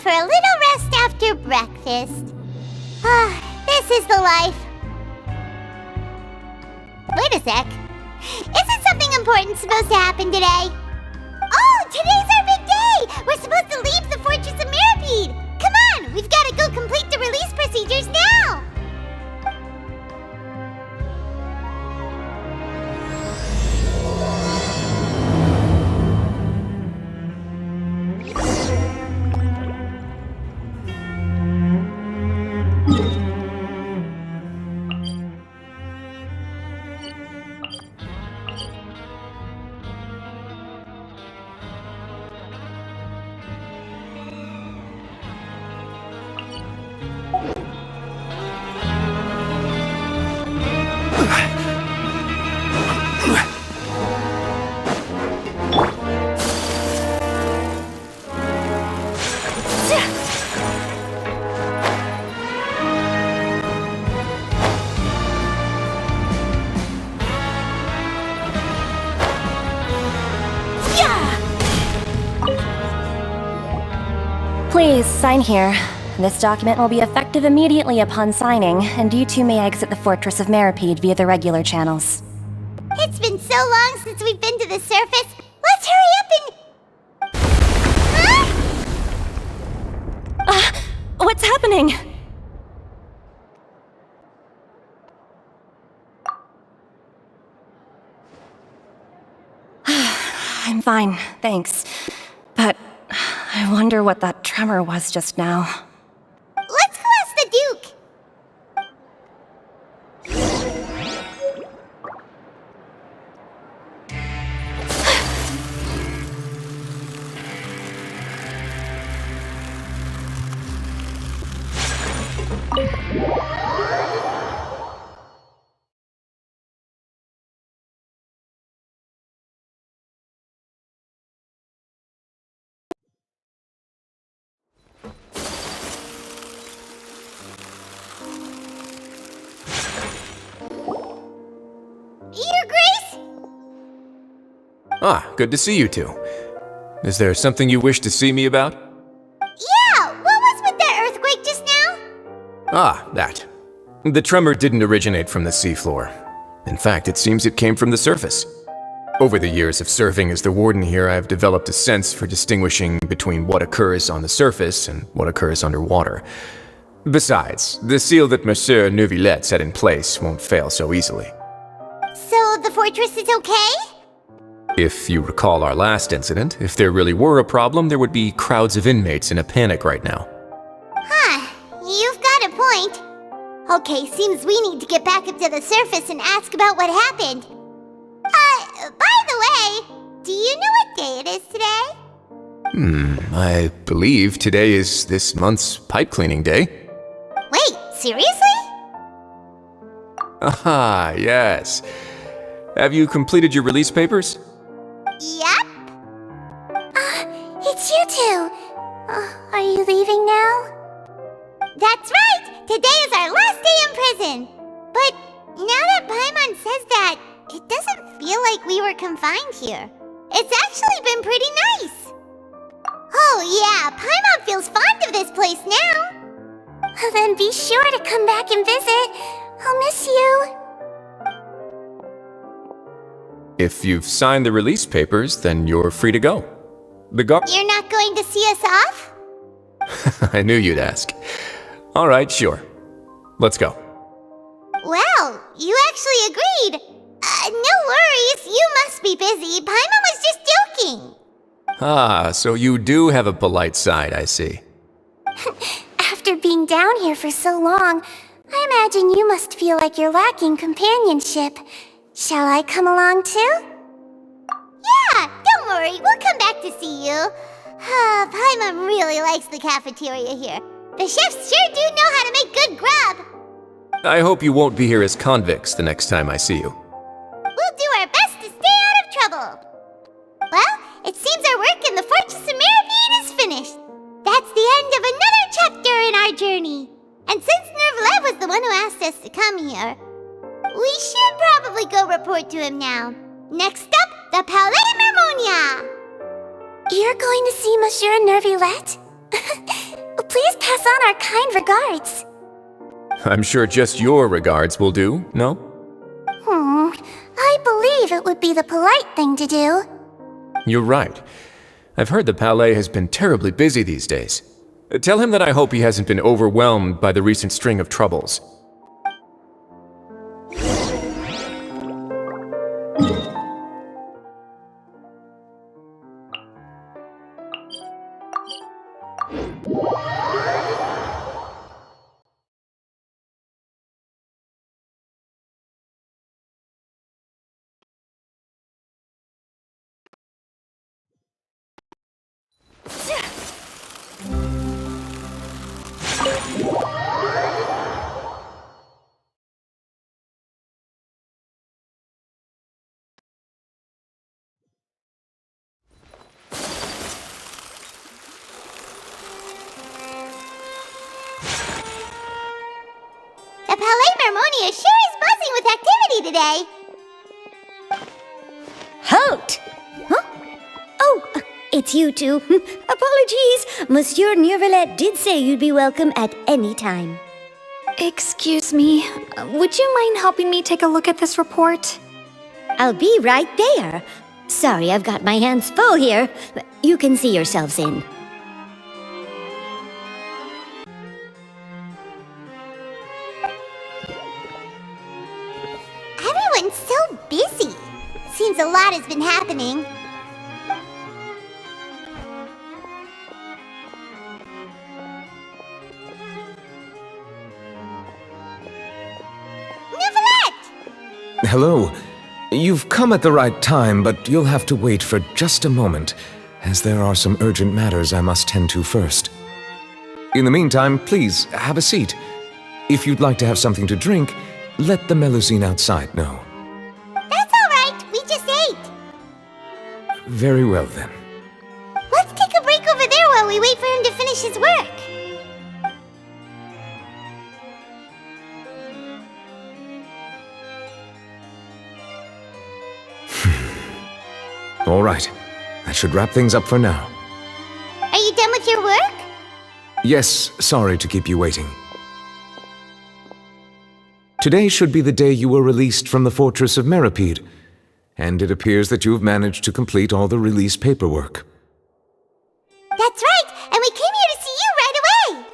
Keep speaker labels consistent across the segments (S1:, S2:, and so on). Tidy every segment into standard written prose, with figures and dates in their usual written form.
S1: For a little rest after breakfast. This is the life. Wait a sec. Isn't something important supposed to happen today? Oh, today's our big day! We're supposed to leave the Fortress of Mirapede! Come on, we've got to go complete the release procedures now!
S2: Please, sign here. This document will be effective immediately upon signing, and you two may exit the Fortress of Mirapede via the regular channels.
S1: It's been so long since we've been to the surface. Let's hurry up and...
S2: What's happening? I'm fine, thanks. But I wonder what that tremor was just now.
S1: Let's go ask the Duke! Your Grace?
S3: Ah, good to see you two. Is there something you wish to see me about?
S1: Yeah, what was with that earthquake just now?
S3: Ah, that. The tremor didn't originate from the seafloor. In fact, it seems it came from the surface. Over the years of serving as the warden here, I've developed a sense for distinguishing between what occurs on the surface and what occurs underwater. Besides, the seal that Monsieur Neuvillette set in place won't fail so easily.
S1: So the fortress is okay?
S3: If you recall our last incident, if there really were a problem, there would be crowds of inmates in a panic right now.
S1: Huh, you've got a point. Okay, seems we need to get back up to the surface and ask about what happened. By the way, do you know what day it is today?
S3: I believe today is this month's pipe cleaning day.
S1: Wait, seriously?
S3: Aha, yes. Have you completed your release papers?
S1: Yep. It's you two. Are you leaving now? That's right! Today is our last day in prison! But now that Paimon says that, it doesn't feel like we were confined here. It's actually been pretty nice! Oh, yeah, Paimon feels fond of this place now. Then be sure to come back and visit. I'll miss you.
S3: If you've signed the release papers, then you're free to go. The guard.
S1: You're not going to see us off?
S3: I knew you'd ask. All right, sure. Let's go.
S1: Well, you actually agreed. No worries, you must be busy. Paimon was just joking.
S3: Ah, so you do have a polite side, I see.
S1: After being down here for so long, I imagine you must feel like you're lacking companionship. Shall I come along too? Yeah, don't worry, we'll come back to see you. Paimon really likes the cafeteria here. The chefs sure do know how to make good grub.
S3: I hope you won't be here as convicts the next time I see you.
S1: We'll do our best to stay out of trouble. Well, it seems our work in the Fortress of Meripede is finished. That's the end of another chapter in our journey. And since Nervlev was the one who asked us to come here, we should probably go report to him now. Next up, the Palais Mermonia. You're going to see Monsieur Nervulette? Please pass on our kind regards.
S3: I'm sure just your regards will do, no?
S1: I believe it would be the polite thing to do.
S3: You're right. I've heard the Palais has been terribly busy these days. Tell him that I hope he hasn't been overwhelmed by the recent string of troubles.
S1: The Palais Mermonia sure is buzzing with activity today.
S4: Halt! Huh? Oh, it's you two. Apologies. Monsieur Nervulette did say you'd be welcome at any time.
S5: Excuse me, would you mind helping me take a look at this report?
S4: I'll be right there. Sorry, I've got my hands full here. You can see yourselves in.
S1: Everyone's so busy. Seems a lot has been happening. Nervulette!
S6: Hello. You've come at the right time, but you'll have to wait for just a moment, as there are some urgent matters I must tend to first. In the meantime, please, have a seat. If you'd like to have something to drink, let the Melusine outside know.
S1: That's all right. We just ate.
S6: Very well, then.
S1: Let's take a break over there while we wait for him to finish his work.
S6: All right. That should wrap things up for now.
S1: Are you done with your work?
S6: Yes, sorry to keep you waiting. Today should be the day you were released from the Fortress of Meripede, and it appears that you have managed to complete all the release paperwork.
S1: That's right, and we came here to see you right away.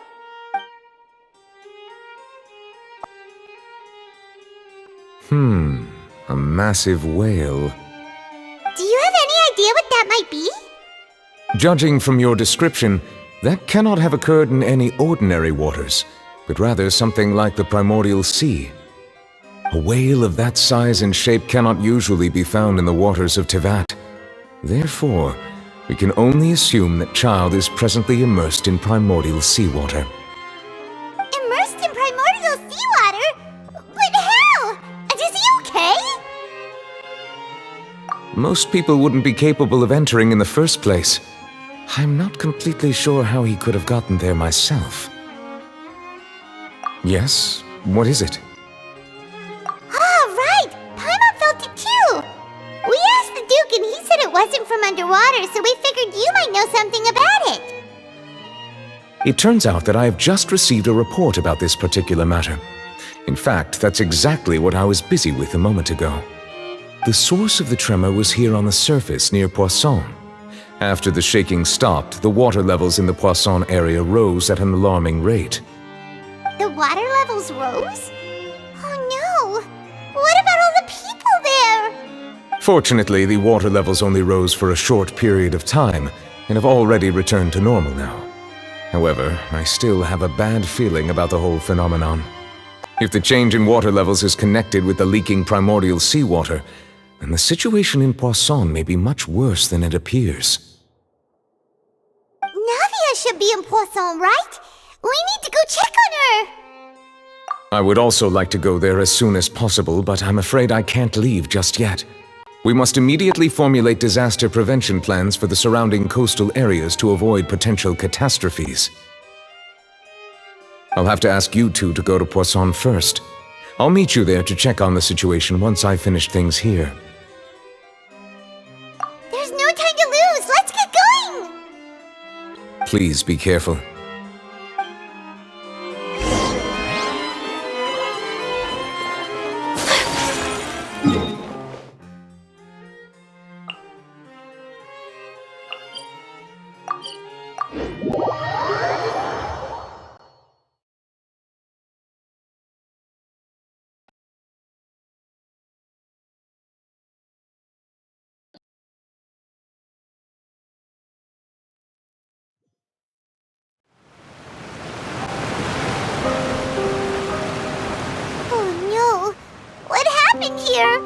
S6: A massive whale.
S1: Do you have any idea what that might be?
S6: Judging from your description, that cannot have occurred in any ordinary waters, but rather something like the primordial sea. A whale of that size and shape cannot usually be found in the waters of Tevat. Therefore, we can only assume that Child is presently immersed in primordial seawater.
S1: Immersed in primordial seawater? But how? And is he okay?
S6: Most people wouldn't be capable of entering in the first place. I'm not completely sure how he could have gotten there myself. Yes, what is it?
S1: Ah, right! Paimon felt it too! We asked the Duke and he said it wasn't from underwater. water, so we figured you might know something about it.
S6: It turns out that I have just received a report about this particular matter. In fact, that's exactly what I was busy with a moment ago. The source of the tremor was here on the surface near Poisson. After the shaking stopped, the water levels in the Poisson area rose at an alarming rate.
S1: The water levels rose? Oh no! What about all the people there?
S6: Fortunately, the water levels only rose for a short period of time and have already returned to normal now. However, I still have a bad feeling about the whole phenomenon. If the change in water levels is connected with the leaking primordial seawater, then the situation in Poisson may be much worse than it appears.
S1: Navia should be in Poisson, right? We need to go check on her!
S6: I would also like to go there as soon as possible, but I'm afraid I can't leave just yet. We must immediately formulate disaster prevention plans for the surrounding coastal areas to avoid potential catastrophes. I'll have to ask you two to go to Poisson first. I'll meet you there to check on the situation once I've finished things here.
S1: There's no time to lose! Let's get going!
S6: Please be careful.
S1: Oh no! What happened here?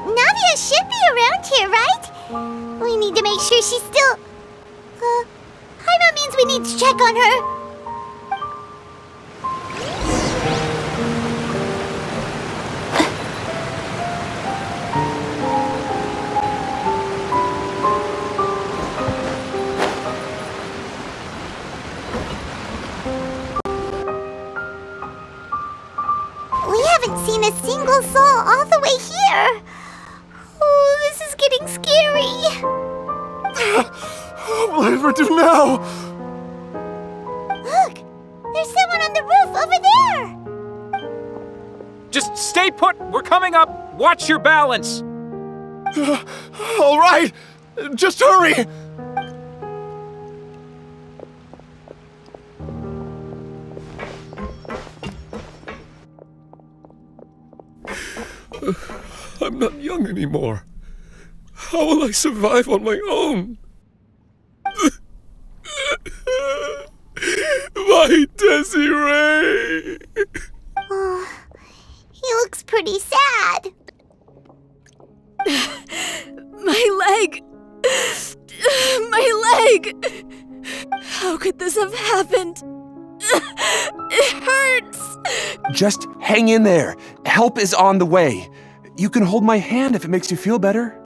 S1: Navia should be around here, right? We need to make sure she's still... Paimon means we need to check on her. We haven't seen a single soul all the way here. Oh, this is getting scary.
S7: What will I ever do now?
S1: Look, there's someone on the roof over there.
S8: Just stay put! We're coming up! Watch your balance!
S7: All right, just hurry. I'm not young anymore. How will I survive on my own? My Desiree!
S1: Oh, he looks pretty sad.
S9: My leg! My leg! How could this have happened? It hurts!
S10: Just hang in there. Help is on the way. You can hold my hand if it makes you feel better.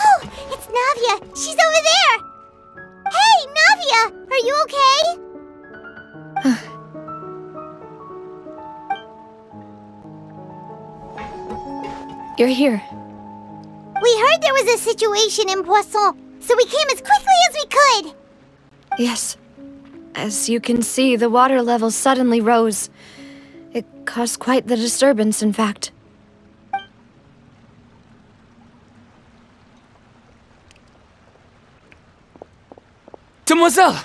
S1: Oh, it's Navia. She's over there. Hey, Navia, are you okay?
S9: You're here.
S1: We heard there was a situation in Poisson, so we came as quickly as we could.
S9: Yes. As you can see, the water level suddenly rose. It caused quite the disturbance, in fact.
S8: Demoiselle!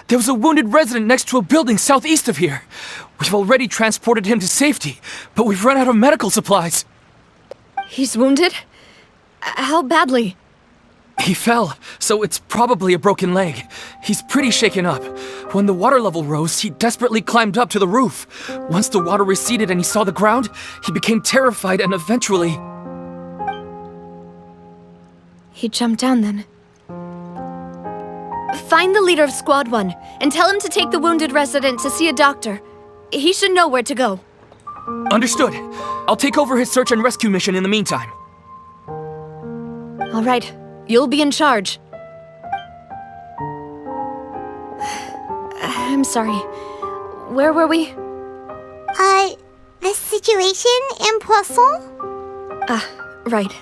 S8: There was a wounded resident next to a building southeast of here. We've already transported him to safety, but we've run out of medical supplies.
S9: He's wounded? How badly?
S8: He fell, so it's probably a broken leg. He's pretty shaken up. When the water level rose, he desperately climbed up to the roof. Once the water receded and he saw the ground, he became terrified and eventually...
S9: He jumped down then. Find the leader of Squad 1 and tell him to take the wounded resident to see a doctor. He should know where to go.
S8: Understood. I'll take over his search and rescue mission in the meantime.
S9: All right, you'll be in charge. I'm sorry. Where were we?
S1: The situation in Poisson?
S9: Right.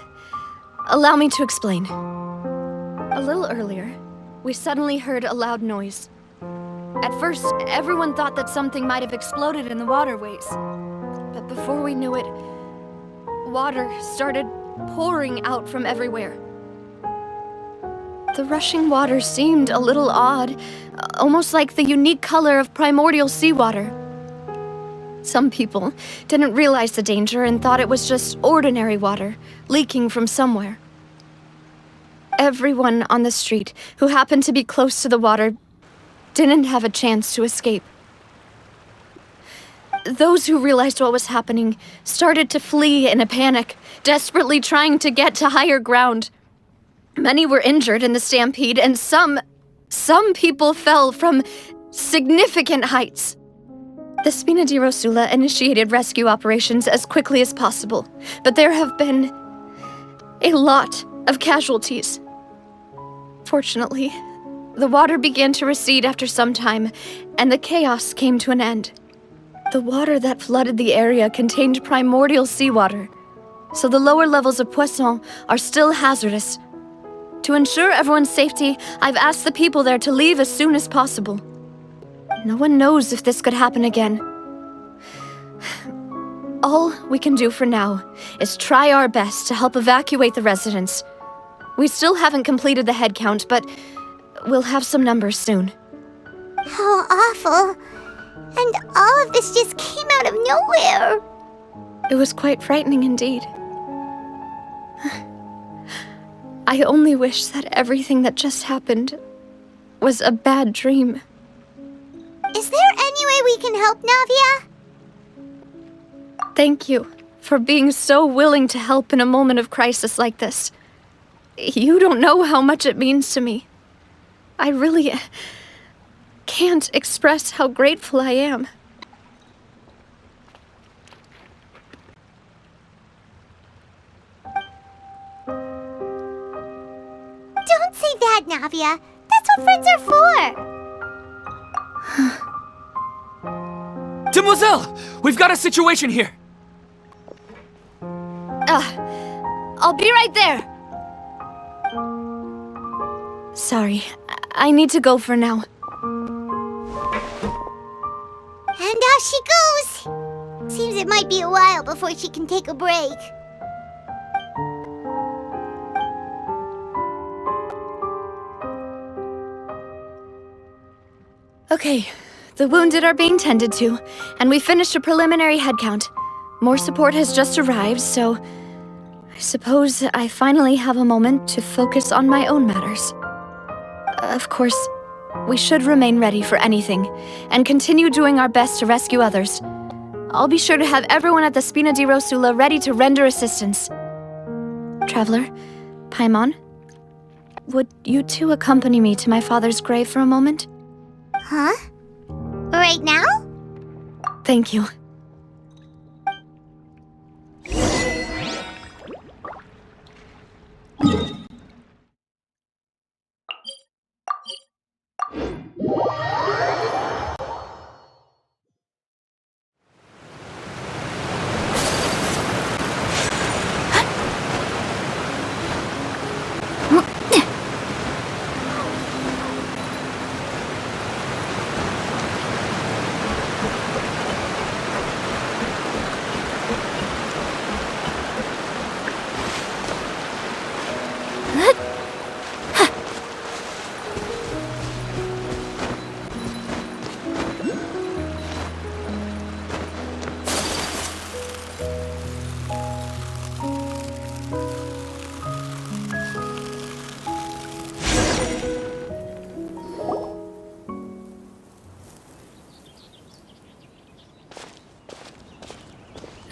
S9: Allow me to explain. A little earlier, we suddenly heard a loud noise. At first, everyone thought that something might have exploded in the waterways. But before we knew it, water started pouring out from everywhere. The rushing water seemed a little odd, almost like the unique color of primordial seawater. Some people didn't realize the danger and thought it was just ordinary water, leaking from somewhere. Everyone on the street who happened to be close to the water didn't have a chance to escape. Those who realized what was happening started to flee in a panic, desperately trying to get to higher ground. Many were injured in the stampede, and some people fell from significant heights. The Spina di Rosula initiated rescue operations as quickly as possible, but there have been a lot of casualties. Fortunately, the water began to recede after some time, and the chaos came to an end. The water that flooded the area contained primordial seawater, so the lower levels of Poisson are still hazardous. To ensure everyone's safety, I've asked the people there to leave as soon as possible. No one knows if this could happen again. All we can do for now is try our best to help evacuate the residents. We still haven't completed the head count, but we'll have some numbers soon.
S1: How awful. And all of this just came out of nowhere.
S9: It was quite frightening indeed. I only wish that everything that just happened was a bad dream.
S1: Is there any way we can help, Navia?
S9: Thank you for being so willing to help in a moment of crisis like this. You don't know how much it means to me. I really can't express how grateful I am.
S1: Don't say that, Navia. That's what friends are for.
S8: Demoiselle! We've got a situation here!
S9: I'll be right there. Sorry, I need to go for now.
S1: And out she goes. Seems it might be a while before she can take a break.
S9: Okay, the wounded are being tended to, and we finished a preliminary head count. More support has just arrived, so I suppose I finally have a moment to focus on my own matters. Of course, we should remain ready for anything, and continue doing our best to rescue others. I'll be sure to have everyone at the Spina di Rosula ready to render assistance. Traveler, Paimon, would you two accompany me to my father's grave for a moment?
S1: Huh? Right now?
S9: Thank you.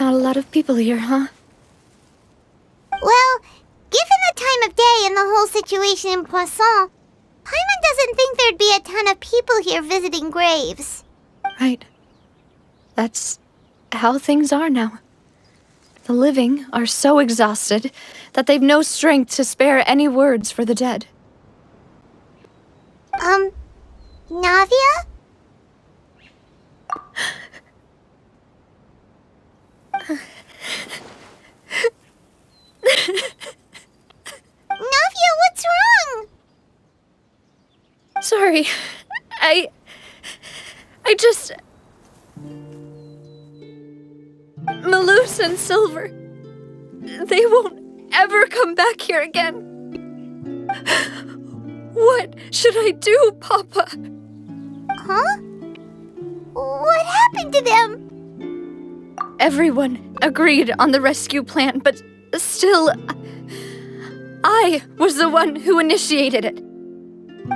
S9: Not a lot of people here, huh?
S1: Well, given the time of day and the the whole situation in Poisson, Paimon doesn't think there'd be a ton of people here visiting graves.
S9: Right. That's how things are now. The living are so exhausted that they've no strength to spare any words for the dead.
S1: Navia? Navia, what's wrong?
S9: Sorry. I just... Malus and Silver. They won't ever come back here again. What should I do, Papa?
S1: Huh? What happened to them?
S9: Everyone agreed on the rescue plan, but still, I was the one who initiated it.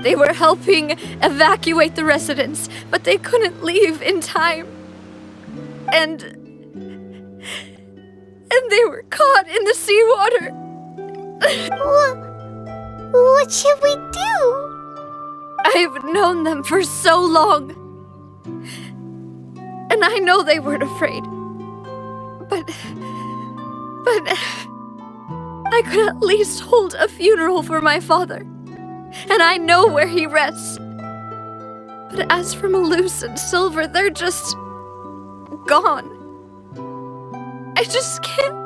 S9: They were helping evacuate the residents, but they couldn't leave in time. And they were caught in the seawater.
S1: What should we do?
S9: I've known them for so long. And I know they weren't afraid. But I could at least hold a funeral for my father. And I know where he rests. But as for Malus and Silver, they're just gone. I just can't.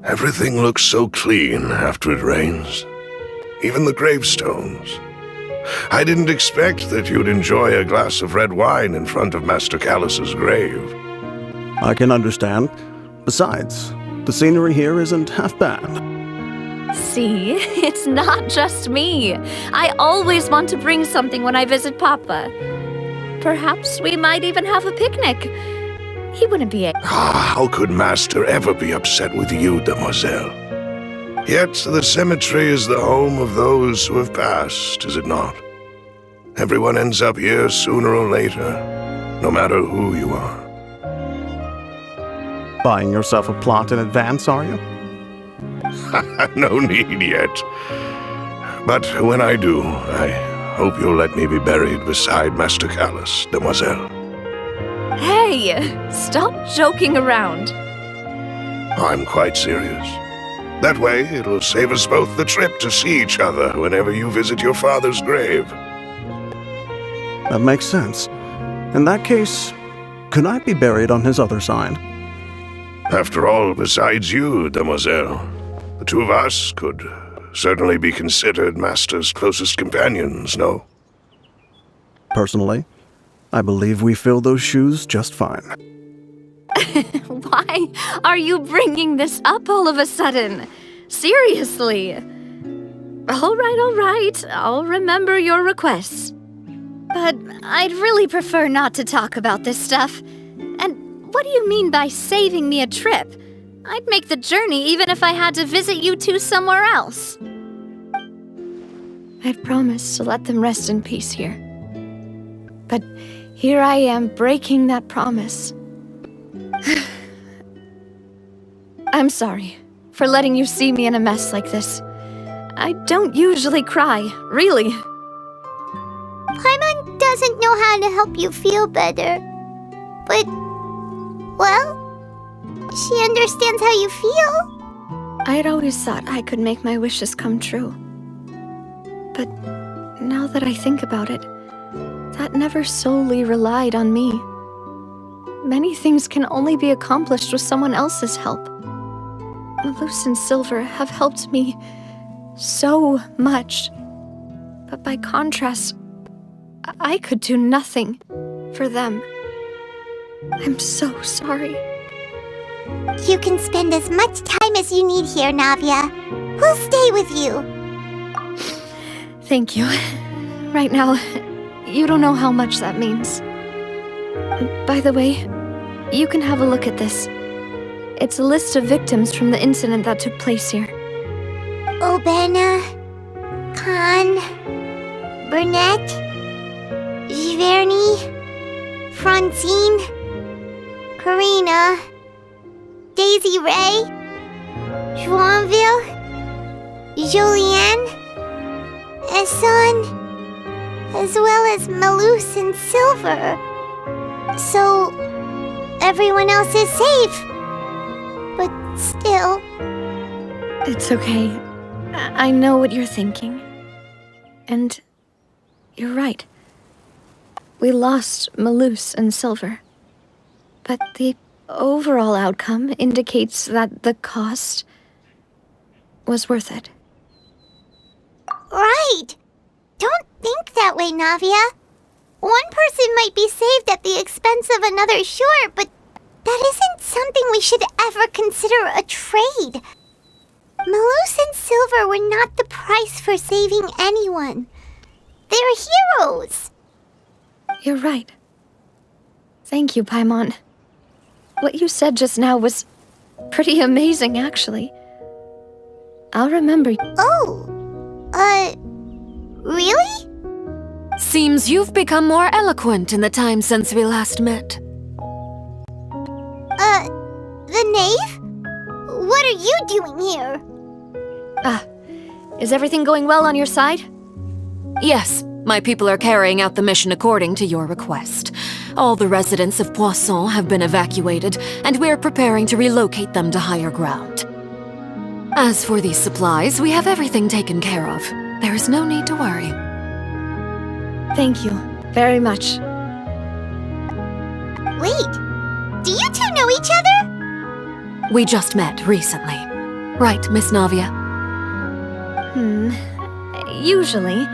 S7: Everything looks so clean after it rains. Even the gravestones. I didn't expect that you'd enjoy a glass of red wine in front of Master Callus's grave.
S11: I can understand. Besides, the scenery here isn't half bad.
S9: See, it's not just me. I always want to bring something when I visit Papa. Perhaps we might even have a picnic. He wouldn't be
S7: How could Master ever be upset with you, Demoiselle? Yet the cemetery is the home of those who have passed, is it not? Everyone ends up here sooner or later, no matter who you are.
S11: Buying yourself a plot in advance, are you?
S7: No need yet. But when I do, I hope you'll let me be buried beside Master Callus, Demoiselle.
S9: Hey, stop joking around.
S7: I'm quite serious. That way, it'll save us both the trip to see each other whenever you visit your father's grave.
S11: That makes sense. In that case, could I be buried on his other side?
S7: After all, besides you, Demoiselle, the two of us could certainly be considered Master's closest companions, no?
S11: Personally, I believe we fill those shoes just fine.
S9: Why are you bringing this up all of a sudden? Seriously. All right. I'll remember your requests. But I'd really prefer not to talk about this stuff. And what do you mean by saving me a trip? I'd make the journey even if I had to visit you two somewhere else. I'd promised to let them rest in peace here. But here I am breaking that promise. I'm sorry for letting you see me in a mess like this. I don't usually cry, really.
S1: Paimon doesn't know how to help you feel better. But, well, she understands how you feel.
S9: I'd always thought I could make my wishes come true. But now that I think about it, that never solely relied on me. Many things can only be accomplished with someone else's help. Malus and Silver have helped me so much. But by contrast, I could do nothing for them. I'm so sorry.
S1: You can spend as much time as you need here, Navia. We'll stay with you.
S9: Thank you. Right now, you don't know how much that means. By the way, you can have a look at this. It's a list of victims from the incident that took place here.
S1: Obena, Khan, Burnett, Giverny, Francine, Karina, Daisy Ray, Joinville, Julianne, Esson, as well as Malus and Silver. So, everyone else is safe. But still...
S9: It's okay. I know what you're thinking. And you're right. We lost Malus and Silver. But the overall outcome indicates that the cost was worth it.
S1: Right! Don't think that way, Navia. One person might be saved at the expense of another, sure, but that isn't something we should ever consider a trade. Malus and Silver were not the price for saving anyone. They're heroes.
S9: You're right. Thank you, Paimon. What you said just now was pretty amazing, actually. I'll remember.
S1: Oh, really?
S12: Seems you've become more eloquent in the time since we last met.
S1: The knave? What are you doing here?
S9: Is everything going well on your side?
S12: Yes, my people are carrying out the mission according to your request. All the residents of Poisson have been evacuated, and we're preparing to relocate them to higher ground. As for these supplies, we have everything taken care of. There is no need to worry.
S9: Thank you very much.
S1: Wait, do you two know each other?
S12: We just met recently. Right, Miss Navia?
S9: Usually,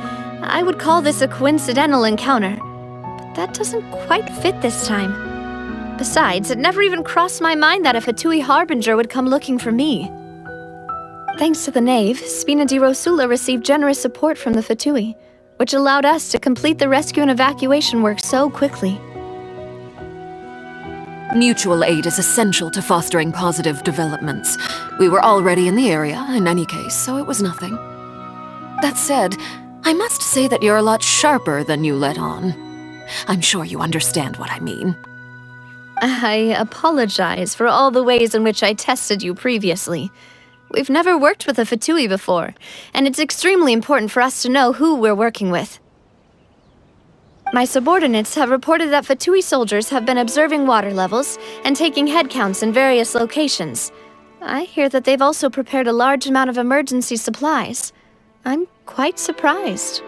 S9: I would call this a coincidental encounter, but that doesn't quite fit this time. Besides, it never even crossed my mind that a Fatui Harbinger would come looking for me. Thanks to the knave, Spina di Rosula received generous support from the Fatui, which allowed us to complete the rescue and evacuation work so quickly.
S12: Mutual aid is essential to fostering positive developments. We were already in the area, in any case, so it was nothing. That said, I must say that you're a lot sharper than you let on. I'm sure you understand what I mean.
S9: I apologize for all the ways in which I tested you previously. We've never worked with a Fatui before, and it's extremely important for us to know who we're working with. My subordinates have reported that Fatui soldiers have been observing water levels and taking head counts in various locations. I hear that they've also prepared a large amount of emergency supplies. I'm quite surprised.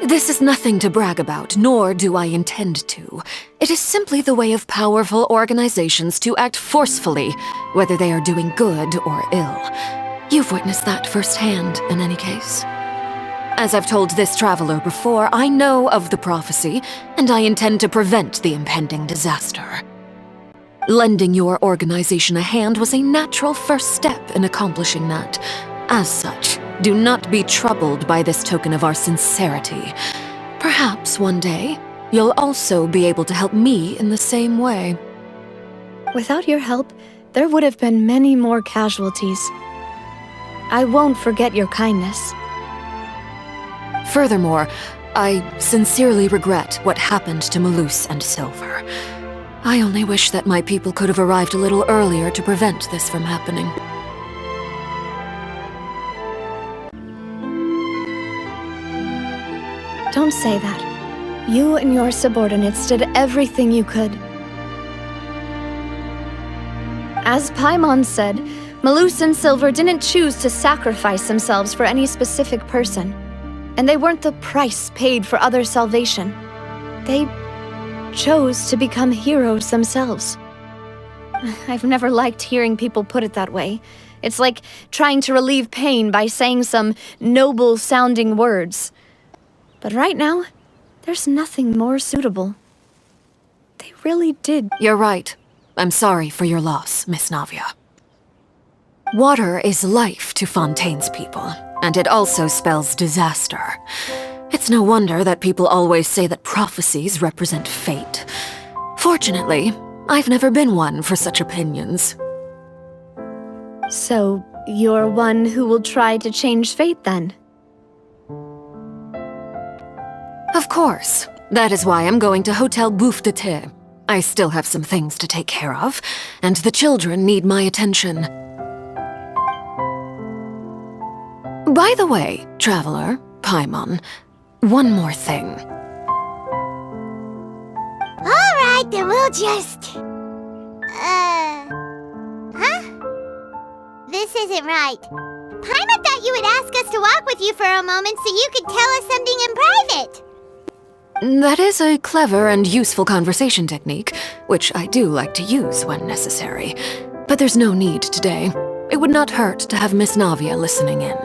S12: This is nothing to brag about, nor do I intend to. It is simply the way of powerful organizations to act forcefully, whether they are doing good or ill. You've witnessed that firsthand, in any case. As I've told this traveler before, I know of the prophecy, and I intend to prevent the impending disaster. Lending your organization a hand was a natural first step in accomplishing that. As such, do not be troubled by this token of our sincerity. Perhaps one day, you'll also be able to help me in the same way.
S9: Without your help, there would have been many more casualties. I won't forget your kindness.
S12: Furthermore, I sincerely regret what happened to Malus and Silver. I only wish that my people could have arrived a little earlier to prevent this from happening.
S9: Don't say that. You and your subordinates did everything you could. As Paimon said, Malus and Silver didn't choose to sacrifice themselves for any specific person, and they weren't the price paid for other salvation. They chose to become heroes themselves. I've never liked hearing people put it that way. It's like trying to relieve pain by saying some noble-sounding words. But right now, there's nothing more suitable. They really did.
S12: You're right. I'm sorry for your loss, Miss Navia. Water is life to Fontaine's people, and it also spells disaster. It's no wonder that people always say that prophecies represent fate. Fortunately, I've never been one for such opinions.
S9: So, you're one who will try to change fate, then?
S12: Of course. That is why I'm going to Hotel Bouffe de Thé. I still have some things to take care of, and the children need my attention. By the way, Traveler, Paimon, one more thing.
S1: Alright, then we'll just... Huh? This isn't right. Paimon thought you would ask us to walk with you for a moment so you could tell us something in private.
S12: That is a clever and useful conversation technique, which I do like to use when necessary. But there's no need today. It would not hurt to have Miss Navia listening in.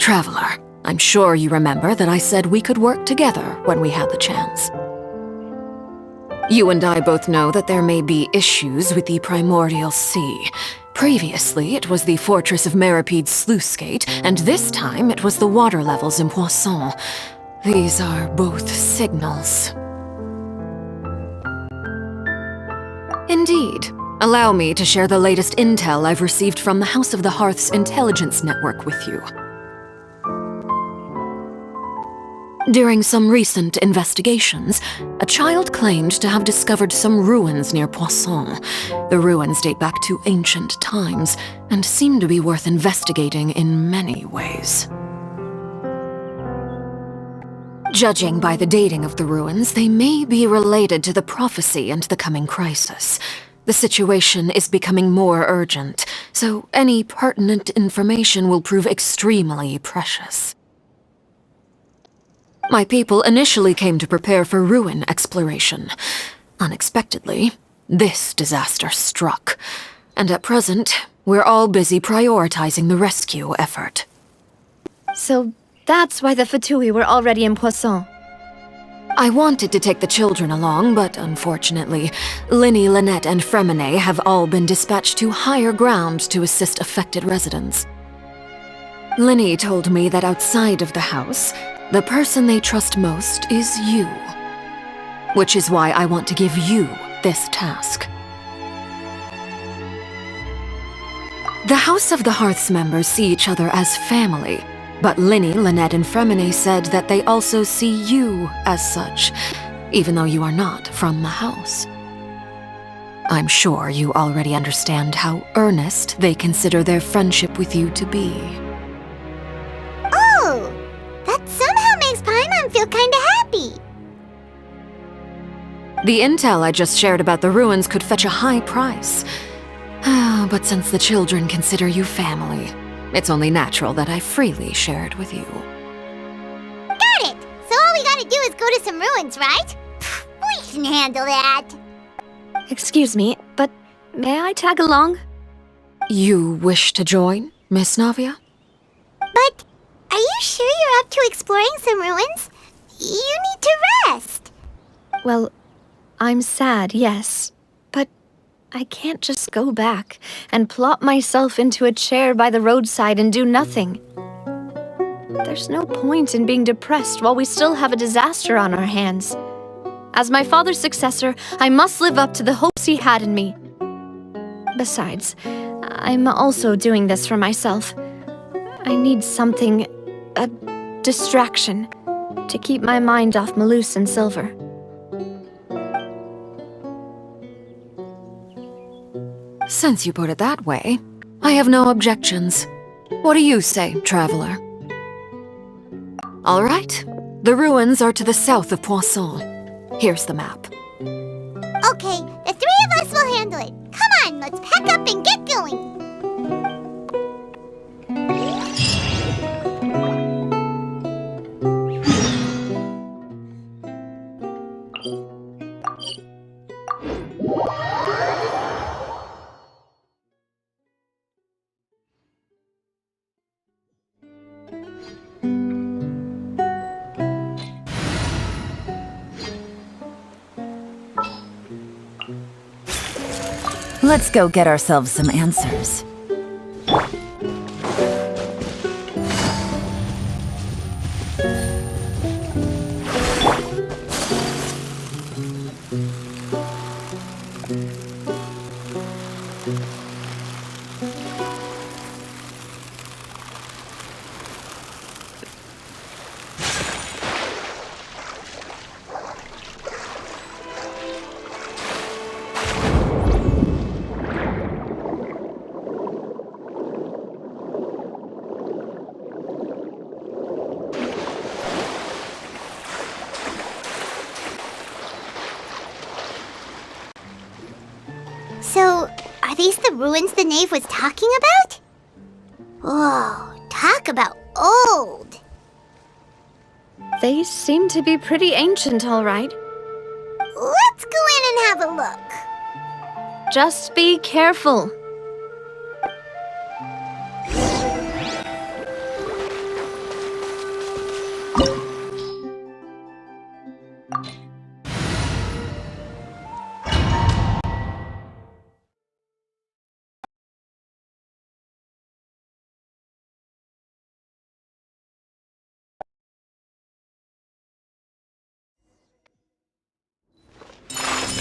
S12: Traveler, I'm sure you remember that I said we could work together when we had the chance. You and I both know that there may be issues with the Primordial Sea. Previously, it was the Fortress of Meripede's sluice gate, and this time it was the water levels in Poisson. These are both signals. Indeed. Allow me to share the latest intel I've received from the House of the Hearth's intelligence network with you. During some recent investigations, a child claimed to have discovered some ruins near Poisson. The ruins date back to ancient times and seem to be worth investigating in many ways. Judging by the dating of the ruins, they may be related to the prophecy and the coming crisis. The situation is becoming more urgent, so any pertinent information will prove extremely precious. My people initially came to prepare for ruin exploration. Unexpectedly, this disaster struck, and at present, we're all busy prioritizing the rescue effort.
S9: So that's why the Fatui were already in Poisson.
S12: I wanted to take the children along, but unfortunately, Linny, Lynette, and Fremine have all been dispatched to higher ground to assist affected residents. Linny told me that outside of the house, the person they trust most is you. Which is why I want to give you this task. The House of the Hearth's members see each other as family, but Linny, Lynette, and Fremine said that they also see you as such, even though you are not from the house. I'm sure you already understand how earnest they consider their friendship with you to be.
S1: Oh! That somehow makes Paimon feel kinda happy.
S12: The intel I just shared about the ruins could fetch a high price. But since the children consider you family, it's only natural that I freely share it with you.
S1: Got it! So all we gotta do is go to some ruins, right? We can handle that.
S9: Excuse me, but may I tag along?
S12: You wish to join, Miss Navia?
S1: But are you sure you're up to exploring some ruins? You need to rest.
S9: Well, I'm sad, yes. But I can't just go back and plop myself into a chair by the roadside and do nothing. There's no point in being depressed while we still have a disaster on our hands. As my father's successor, I must live up to the hopes he had in me. Besides, I'm also doing this for myself. I need something, a distraction, to keep my mind off Malus and Silver.
S12: Since you put it that way, I have no objections. What do you say, Traveler? All right. The ruins are to the south of Poisson. Here's the map.
S1: Okay, the three of us will handle it. Come on, let's pack up and get going.
S13: Let's go get ourselves some answers.
S1: So, are these the ruins the knave was talking about? Whoa, talk about old.
S9: They seem to be pretty ancient, all right.
S1: Let's go in and have a look.
S9: Just be careful.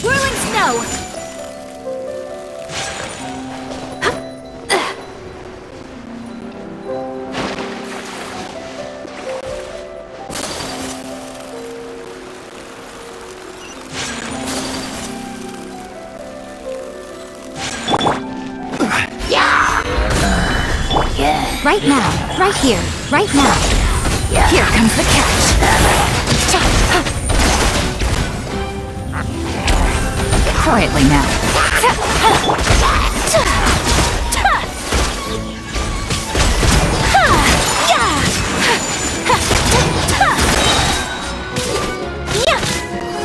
S4: Whirling snow!
S5: Right now, right here, right now. Here comes the catch. Quietly now.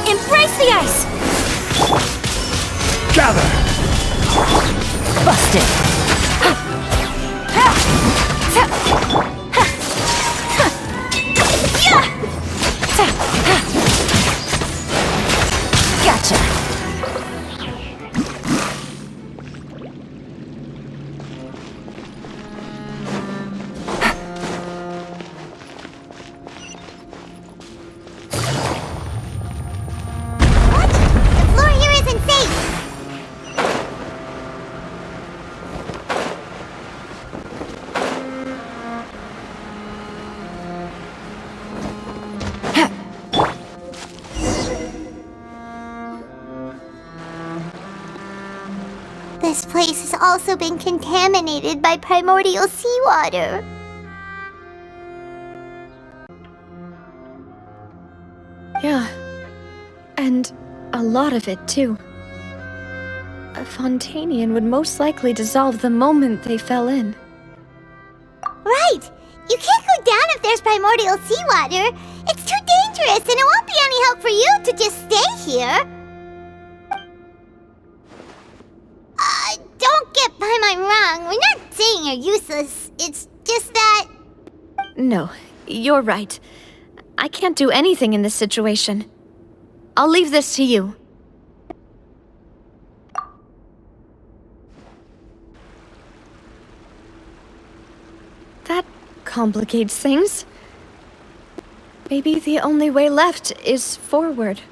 S4: Embrace the ice!
S10: Gather!
S5: Busted. Gotcha.
S1: The floor here isn't safe. This place has also been contaminated by primordial seawater.
S9: Yeah. And a lot of it, too. A Fontanian would most likely dissolve the moment they fell in.
S1: Right! You can't go down if there's primordial seawater. It's too dangerous, and it won't be any help for you to just stay here. Don't get by my wrong. We're not saying you're useless. It's just that...
S9: No, you're right. I can't do anything in this situation. I'll leave this to you. That complicates things. Maybe the only way left is forward.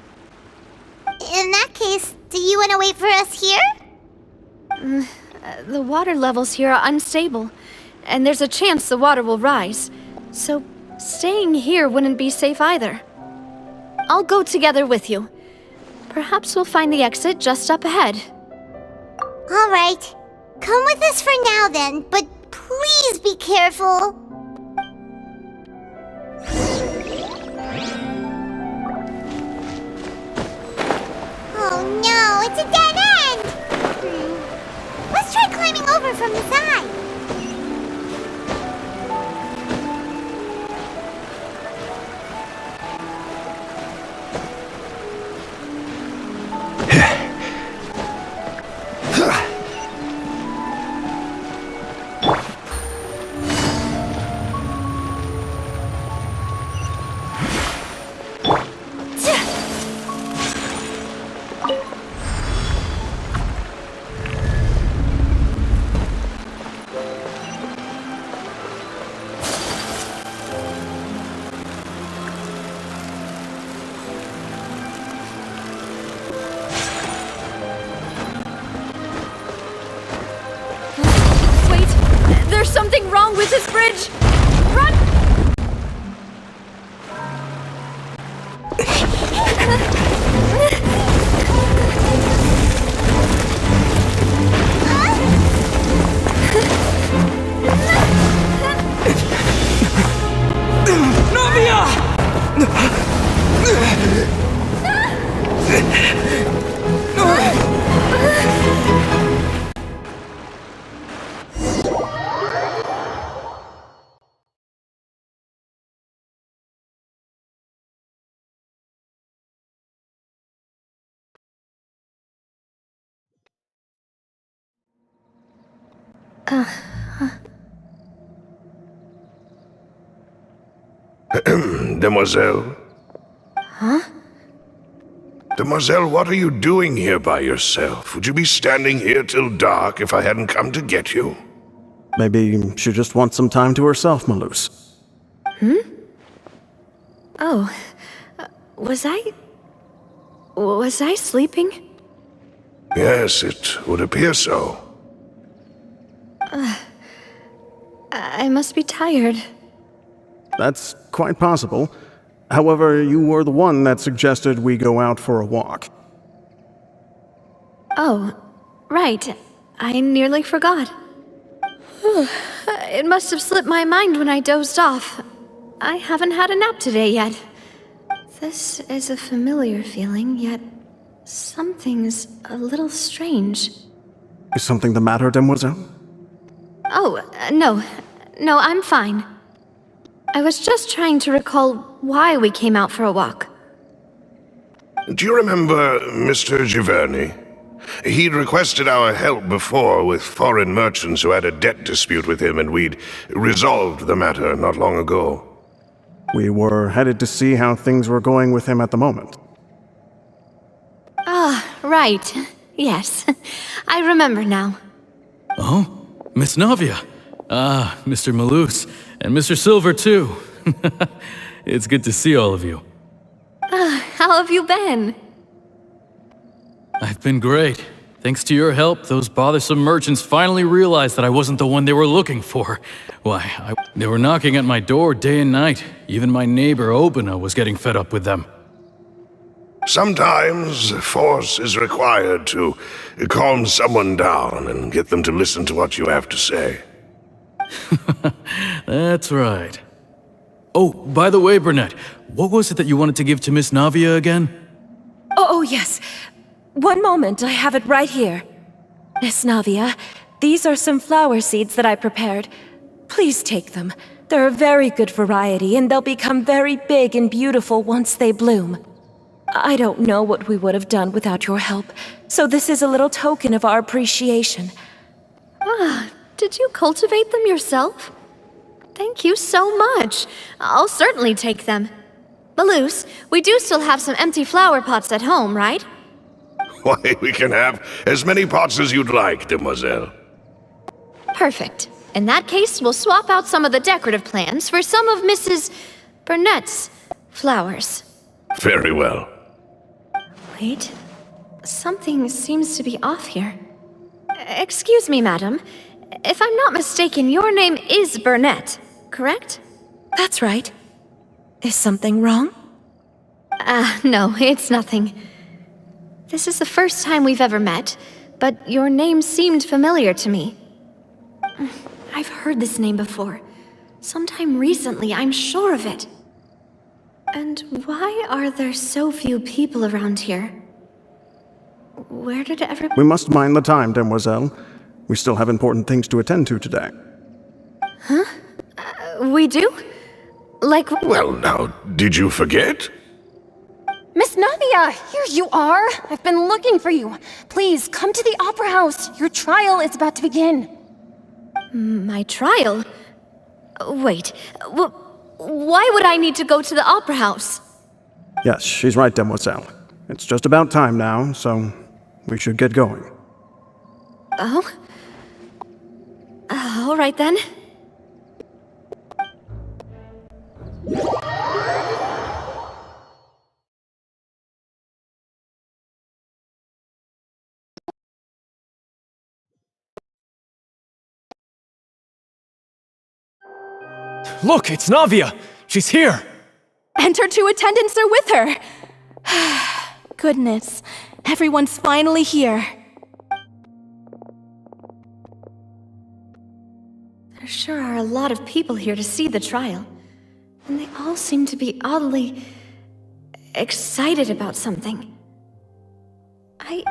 S1: In that case, do you want to wait for us here?
S9: The water levels here are unstable, and there's a chance the water will rise. So, staying here wouldn't be safe either. I'll go together with you. Perhaps we'll find the exit just up ahead.
S1: All right. Come with us for now then, but please be careful. Oh no, it's a dead end! Let's try climbing over from the side.
S9: There's something wrong with this bridge! Run!
S8: Novia!
S7: Demoiselle?
S9: Huh?
S7: Demoiselle, what are you doing here by yourself? Would you be standing here till dark if I hadn't come to get you?
S11: Maybe she just wants some time to herself, Maloose.
S9: Oh, was I sleeping?
S7: Yes, it would appear so.
S9: I must be tired.
S11: That's quite possible. However, you were the one that suggested we go out for a walk.
S9: Oh, right. I nearly forgot. It must have slipped my mind when I dozed off. I haven't had a nap today yet. This is a familiar feeling, yet something's a little strange.
S11: Is something the matter, Demoiselle?
S9: Oh, no. No, I'm fine. I was just trying to recall why we came out for a walk.
S7: Do you remember Mr. Giverny? He'd requested our help before with foreign merchants who had a debt dispute with him, and we'd resolved the matter not long ago.
S11: We were headed to see how things were going with him at the moment.
S9: Ah, right. Yes. I remember now.
S14: Oh, Miss Navia. Ah, Mr. Maloose. And Mr. Silver, too. It's good to see all of you.
S9: How have you been?
S14: I've been great. Thanks to your help, those bothersome merchants finally realized that I wasn't the one they were looking for. Why, they were knocking at my door day and night. Even my neighbor, Obina, was getting fed up with them.
S7: Sometimes force is required to calm someone down and get them to listen to what you have to say.
S14: That's right. Oh, by the way, Burnett, what was it that you wanted to give to Miss Navia again?
S15: Oh, yes. One moment, I have it right here. Miss Navia, these are some flower seeds that I prepared. Please take them. They're a very good variety, and they'll become very big and beautiful once they bloom. I don't know what we would have done without your help, so this is a little token of our appreciation.
S9: Ah, did you cultivate them yourself? Thank you so much. I'll certainly take them. Maloose, we do still have some empty flower pots at home, right?
S7: Why, we can have as many pots as you'd like, Demoiselle.
S9: Perfect. In that case, we'll swap out some of the decorative plants for some of Mrs. Burnett's flowers.
S7: Very well.
S9: Wait. Something seems to be off here. Excuse me, madam. If I'm not mistaken, your name is Burnett, correct?
S15: That's right. Is something wrong?
S9: No, it's nothing. This is the first time we've ever met, but your name seemed familiar to me. I've heard this name before. Sometime recently, I'm sure of it. And why are there so few people around here? Where did everyone...
S11: We must mind the time, Demoiselle. We still have important things to attend to today.
S9: Huh? We do? Like...
S7: Well, now, did you forget?
S2: Miss Navia, here you are. I've been looking for you. Please, come to the Opera House. Your trial is about to begin.
S9: My trial? Wait, why would I need to go to the Opera House?
S11: Yes, she's right, Demoiselle. It's just about time now, so we should get going.
S9: Oh? All right then.
S8: Look, it's Navia! She's here!
S15: And her two attendants are with her! Goodness, everyone's finally here.
S9: There sure are a lot of people here to see the trial. And they all seem to be oddly... excited about something.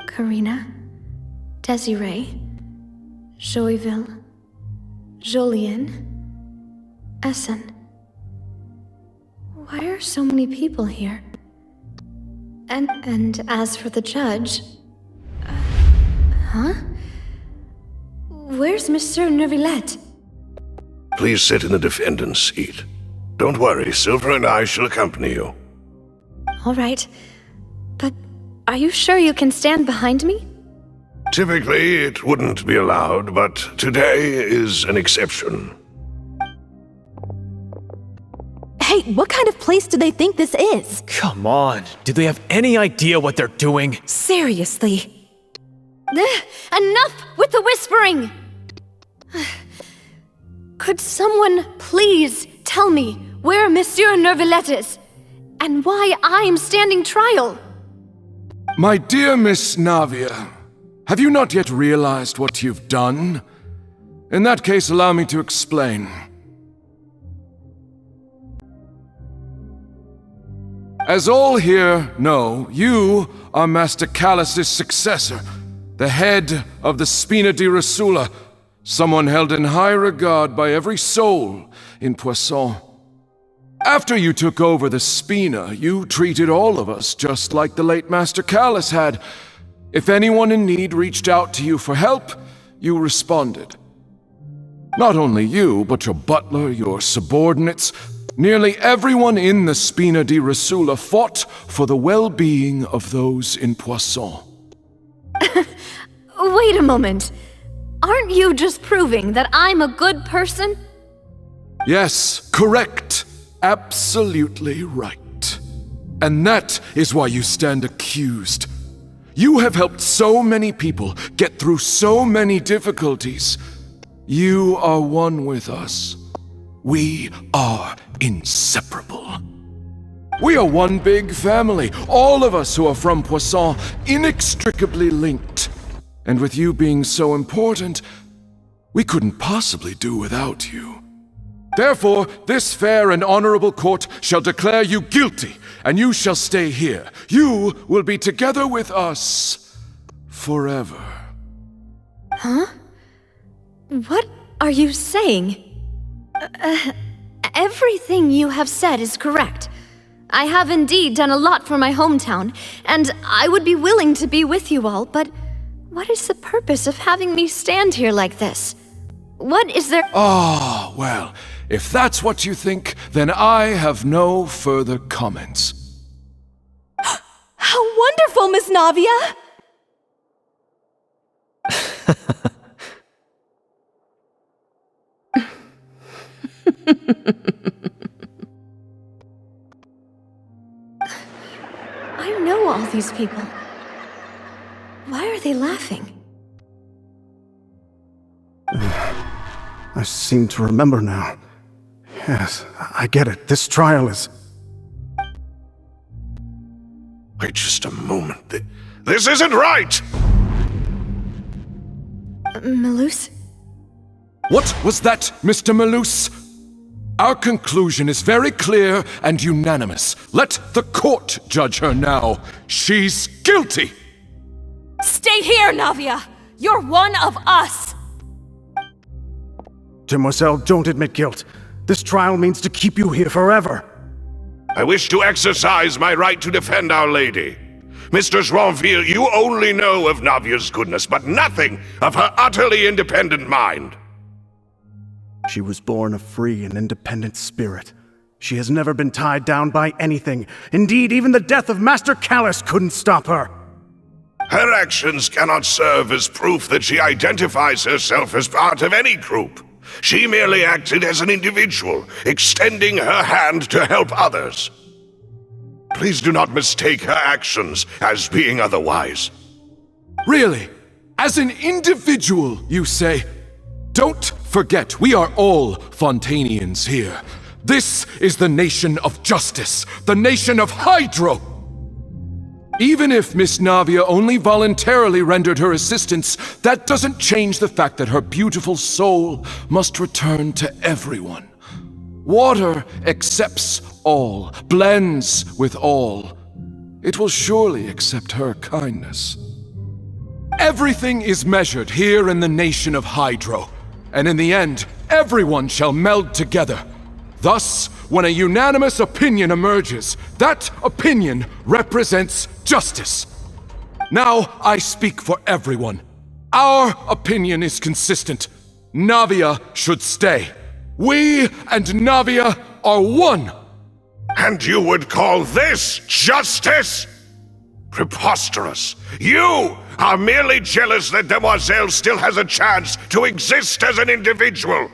S9: Karina, Desiree, Joyville, Jolien, Essen. Why are so many people here? And as for the judge... huh?
S15: Where's Monsieur Neuvillette?
S7: Please sit in the defendant's seat. Don't worry, Silver and I shall accompany you.
S9: All right. But are you sure you can stand behind me?
S7: Typically, it wouldn't be allowed, but today is an exception.
S16: Hey, what kind of place do they think this is?
S17: Come on, do they have any idea what they're doing?
S16: Seriously.
S9: Enough with the whispering! Could someone please tell me where Monsieur Neuvillette is? And why I'm standing trial?
S18: My dear Miss Navia, have you not yet realized what you've done? In that case, allow me to explain. As all here know, you are Master Callus's successor, the head of the Spina di Rosula, someone held in high regard by every soul in Poisson. After you took over the Spina, you treated all of us just like the late Master Callus had. If anyone in need reached out to you for help, you responded. Not only you, but your butler, your subordinates, nearly everyone in the Spina di Rosula fought for the well-being of those in Poisson.
S9: Wait a moment. Aren't you just proving that I'm a good person?
S18: Yes, correct. Absolutely right. And that is why you stand accused. You have helped so many people get through so many difficulties. You are one with us. We are inseparable. We are one big family, all of us who are from Poisson, inextricably linked. And with you being so important, we couldn't possibly do without you. Therefore, this fair and honorable court shall declare you guilty, and you shall stay here. You will be together with us forever.
S9: Huh? What are you saying? Everything you have said is correct. I have indeed done a lot for my hometown, and I would be willing to be with you all, but what is the purpose of having me stand here like this? What is there—
S18: Ah, well, if that's what you think, then I have no further comments.
S16: How wonderful, Miss Navia!
S9: I know all these people. Why are they laughing?
S11: I seem to remember now. Yes, I get it. This trial is...
S7: Wait just a moment. This isn't right!
S9: Malus?
S18: What was that, Mr. Malus? Our conclusion is very clear and unanimous. Let the court judge her now. She's guilty!
S16: Stay here, Navia! You're one of us!
S11: Demoiselle, don't admit guilt. This trial means to keep you here forever.
S7: I wish to exercise my right to defend Our Lady. Mr. Joinville, you only know of Navia's goodness, but nothing of her utterly independent mind.
S11: She was born a free and independent spirit. She has never been tied down by anything. Indeed, even the death of Master Callus couldn't stop her.
S7: Her actions cannot serve as proof that she identifies herself as part of any group. She merely acted as an individual, extending her hand to help others. Please do not mistake her actions as being otherwise.
S18: Really? As an individual, you say? Don't forget, we are all Fontanians here. This is the nation of justice, the nation of Hydro! Even if Miss Navia only voluntarily rendered her assistance, that doesn't change the fact that her beautiful soul must return to everyone. Water accepts all, blends with all. It will surely accept her kindness. Everything is measured here in the nation of Hydro, and in the end, everyone shall meld together. Thus, when a unanimous opinion emerges, that opinion represents justice. Now I speak for everyone. Our opinion is consistent. Navia should stay. We and Navia are one.
S7: And you would call this justice? Preposterous. You are merely jealous that Demoiselle still has a chance to exist as an individual.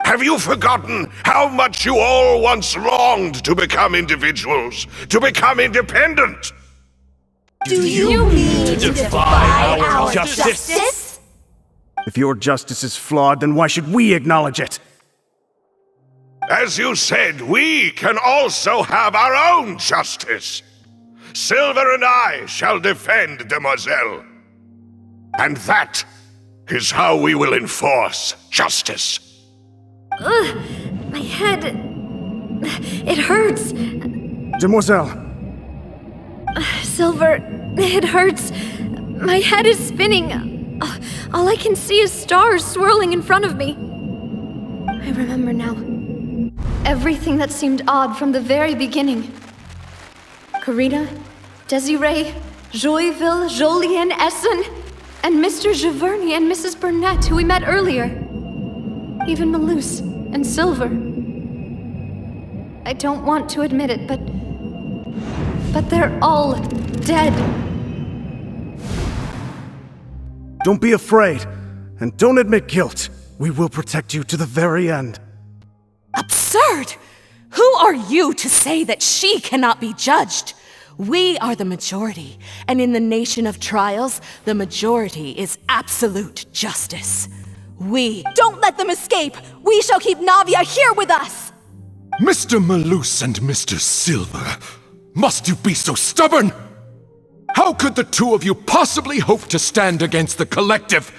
S7: Have you forgotten how much you all once longed to become individuals, to become independent?
S16: Do you mean to defy our justice?
S11: If your justice is flawed, then why should we acknowledge it?
S7: As you said, we can also have our own justice. Silver and I shall defend Demoiselle. And that is how we will enforce justice.
S9: Ugh, my head... It hurts.
S11: Demoiselle!
S9: Silver, it hurts. My head is spinning. All I can see is stars swirling in front of me. I remember now. Everything that seemed odd from the very beginning. Karina, Desiree, Joyville, Jolien, Essen, and Mr. Giverny and Mrs. Burnett, who we met earlier. Even Malus and Silver. I don't want to admit it, but they're all dead.
S11: Don't be afraid, and don't admit guilt. We will protect you to the very end.
S16: Absurd! Who are you to say that she cannot be judged? We are the majority, and in the nation of trials, the majority is absolute justice. Don't let them escape! We shall keep Navia here with us!
S18: Mr. Malus and Mr. Silver, must you be so stubborn? How could the two of you possibly hope to stand against the collective?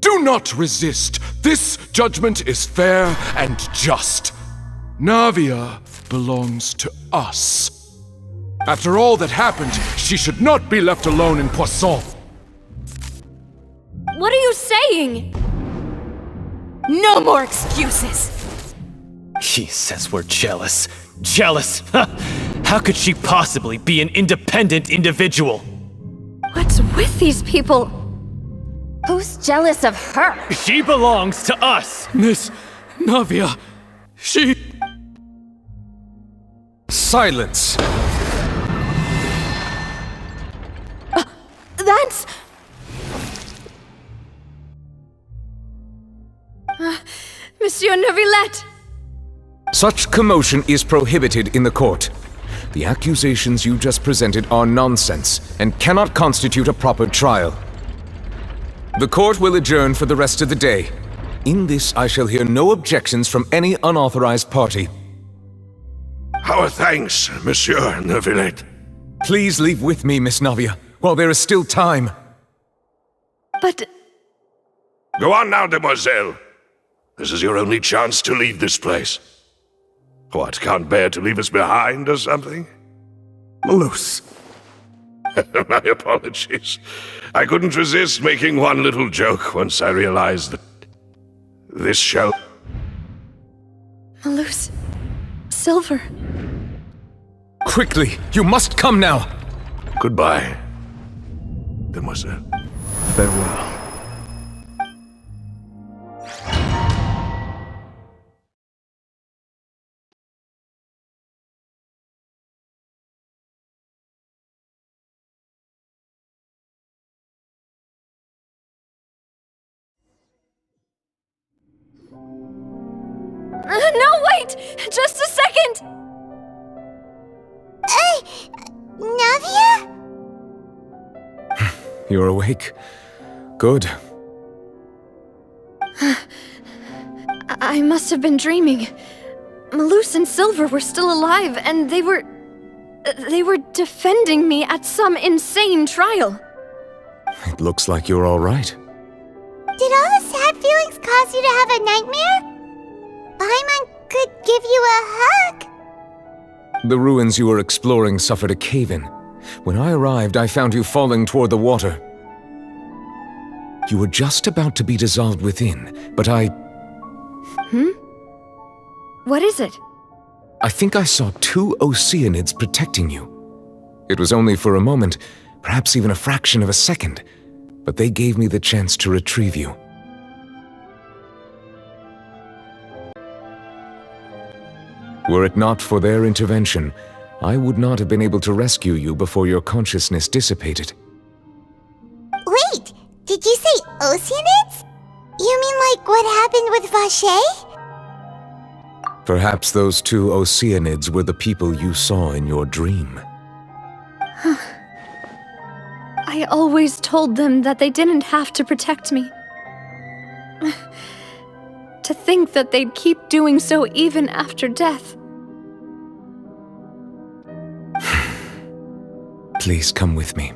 S18: Do not resist. This judgment is fair and just. Navia belongs to us. After all that happened, she should not be left alone in Poisson.
S9: What are you saying?
S16: No more excuses!
S17: He says we're jealous. Jealous? How could she possibly be an independent individual?
S9: What's with these people?
S2: Who's jealous of her?
S17: She belongs to us!
S14: Miss Navia, she...
S6: Silence!
S9: That's... Monsieur Neuvillette!
S6: Such commotion is prohibited in the court. The accusations you just presented are nonsense and cannot constitute a proper trial. The court will adjourn for the rest of the day. In this, I shall hear no objections from any unauthorized party.
S7: Our thanks, Monsieur Neuvillette.
S6: Please leave with me, Miss Navia, while there is still time.
S9: But...
S7: Go on now, Demoiselle. This is your only chance to leave this place. What, can't bear to leave us behind or something?
S11: Malus.
S7: My apologies. I couldn't resist making one little joke once I realized that this shall...
S9: Malus... Silver...
S6: Quickly! You must come now!
S7: Goodbye, Demoiselle.
S11: Farewell.
S9: No, wait! Just a second!
S1: Navia?
S6: You're awake. Good.
S9: I must have been dreaming. Malus and Silver were still alive, and they were defending me at some insane trial.
S6: It looks like you're all right.
S1: Did all the sad feelings cause you to have a nightmare? Paimon could give you a hug.
S6: The ruins you were exploring suffered a cave-in. When I arrived, I found you falling toward the water. You were just about to be dissolved within, but
S9: What is it?
S6: I think I saw 2 Oceanids protecting you. It was only for a moment, perhaps even a fraction of a second. but they gave me the chance to retrieve you. Were it not for their intervention, I would not have been able to rescue you before your consciousness dissipated.
S1: Wait, did you say Oceanids? You mean like what happened with Vache?
S6: Perhaps those two Oceanids were the people you saw in your dream.
S9: I always told them that they didn't have to protect me. To think that they'd keep doing so even after death.
S6: Please come with me.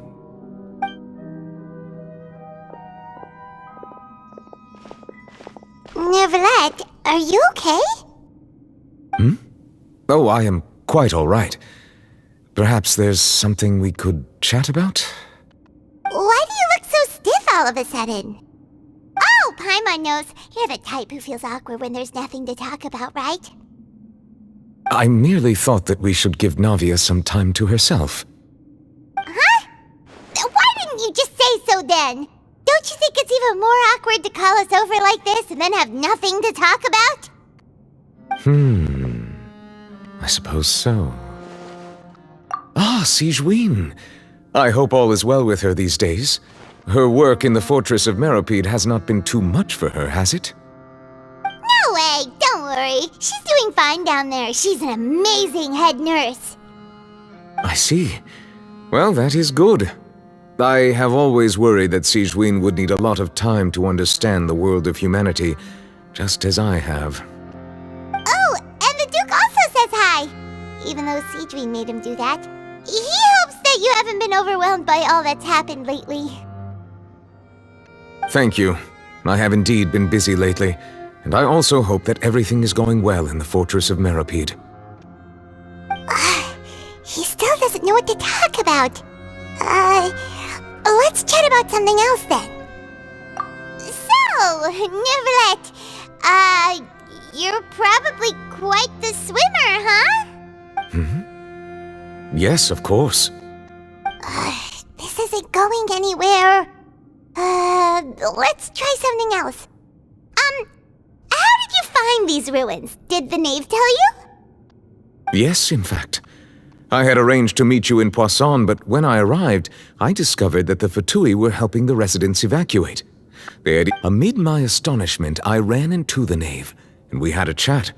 S1: Neverlet, are you okay?
S6: Oh, I am quite all right. Perhaps there's something we could chat about?
S1: Why do you look so stiff all of a sudden? Oh, Paimon knows. You're the type who feels awkward when there's nothing to talk about, right?
S6: I merely thought that we should give Navia some time to herself.
S1: Huh? Why didn't you just say so then? Don't you think it's even more awkward to call us over like this and then have nothing to talk about?
S6: I suppose so. Ah, Sigewinne. I hope all is well with her these days. Her work in the Fortress of Meropide has not been too much for her, has it?
S1: No way, don't worry. She's doing fine down there. She's an amazing head nurse.
S6: I see. Well, that is good. I have always worried that Sigewinne would need a lot of time to understand the world of humanity, just as I have.
S1: Oh, and the Duke also says hi. Even though Sigewinne made him do that. He hopes that you haven't been overwhelmed by all that's happened lately.
S6: Thank you. I have indeed been busy lately, and I also hope that everything is going well in the Fortress of Meropide.
S1: He still doesn't know what to talk about. Let's chat about something else then. So, Neverlet, you're probably quite the swimmer, huh?
S6: Yes, of course.
S1: This isn't going anywhere. Let's try something else. How did you find these ruins? Did the knave tell you?
S6: Yes, in fact. I had arranged to meet you in Poisson, but when I arrived, I discovered that the Fatui were helping the residents evacuate. Amid my astonishment, I ran into the knave, and we had a chat.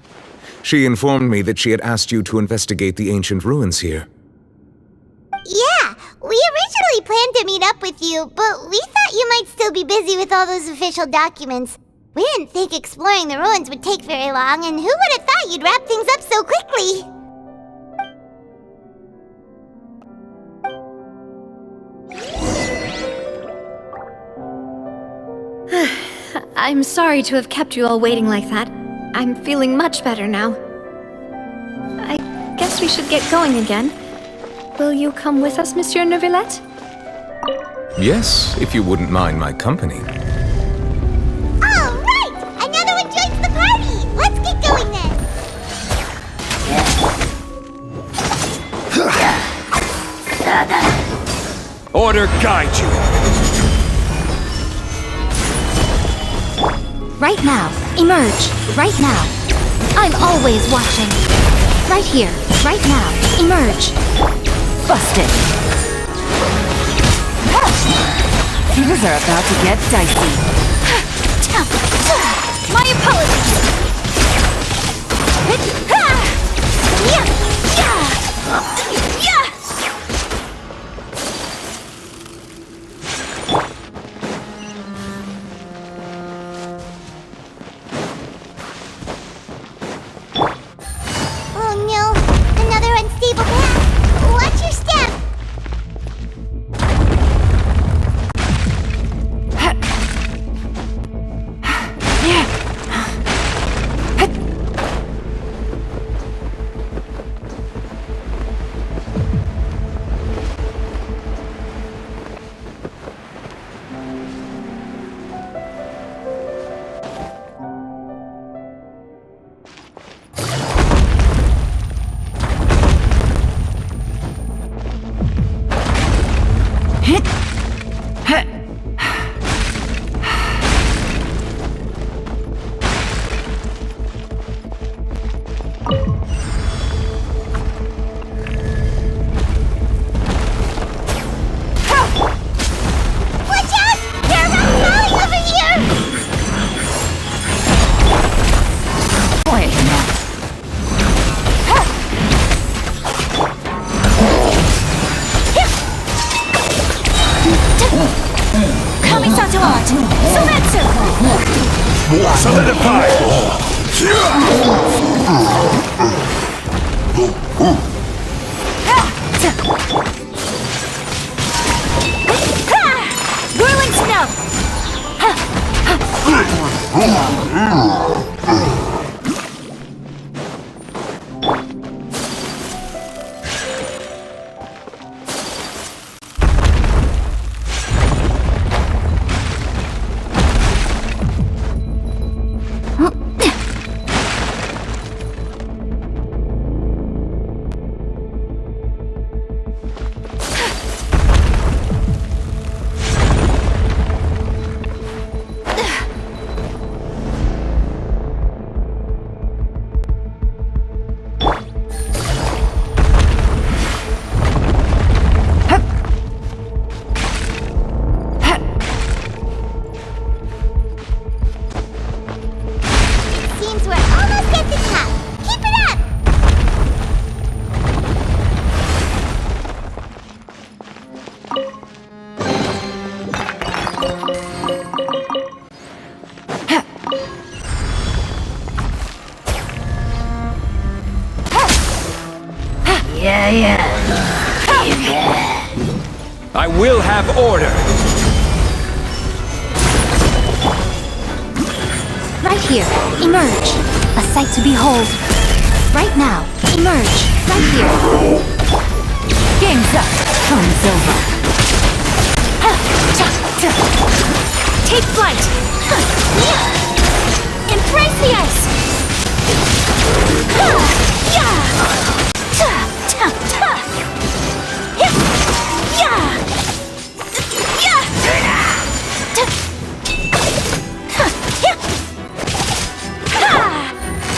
S6: She informed me that she had asked you to investigate the ancient ruins here.
S1: Yeah, we originally planned to meet up with you, but we thought you might still be busy with all those official documents. We didn't think exploring the ruins would take very long, and who would have thought you'd wrap things up so quickly?
S9: I'm sorry to have kept you all waiting like that. I'm feeling much better now. I guess we should get going again. Will you come with us, Monsieur Neuvillette?
S6: Yes, if you wouldn't mind my company.
S1: All right! Another one joins the party! Let's get going then!
S10: Order guide you!
S5: Right now. Emerge. Right now. I'm always watching. Right here. Right now. Emerge.
S13: Busted. Things are about to get dicey.
S5: My apologies.
S1: Oh no, another unstable path. Watch your step.
S5: storm! Sumetsu!
S7: Solidify!
S5: Whirling snow!
S1: Seems we're almost at the top. Keep it up!
S10: I will have order.
S5: Right here, emerge. A sight to behold. Right now, emerge. Right here.
S13: Game's up. Fun's over.
S5: Take flight. Embrace the ice.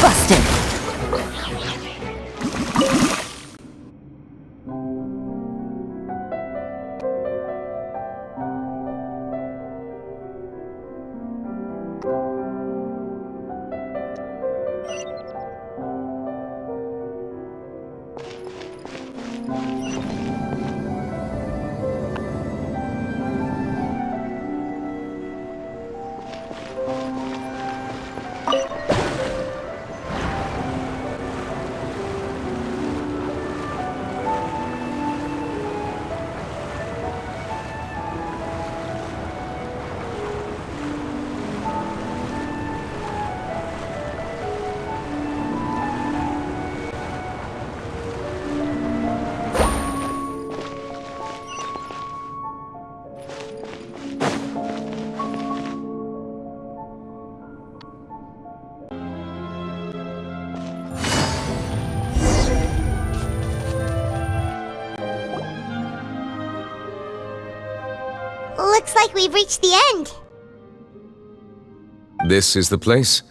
S13: Busted.
S1: Looks like we've reached the end.
S6: This is the place.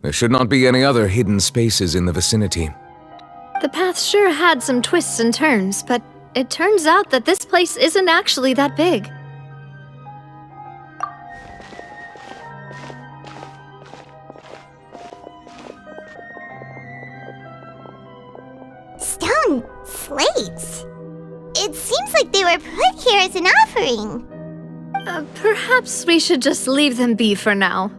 S6: There should not be any other hidden spaces in the vicinity.
S9: The path sure had some twists and turns, but it turns out that this place isn't actually that big.
S1: Stone slates. It seems like they were put here as an offering.
S9: Perhaps we should just leave them be for now.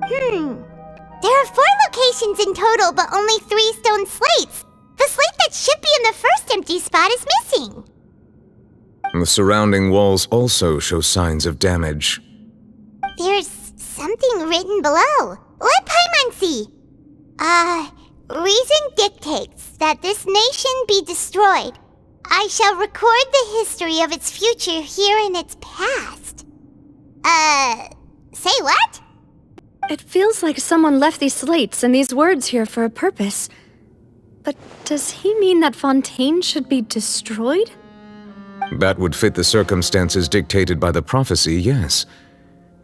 S1: There are 4 locations in total, but only 3 stone slates. The slate that should be in the first empty spot is missing.
S6: The surrounding walls also show signs of damage.
S1: There's something written below. Let Paimon see. Reason dictates that this nation be destroyed. I shall record the history of its future here in its past. Say what?
S9: It feels like someone left these slates and these words here for a purpose. But does he mean that Fontaine should be destroyed?
S6: That would fit the circumstances dictated by the prophecy, yes.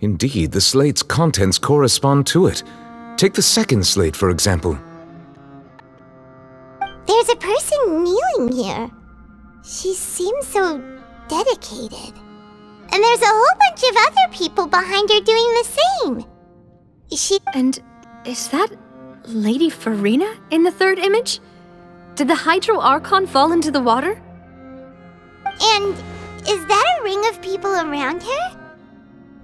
S6: Indeed, the slate's contents correspond to it. Take the second slate, for example.
S1: There's a person kneeling here. She seems so dedicated. And there's a whole bunch of other people behind her doing the same.
S9: And is that Lady Farina in the third image? Did the Hydro Archon fall into the water?
S1: And is that a ring of people around her?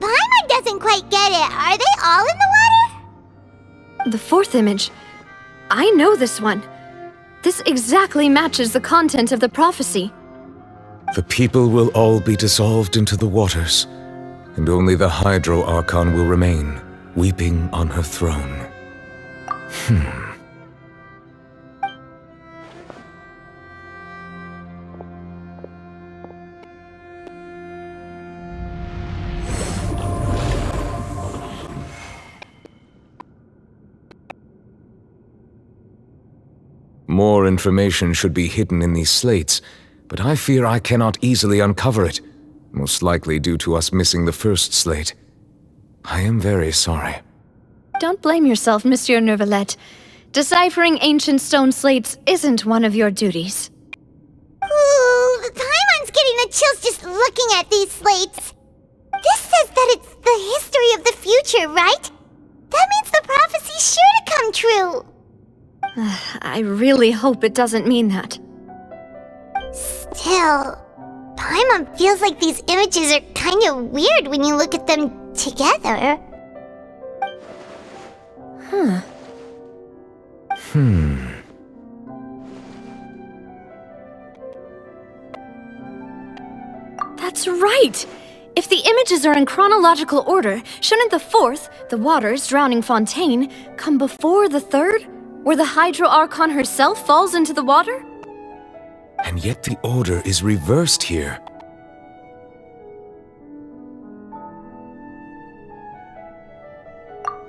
S1: Paimon doesn't quite get it. Are they all in the water?
S9: The fourth image. I know this one. This exactly matches the content of the prophecy.
S6: The people will all be dissolved into the waters, and only the Hydro Archon will remain, weeping on her throne. More information should be hidden in these slates, but I fear I cannot easily uncover it, most likely due to us missing the first slate. I am very sorry.
S9: Don't blame yourself, Monsieur Neuvillette. Deciphering ancient stone slates isn't one of your duties.
S1: Ooh, Paimon's getting the chills just looking at these slates. This says that it's the history of the future, right? That means the prophecy's sure to come true.
S9: I really hope it doesn't mean that.
S1: Still, Paimon feels like these images are kind of weird when you look at them together.
S9: That's right! If the images are in chronological order, shouldn't the fourth, the waters drowning Fontaine, come before the third, where the Hydro Archon herself falls into the water?
S6: And yet the order is reversed here.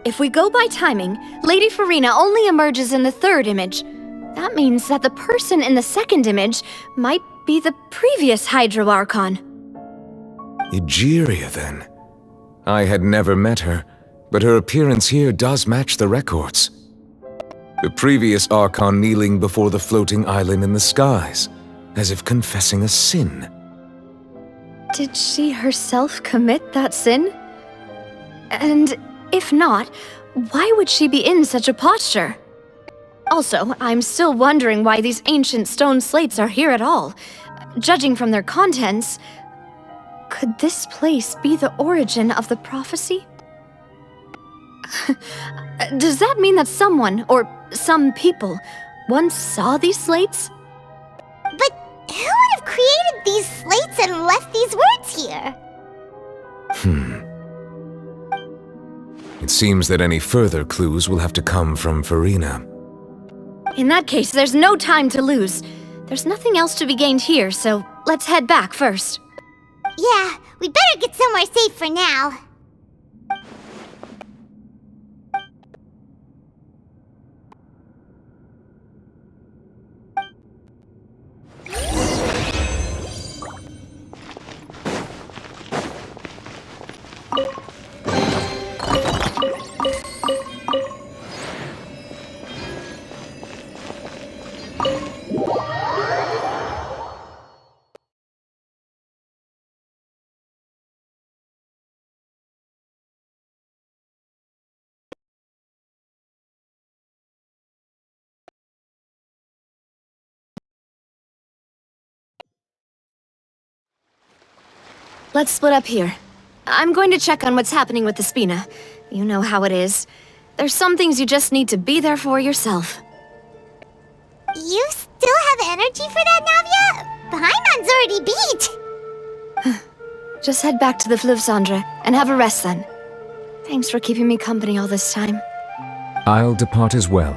S9: If we go by timing, Lady Farina only emerges in the third image. That means that the person in the second image might be the previous Hydro Archon.
S6: Egeria, then. I had never met her, but her appearance here does match the records. The previous Archon kneeling before the floating island in the skies, as if confessing a sin.
S9: Did she herself commit that sin? And if not, why would she be in such a posture? Also, I'm still wondering why these ancient stone slates are here at all. Judging from their contents, could this place be the origin of the prophecy? Does that mean that someone, or some people, once saw these slates?
S1: But who would have created these slates and left these words here?
S6: It seems that any further clues will have to come from Farina.
S9: In that case, there's no time to lose. There's nothing else to be gained here, so let's head back first.
S1: Yeah, we better get somewhere safe for now.
S9: Let's split up here. I'm going to check on what's happening with the Spina. You know how it is. There's some things you just need to be there for yourself.
S1: You still have energy for that, Navia? Paimon's already beat!
S9: Just head back to the Fleuve Cendre and have a rest then. Thanks for keeping me company all this time.
S6: I'll depart as well.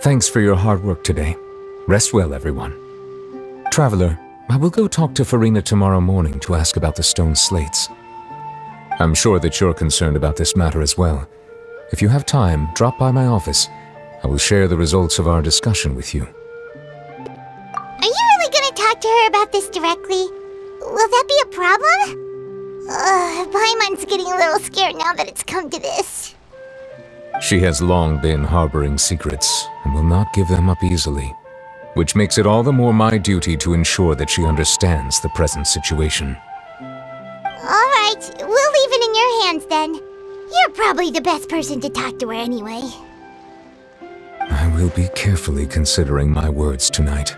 S6: Thanks for your hard work today. Rest well, everyone. Traveler, I will go talk to Farina tomorrow morning to ask about the stone slates. I'm sure that you're concerned about this matter as well. If you have time, drop by my office. I will share the results of our discussion with you.
S1: Are you really gonna talk to her about this directly? Will that be a problem? Paimon's getting a little scared now that it's come to this.
S6: She has long been harboring secrets and will not give them up easily, which makes it all the more my duty to ensure that she understands the present situation.
S1: Alright, we'll leave it in your hands then. You're probably the best person to talk to her anyway.
S6: I will be carefully considering my words tonight.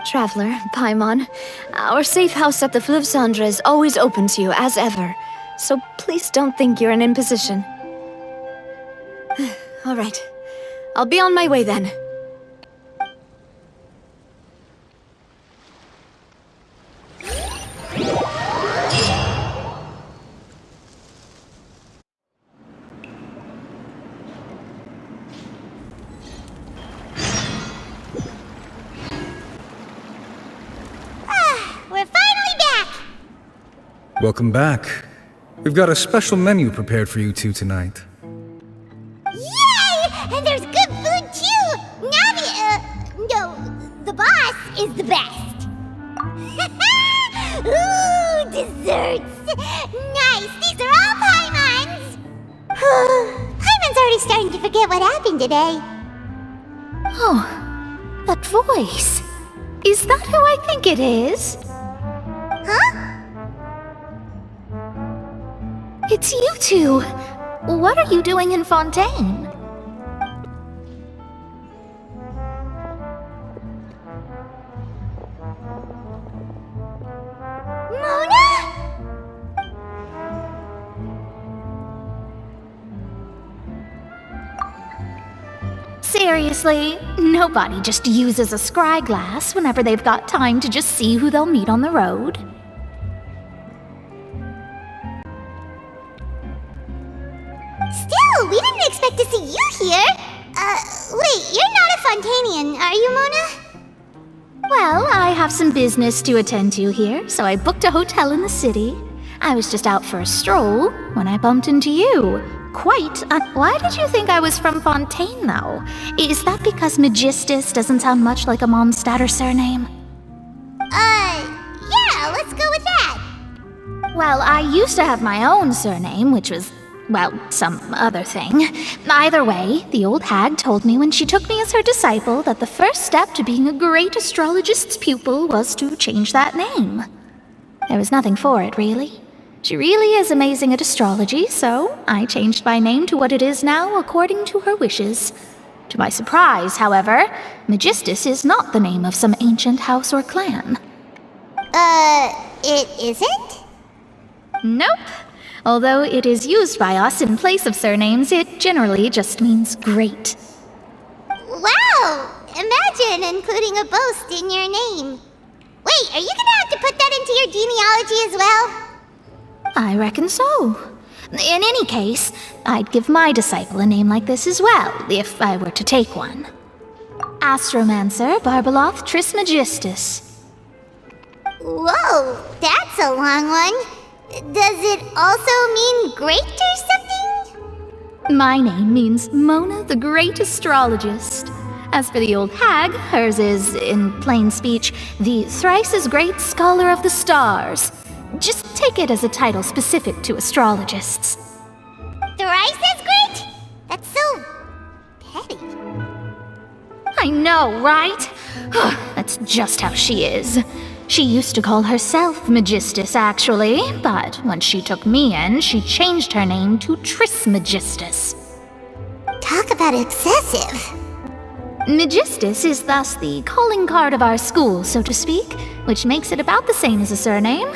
S9: Traveler, Paimon, our safe house at the Fleuve Cendre is always open to you, as ever. So please don't think you're an imposition. All right. I'll be on my way then.
S1: We're finally back!
S19: Welcome back. We've got a special menu prepared for you two tonight.
S1: Yay! And there's good food too! No, the boss is the best. Ooh, desserts! Nice, these are all Paimon's! Paimon's already starting to forget what happened today.
S5: Oh, that voice. Is that who I think it is?
S1: Huh?
S5: It's you two. What are you doing in Fontaine?
S1: Mona?
S5: Seriously, nobody just uses a scry glass whenever they've got time to just see who they'll meet on the road.
S1: Still, we didn't expect to see you here. Wait, you're not a Fontanian, are you, Mona?
S5: Well, I have some business to attend to here, so I booked a hotel in the city. I was just out for a stroll when I bumped into you. Why did you think I was from Fontaine, though? Is that because Magistus doesn't sound much like a Mondstadter surname?
S1: Yeah, let's go with that.
S5: Well, I used to have my own surname, which was, well, some other thing. Either way, the old hag told me when she took me as her disciple that the first step to being a great astrologist's pupil was to change that name. There was nothing for it, really. She really is amazing at astrology, so I changed my name to what it is now according to her wishes. To my surprise, however, Magistus is not the name of some ancient house or clan.
S1: It isn't?
S5: Nope. Although it is used by us in place of surnames, it generally just means great.
S1: Wow! Imagine including a boast in your name. Wait, are you gonna have to put that into your genealogy as well?
S5: I reckon so. In any case, I'd give my disciple a name like this as well, if I were to take one. Astromancer Barbeloth Trismegistus.
S1: Whoa, that's a long one. Does it also mean great or something?
S5: My name means Mona the Great Astrologist. As for the old hag, hers is, in plain speech, the thrice as great Scholar of the Stars. Just take it as a title specific to astrologists.
S1: Thrice as great? That's so petty.
S5: I know, right? That's just how she is. She used to call herself Magistus, actually, but when she took me in, she changed her name to Trismegistus.
S1: Talk about excessive.
S5: Magistus is thus the calling card of our school, so to speak, which makes it about the same as a surname.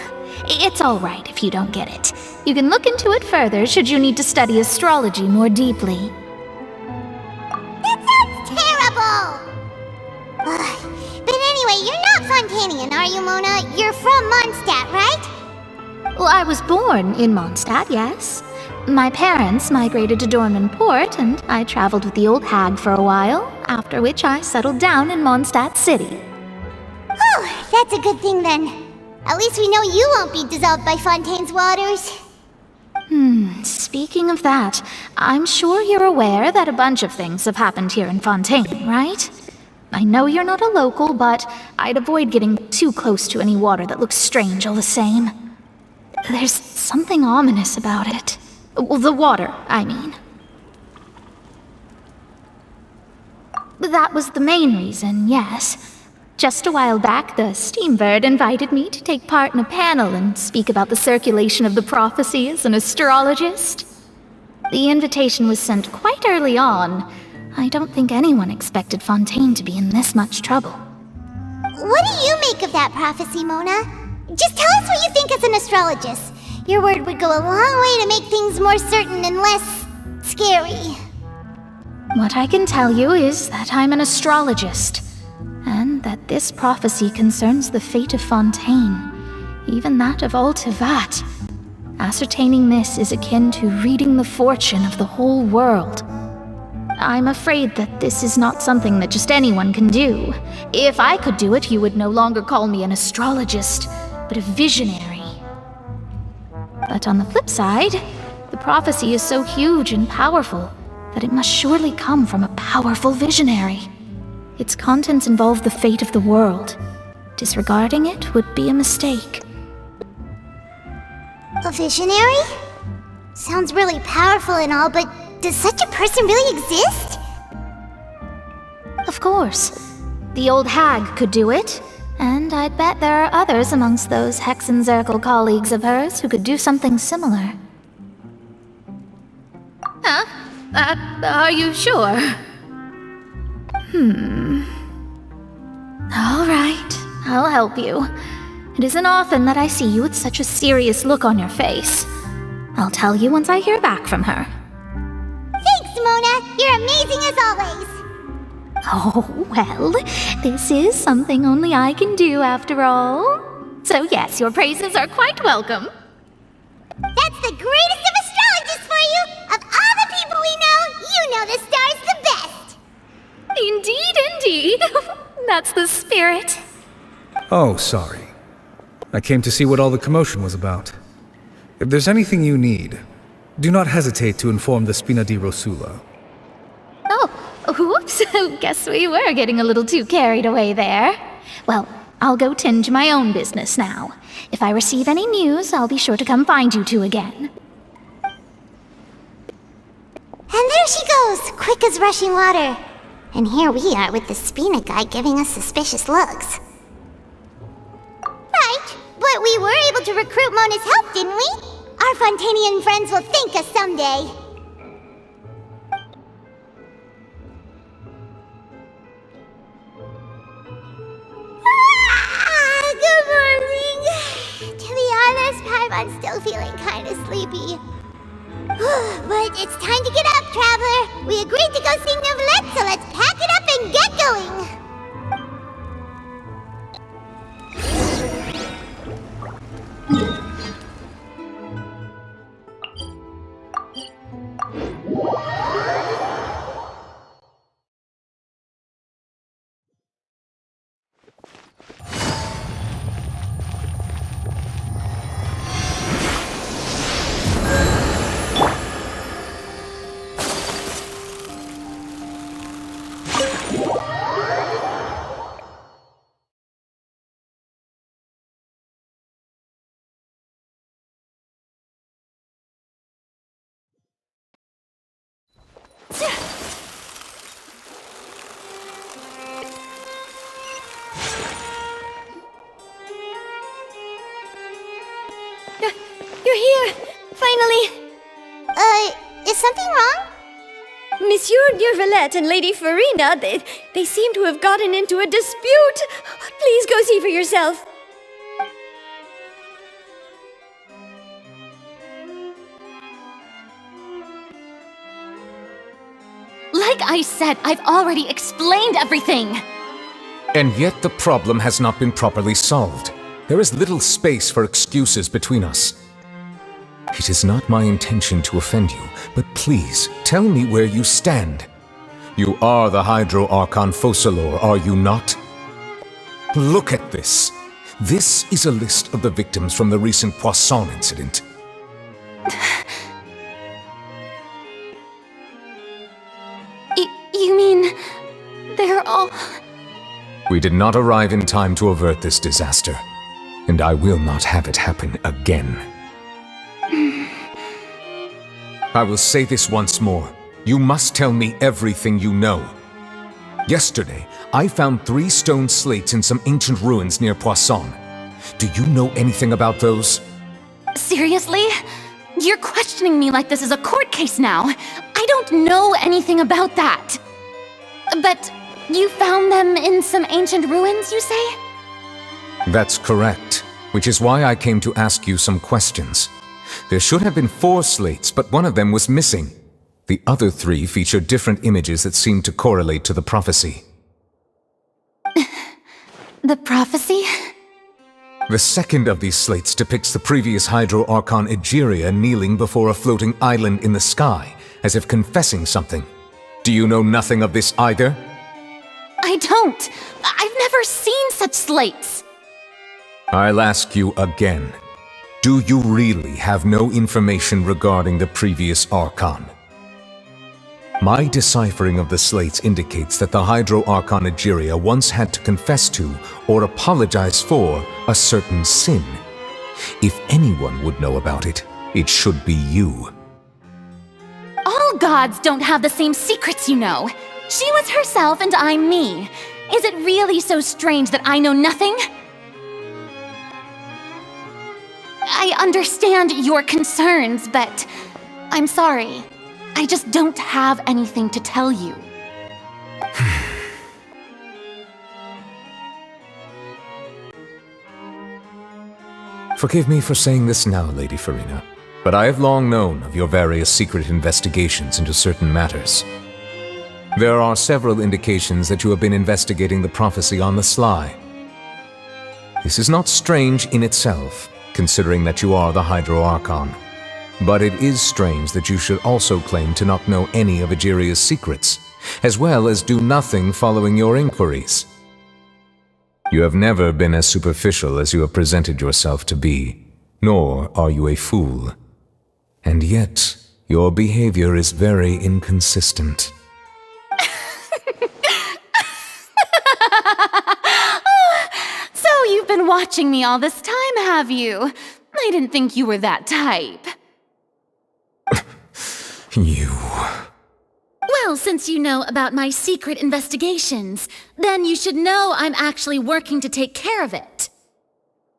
S5: It's all right if you don't get it. You can look into it further should you need to study astrology more deeply.
S1: That sounds terrible! But anyway, you're not Fontanian, are you, Mona? You're from Mondstadt, right?
S5: Well, I was born in Mondstadt, yes. My parents migrated to Dornman Port, and I traveled with the old hag for a while, after which I settled down in Mondstadt City.
S1: Oh, that's a good thing then. At least we know you won't be dissolved by Fontaine's waters.
S5: Speaking of that, I'm sure you're aware that a bunch of things have happened here in Fontaine, right? I know you're not a local, but I'd avoid getting too close to any water that looks strange all the same. There's something ominous about it. Well, the water, I mean. That was the main reason, yes. Just a while back, the Steambird invited me to take part in a panel and speak about the circulation of the prophecy as an astrologist. The invitation was sent quite early on. I don't think anyone expected Fontaine to be in this much trouble.
S1: what do you make of that prophecy, Mona? Just tell us what you think as an astrologist. Your word would go a long way to make things more certain and less scary.
S5: What I can tell you is that I'm an astrologist, and that this prophecy concerns the fate of Fontaine, even that of all Tevat. Ascertaining this is akin to reading the fortune of the whole world. I'm afraid that this is not something that just anyone can do. If I could do it, you would no longer call me an astrologist, but a visionary. But on the flip side, the prophecy is so huge and powerful that it must surely come from a powerful visionary. Its contents involve the fate of the world. Disregarding it would be a mistake.
S1: A visionary? Sounds really powerful and all, but does such a person really exist?
S5: Of course. The old hag could do it, and I'd bet there are others amongst those Hexenzirkel colleagues of hers who could do something similar. Huh? Are you sure? All right, I'll help you. It isn't often that I see you with such a serious look on your face. I'll tell you once I hear back from her.
S1: Thanks, Mona! You're amazing as always!
S5: Oh, well, this is something only I can do after all. So yes, your praises are quite welcome.
S1: That's the greatest of astrologists for you! Of all the people we know, you know the star's the best!
S5: Indeed. That's the spirit.
S19: Oh, sorry. I came to see what all the commotion was about. If there's anything you need, do not hesitate to inform the Spina di Rosula.
S5: Oh, whoops. Guess we were getting a little too carried away there. Well, I'll go tend to my own business now. If I receive any news, I'll be sure to come find you two again.
S1: And there she goes, quick as rushing water. And here we are with the Spina guy giving us suspicious looks. Right, but we were able to recruit Mona's help, didn't we? Our Fontanian friends will thank us someday. Good morning. To be honest, Paimon's still feeling kind of sleepy. But it's time to get up, Traveler. We agreed to go see Neuvillette, so let's pack it up and get going.
S4: You're here! Finally!
S1: Is something wrong?
S4: Monsieur Neuvillette and Lady Farina, they seem to have gotten into a dispute. Please go see for yourself.
S2: Like I said, I've already explained everything!
S6: And yet the problem has not been properly solved. There is little space for excuses between us. It is not my intention to offend you, but please, tell me where you stand. You are the Hydro Archon Focalor, are you not? Look at this. This is a list of the victims from the recent Poisson incident.
S2: You mean... they're all...
S6: We did not arrive in time to avert this disaster, and I will not have it happen again. I will say this once more. You must tell me everything you know. Yesterday, I found 3 stone slates in some ancient ruins near Poisson. Do you know anything about those?
S2: Seriously? You're questioning me like this is a court case now. I don't know anything about that. But you found them in some ancient ruins, you say?
S6: That's correct, which is why I came to ask you some questions. There should have been 4 slates, but one of them was missing. The other 3 feature different images that seem to correlate to the prophecy.
S5: The prophecy?
S6: The second of these slates depicts the previous Hydro Archon Egeria kneeling before a floating island in the sky, as if confessing something. Do you know nothing of this either?
S5: I don't. I've never seen such slates.
S6: I'll ask you again. Do you really have no information regarding the previous Archon? My deciphering of the slates indicates that the Hydro Archon Egeria once had to confess to, or apologize for, a certain sin. If anyone would know about it, it should be you.
S5: All gods don't have the same secrets, you know. She was herself and I'm me. Is it really so strange that I know nothing? I understand your concerns, but I'm sorry. I just don't have anything to tell you.
S6: Forgive me for saying this now, Lady Farina, but I have long known of your various secret investigations into certain matters. There are several indications that you have been investigating the prophecy on the sly. This is not strange in itself, considering that you are the Hydro Archon. But it is strange that you should also claim to not know any of Egeria's secrets, as well as do nothing following your inquiries. You have never been as superficial as you have presented yourself to be, nor are you a fool. And yet, your behavior is very inconsistent.
S5: So you've been watching me all this time, have you? I didn't think you were that type.
S6: You...
S5: Well, since you know about my secret investigations, then you should know I'm actually working to take care of it.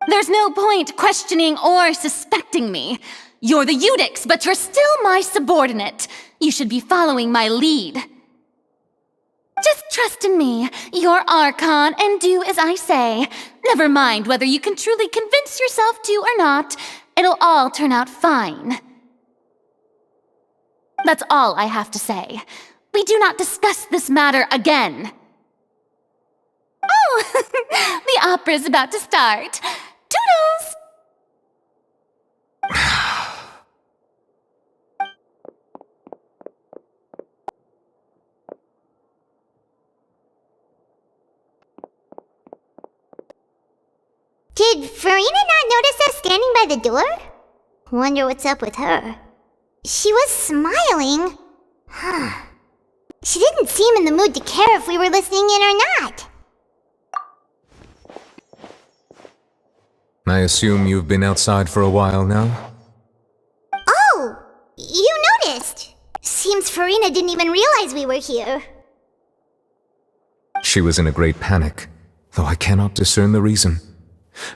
S5: There's no point questioning or suspecting me. You're the Eudix, but you're still my subordinate. You should be following my lead. Just trust in me, you're Archon, and do as I say. Never mind whether you can truly convince yourself to or not. It'll all turn out fine. That's all I have to say. We do not discuss this matter again. Oh, the opera's about to start. Toodles!
S1: Did Farina not notice us standing by the door? Wonder what's up with her. She was smiling. She didn't seem in the mood to care if we were listening in or not.
S6: I assume you've been outside for a while now?
S1: Oh! You noticed! Seems Farina didn't even realize we were here.
S6: She was in a great panic, though I cannot discern the reason.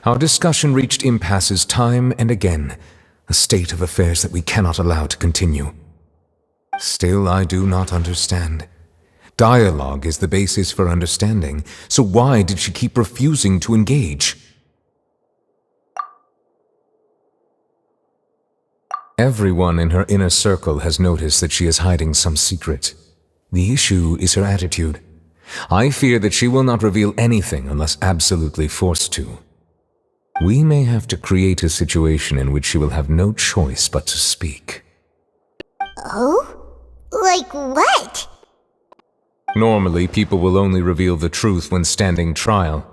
S6: Our discussion reached impasses time and again, a state of affairs that we cannot allow to continue. Still, I do not understand. Dialogue is the basis for understanding, so why did she keep refusing to engage? Everyone in her inner circle has noticed that she is hiding some secret. The issue is her attitude. I fear that she will not reveal anything unless absolutely forced to. We may have to create a situation in which she will have no choice but to speak.
S1: Oh? Like what?
S6: Normally, people will only reveal the truth when standing trial.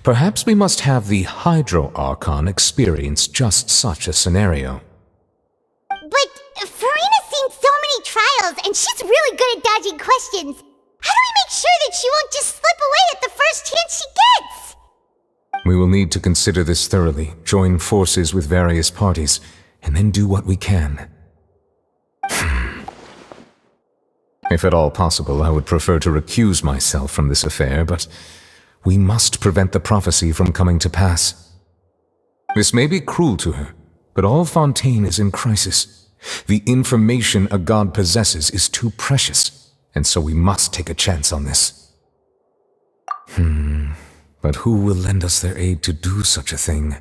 S6: Perhaps we must have the Hydro Archon experience just such a scenario.
S1: But Farina's seen so many trials, and she's really good at dodging questions. How do we make sure that she won't just slip away at the first chance she gets?
S6: We will need to consider this thoroughly, join forces with various parties, and then do what we can. If at all possible, I would prefer to recuse myself from this affair, but we must prevent the prophecy from coming to pass. This may be cruel to her, but all Fontaine is in crisis. The information a god possesses is too precious, and so we must take a chance on this. But who will lend us their aid to do such a thing?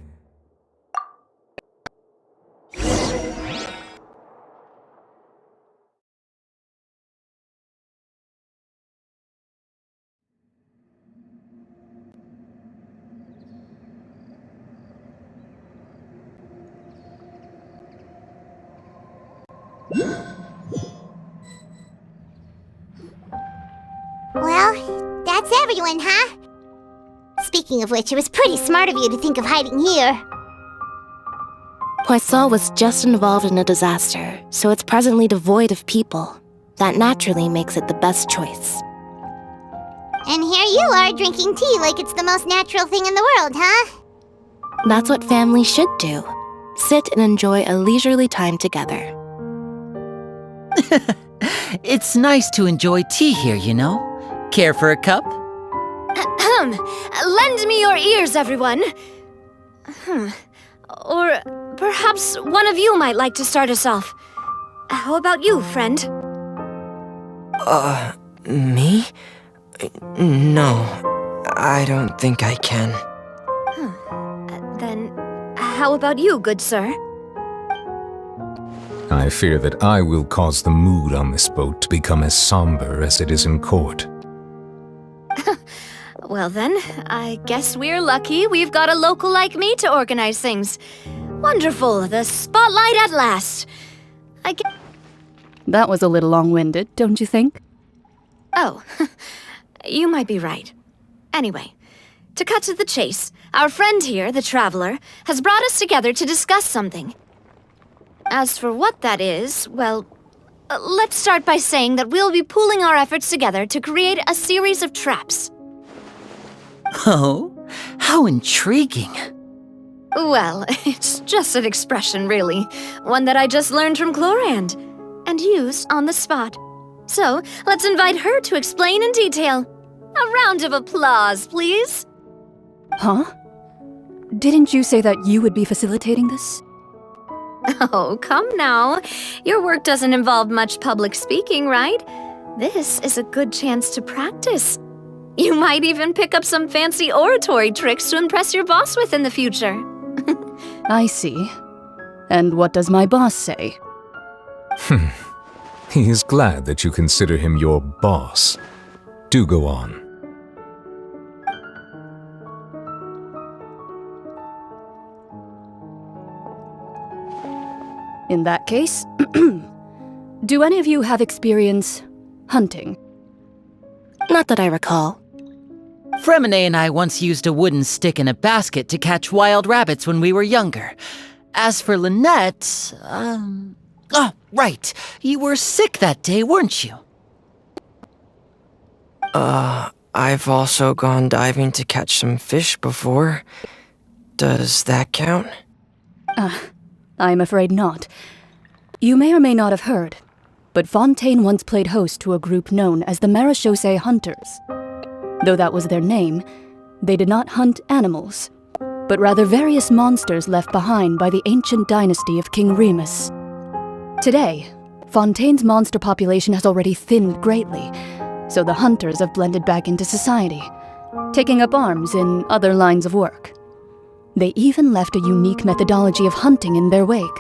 S1: Well, that's everyone, huh? Speaking of which, it was pretty smart of you to think of hiding here.
S2: Poisson was just involved in a disaster, so it's presently devoid of people. That naturally makes it the best choice.
S1: And here you are drinking tea like it's the most natural thing in the world, huh?
S2: That's what families should do. Sit and enjoy a leisurely time together.
S20: It's nice to enjoy tea here, you know? Care for a cup?
S9: Lend me your ears, everyone. Or perhaps one of you might like to start us off. How about you, friend?
S21: Me? No, I don't think I can.
S9: Then, how about you, good sir?
S6: I fear that I will cause the mood on this boat to become as somber as it is in court.
S9: Well then, I guess we're lucky we've got a local like me to organize things. Wonderful, the spotlight at last.
S22: That was a little long-winded, don't you think?
S9: Oh, you might be right. Anyway, to cut to the chase, our friend here, the Traveler, has brought us together to discuss something. As for what that is, well, let's start by saying that we'll be pooling our efforts together to create a series of traps.
S20: Oh, how intriguing.
S9: Well, it's just an expression, really. One that I just learned from Chlorand, and used on the spot. So, let's invite her to explain in detail. A round of applause, please.
S22: Huh? Didn't you say that you would be facilitating this?
S9: Oh, come now. Your work doesn't involve much public speaking, right? This is a good chance to practice. You might even pick up some fancy oratory tricks to impress your boss with in the future.
S22: I see. And what does my boss say?
S6: He is glad that you consider him your boss. Do go on.
S22: In that case, do any of you have experience hunting?
S2: Not that I recall.
S20: Fremine and I once used a wooden stick in a basket to catch wild rabbits when we were younger. As for Lynette, oh, right. You were sick that day, weren't you?
S21: I've also gone diving to catch some fish before. Does that count?
S22: I'm afraid not. You may or may not have heard, but Fontaine once played host to a group known as the Marechaussee Hunters. Though that was their name, they did not hunt animals, but rather various monsters left behind by the ancient dynasty of King Remus. Today, Fontaine's monster population has already thinned greatly, so the hunters have blended back into society, taking up arms in other lines of work. They even left a unique methodology of hunting in their wake.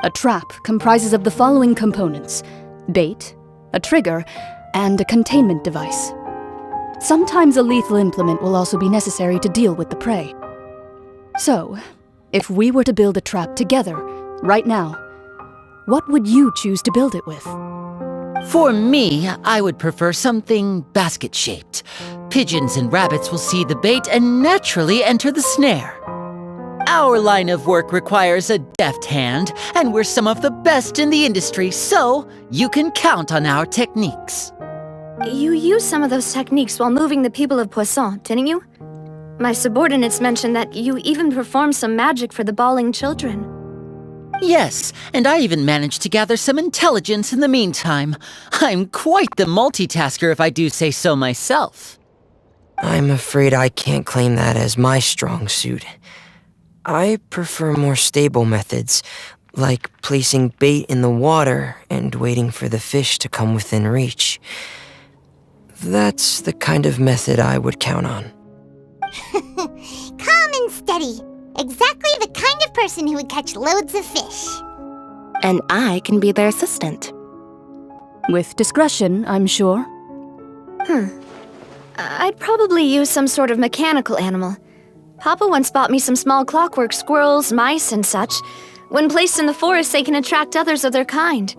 S22: A trap comprises of the following components: bait, a trigger, and a containment device. Sometimes a lethal implement will also be necessary to deal with the prey. So, if we were to build a trap together, right now, what would you choose to build it with?
S20: For me, I would prefer something basket-shaped. Pigeons and rabbits will see the bait and naturally enter the snare. Our line of work requires a deft hand, and we're some of the best in the industry, so you can count on our techniques.
S9: You used some of those techniques while moving the people of Poisson, didn't you? My subordinates mentioned that you even performed some magic for the bawling children.
S20: Yes, and I even managed to gather some intelligence in the meantime. I'm quite the multitasker if I do say so myself.
S21: I'm afraid I can't claim that as my strong suit. I prefer more stable methods, like placing bait in the water and waiting for the fish to come within reach. That's the kind of method I would count on.
S1: Calm and steady. Exactly the kind of person who would catch loads of fish.
S2: And I can be their assistant.
S22: With discretion, I'm sure.
S9: I'd probably use some sort of mechanical animal. Papa once bought me some small clockwork squirrels, mice, and such. When placed in the forest, they can attract others of their kind.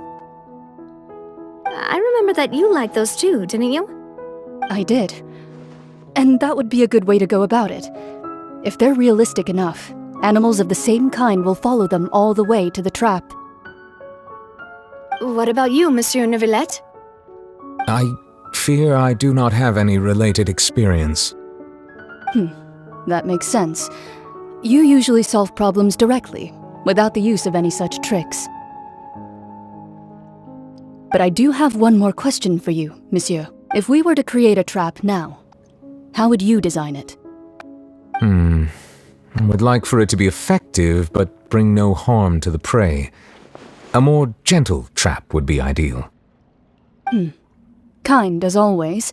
S9: I remember that you liked those too, didn't you?
S22: I did. And that would be a good way to go about it. If they're realistic enough, animals of the same kind will follow them all the way to the trap.
S9: What about you, Monsieur Neuvillette?
S6: I fear I do not have any related experience.
S22: That makes sense. You usually solve problems directly, without the use of any such tricks. But I do have one more question for you, Monsieur. If we were to create a trap now, how would you design it?
S6: I would like for it to be effective, but bring no harm to the prey. A more gentle trap would be ideal.
S22: Kind, as always.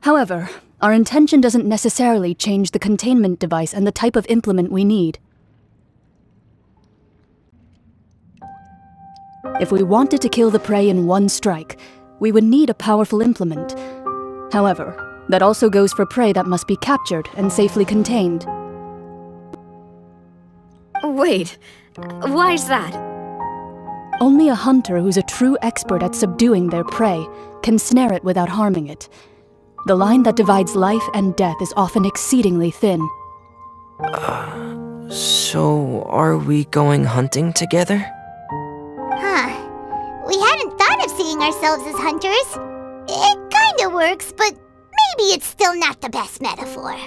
S22: However, our intention doesn't necessarily change the containment device and the type of implement we need. If we wanted to kill the prey in one strike, we would need a powerful implement. However, that also goes for prey that must be captured and safely contained.
S9: Wait, why is that?
S22: Only a hunter who's a true expert at subduing their prey can snare it without harming it. The line that divides life and death is often exceedingly thin.
S21: So are we going hunting together?
S1: We hadn't thought of seeing ourselves as hunters. It kinda works, but maybe it's still not the best metaphor.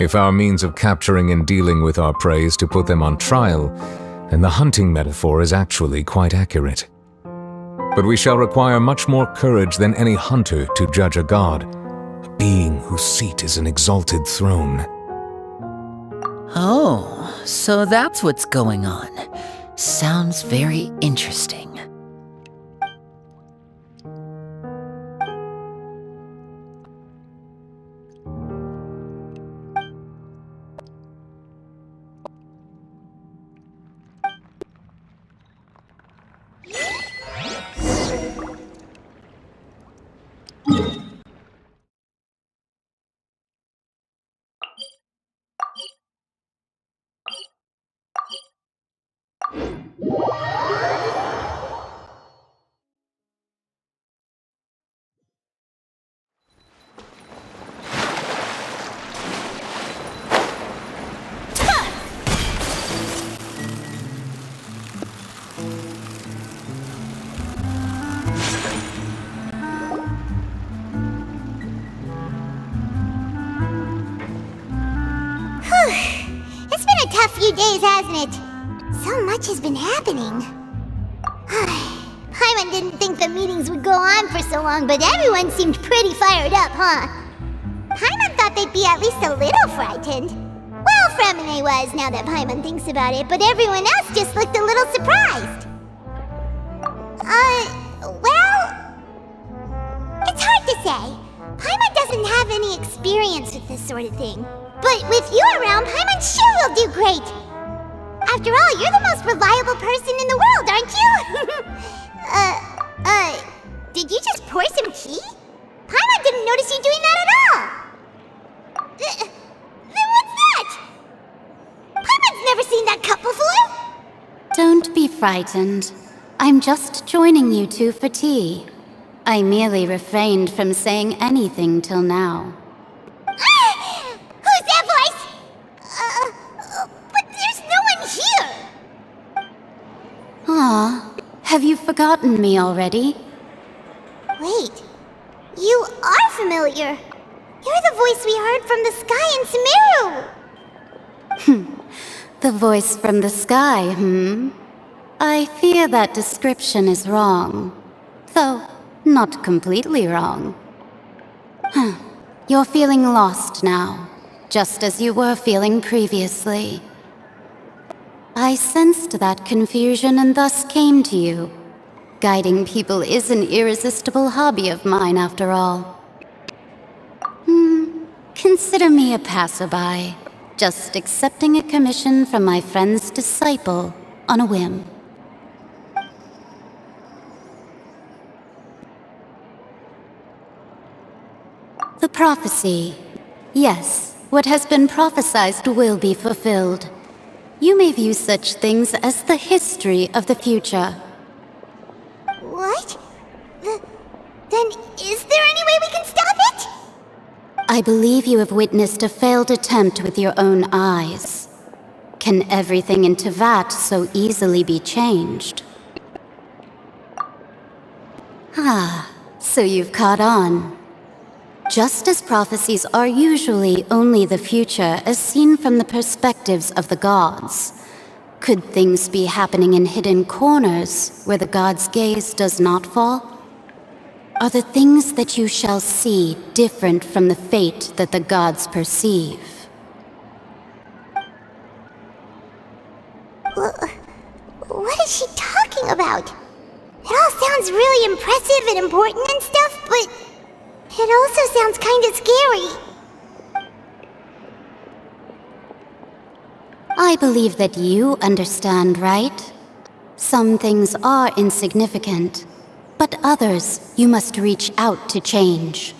S6: If our means of capturing and dealing with our prey is to put them on trial, then the hunting metaphor is actually quite accurate. But we shall require much more courage than any hunter to judge a god, a being whose seat is an exalted throne.
S20: Oh, so that's what's going on. Sounds very interesting.
S1: It's been a tough few days, hasn't it? So much has been happening. Paimon didn't think the meetings would go on for so long, but everyone seemed pretty fired up, huh? Paimon thought they'd be at least a little frightened. Well, Fremine was, now that Paimon thinks about it, but everyone else just looked a little surprised. Well, it's hard to say. Paimon doesn't have any experience with this sort of thing. But with you around, Paimon sure will do great! After all, you're the most reliable person in the world, aren't you? Did you just pour some tea? Paimon didn't notice you doing that at all! Then what's that? Paimon's never seen that cup before!
S3: Don't be frightened. I'm just joining you two for tea. I merely refrained from saying anything till now.
S1: Who's that voice? But there's no one here!
S3: Ah, have you forgotten me already?
S1: Wait, you are familiar. You're the voice we heard from the sky in Sumeru.
S3: The voice from the sky, I fear that description is wrong. Though, not completely wrong. You're feeling lost now, just as you were feeling previously. I sensed that confusion and thus came to you. Guiding people is an irresistible hobby of mine, after all. Consider me a passerby, just accepting a commission from my friend's disciple on a whim. The prophecy. Yes, what has been prophesied will be fulfilled. You may view such things as the history of the future.
S1: What? Then is there any way we can stop it?
S3: I believe you have witnessed a failed attempt with your own eyes. Can everything in Teyvat so easily be changed? Ah, so you've caught on. Just as prophecies are usually only the future as seen from the perspectives of the gods, could things be happening in hidden corners where the gods' gaze does not fall? Are the things that you shall see different from the fate that the gods perceive?
S1: What is she talking about? It all sounds really impressive and important and stuff, but it also sounds kind of scary.
S3: I believe that you understand, right? Some things are insignificant, but others you must reach out to change.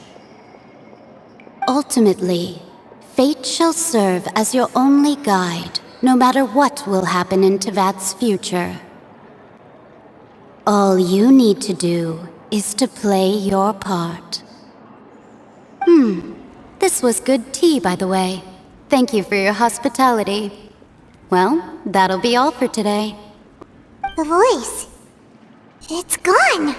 S3: Ultimately, fate shall serve as your only guide, no matter what will happen in Teyvat's future. All you need to do is to play your part. This was good tea, by the way. Thank you for your hospitality. Well, that'll be all for today.
S1: The voice. It's gone.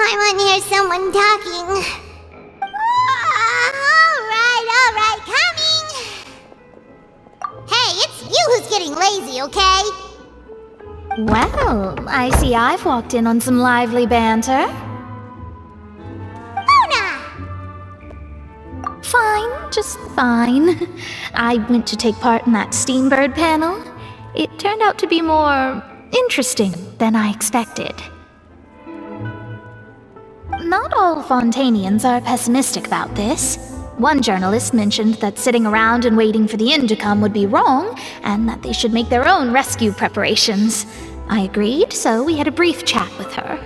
S1: I want to hear someone talking. Alright, coming! Hey, it's you who's getting lazy, okay?
S5: Well, I see I've walked in on some lively banter. Fine, just fine. I went to take part in that Steambird panel. It turned out to be more interesting than I expected. Not all Fontanians are pessimistic about this. One journalist mentioned that sitting around and waiting for the end to come would be wrong, and that they should make their own rescue preparations. I agreed, so we had a brief chat with her.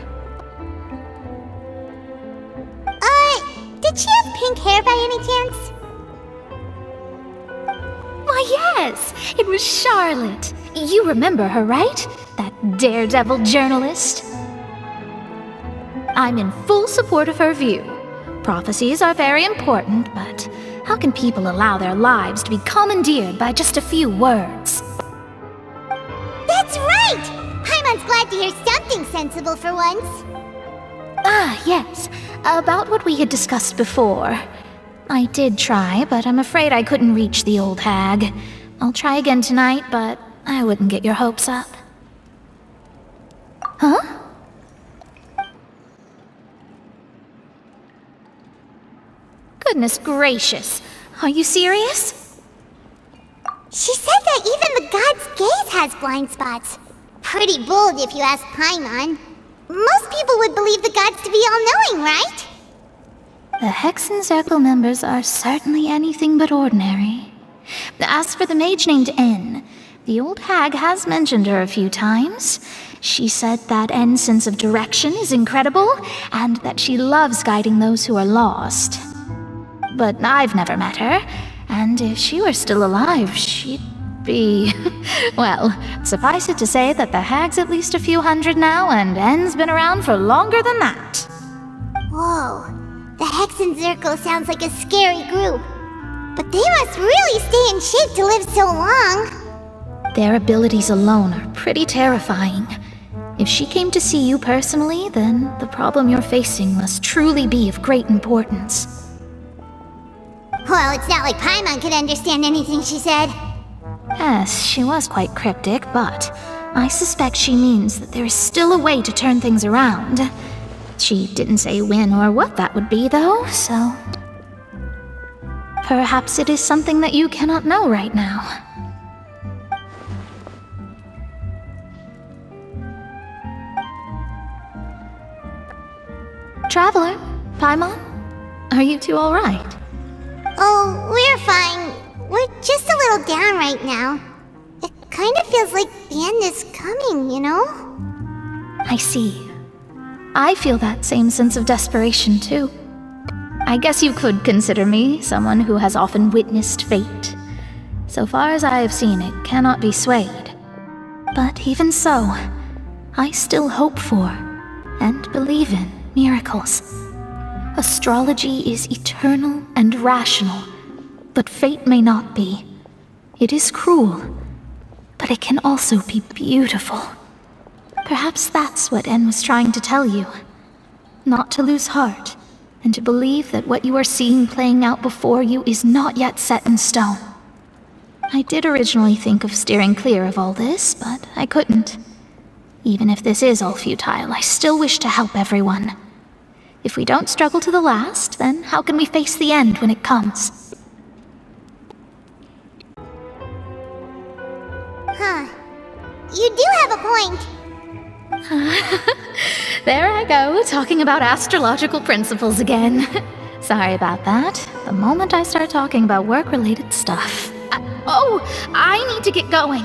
S1: Did she have pink hair by any chance?
S5: Why, yes! It was Charlotte. You remember her, right? That daredevil journalist? I'm in full support of her view. Prophecies are very important, but how can people allow their lives to be commandeered by just a few words?
S1: That's right! Paimon's glad to hear something sensible for once.
S5: Ah, yes. About what we had discussed before. I did try, but I'm afraid I couldn't reach the old hag. I'll try again tonight, but I wouldn't get your hopes up. Huh? Goodness gracious. Are you serious?
S1: She said that even the god's gaze has blind spots. Pretty bold if you ask Paimon. Most people would believe the gods to be all-knowing, right?
S5: The Hexen Circle members are certainly anything but ordinary. As for the mage named N, the old hag has mentioned her a few times. She said that N's sense of direction is incredible, and that she loves guiding those who are lost. But I've never met her, and if she were still alive, she'd be... well, suffice it to say that the hag's at least a few hundred now, and N's been around for longer than that.
S1: Whoa, the Hexen Circle sounds like a scary group. But they must really stay in shape to live so long.
S5: Their abilities alone are pretty terrifying. If she came to see you personally, then the problem you're facing must truly be of great importance.
S1: Well, it's not like Paimon could understand anything she said.
S5: Yes, she was quite cryptic, but I suspect she means that there is still a way to turn things around. She didn't say when or what that would be, though, so Perhaps it is something that you cannot know right now. Traveler, Paimon, are you two alright?
S1: Oh, we're fine. We're just a little down right now. It kind of feels like the end is coming, you know?
S5: I see. I feel that same sense of desperation, too. I guess you could consider me someone who has often witnessed fate. So far as I have seen, it cannot be swayed. But even so, I still hope for, and believe in, miracles. Astrology is eternal and rational, but fate may not be. It is cruel, but it can also be beautiful. Perhaps that's what En was trying to tell you. Not to lose heart, and to believe that what you are seeing playing out before you is not yet set in stone. I did originally think of steering clear of all this, but I couldn't. Even if this is all futile, I still wish to help everyone. If we don't struggle to the last, then how can we face the end when it comes?
S1: Huh. You do have a point.
S5: There I go, talking about astrological principles again. Sorry about that. The moment I start talking about work-related stuff. I need to get going.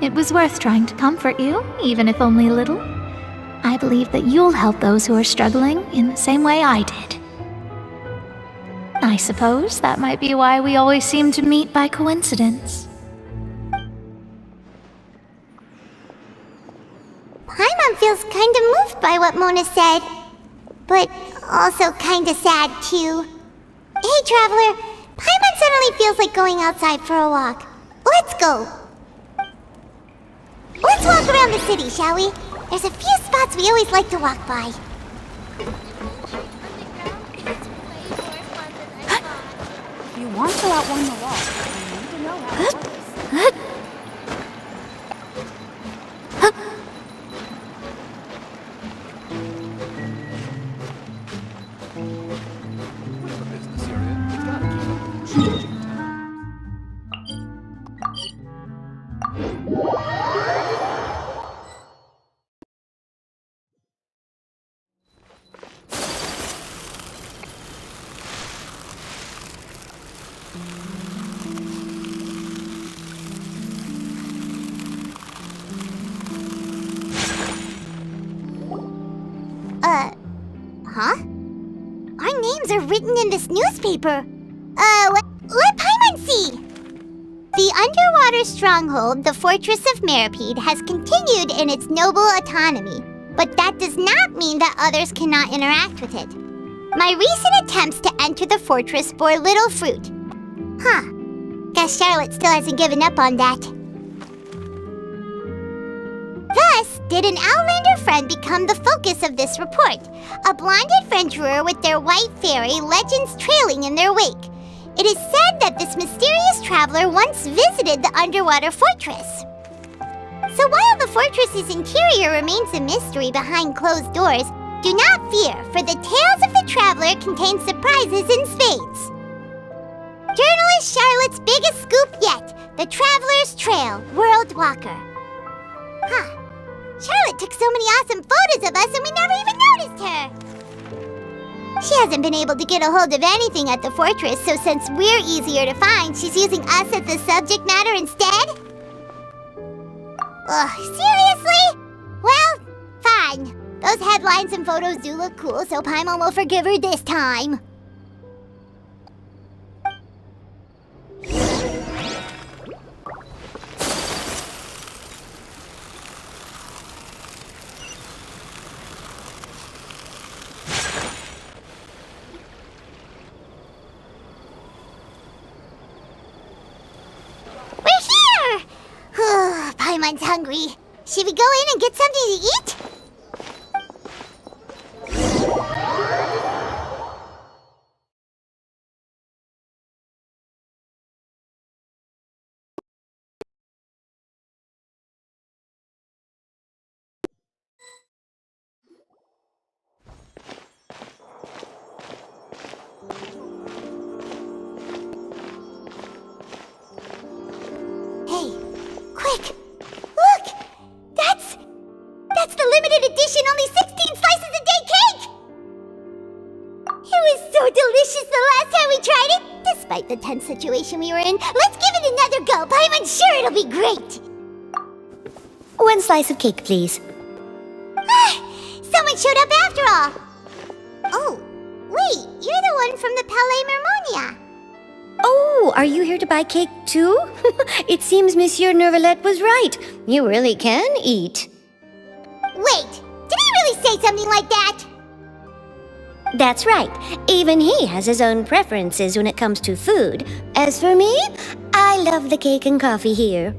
S5: It was worth trying to comfort you, even if only a little. I believe that you'll help those who are struggling in the same way I did. I suppose that might be why we always seem to meet by coincidence.
S1: Paimon feels kinda moved by what Mona said, but also kinda sad too. Hey, Traveler, Paimon suddenly feels like going outside for a walk. Let's go. Let's walk around the city, shall we? There's a few spots we always like to walk by.
S8: If you want to outrun the law, you need to know how it works.
S1: Huh? Our names are written in this newspaper. Let Paimon see! The underwater stronghold, the Fortress of Meripede, has continued in its noble autonomy, but that does not mean that others cannot interact with it. My recent attempts to enter the fortress bore little fruit. Huh. Guess Charlotte still hasn't given up on that. Thus, did an Outlander friend become the focus of this report, a blonde adventurer with their white fairy legends trailing in their wake. It is said that this mysterious traveler once visited the underwater fortress. So while the fortress's interior remains a mystery behind closed doors, do not fear, for the tales of the traveler contain surprises in spades. Journalist Charlotte's biggest scoop yet, the Traveler's Trail, World Walker. Huh. Charlotte took so many awesome photos of us and we never even noticed her. She hasn't been able to get a hold of anything at the fortress, so since we're easier to find, she's using us as the subject matter instead? Ugh, seriously? Well, fine. Those headlines and photos do look cool, so Paimon will forgive her this time. Paimon's hungry. Should we go in and get something to eat? magic! Look! That's the limited edition only 16 slices a day cake! It was so delicious the last time we tried it! Despite the tense situation we were in, let's give it another go. I'm sure it'll be great!
S4: 1 slice of cake, please.
S1: Someone showed up after all! Oh, wait, you're the one from the Palais Mermonia.
S4: Oh, are you here to buy cake too? It seems Monsieur Neuvillette was right. You really can eat.
S1: Wait, did he really say something like that?
S4: That's right. Even he has his own preferences when it comes to food. As for me, I love the cake and coffee here.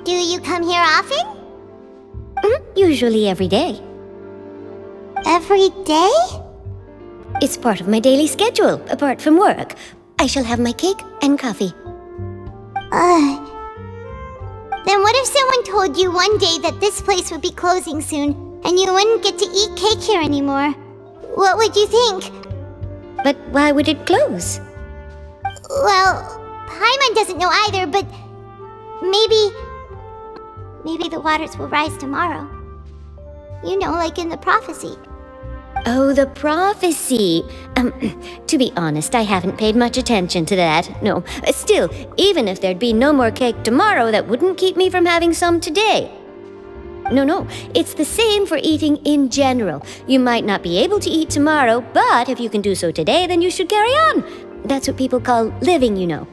S1: Do you come here often?
S4: Usually every day.
S1: Every day?
S4: It's part of my daily schedule, apart from work. I shall have my cake and coffee.
S1: Then what if someone told you one day that this place would be closing soon, and you wouldn't get to eat cake here anymore? What would you think?
S4: But why would it close?
S1: Well, Paimon doesn't know either, but maybe the waters will rise tomorrow. You know, like in the prophecy.
S4: Oh, the prophecy. To be honest, I haven't paid much attention to that. No, still, even if there'd be no more cake tomorrow, that wouldn't keep me from having some today. No, it's the same for eating in general. You might not be able to eat tomorrow, but if you can do so today, then you should carry on. That's what people call living, you know.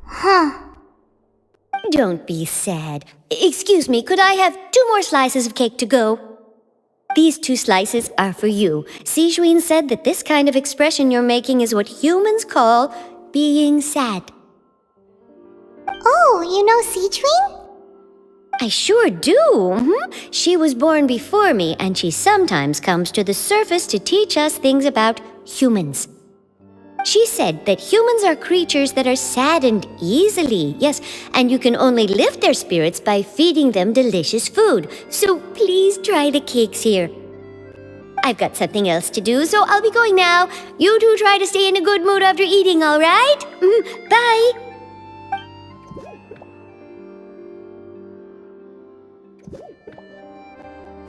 S1: Huh.
S4: Don't be sad. Excuse me, could I have 2 more slices of cake to go? These 2 slices are for you. Sijuin said that this kind of expression you're making is what humans call being sad.
S1: Oh, you know Sijuin?
S4: I sure do. She was born before me, and she sometimes comes to the surface to teach us things about humans. She said that humans are creatures that are saddened easily, yes, and you can only lift their spirits by feeding them delicious food. So please try the cakes here. I've got something else to do, so I'll be going now. You two try to stay in a good mood after eating, all right? Bye!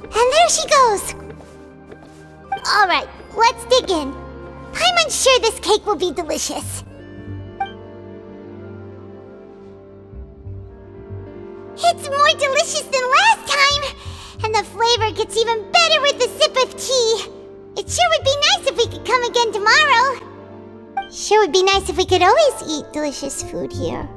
S1: And there she goes! Alright, let's dig in. I'm sure this cake will be delicious. It's more delicious than last time! And the flavor gets even better with a sip of tea. It sure would be nice if we could come again tomorrow. Sure would be nice if we could always eat delicious food here.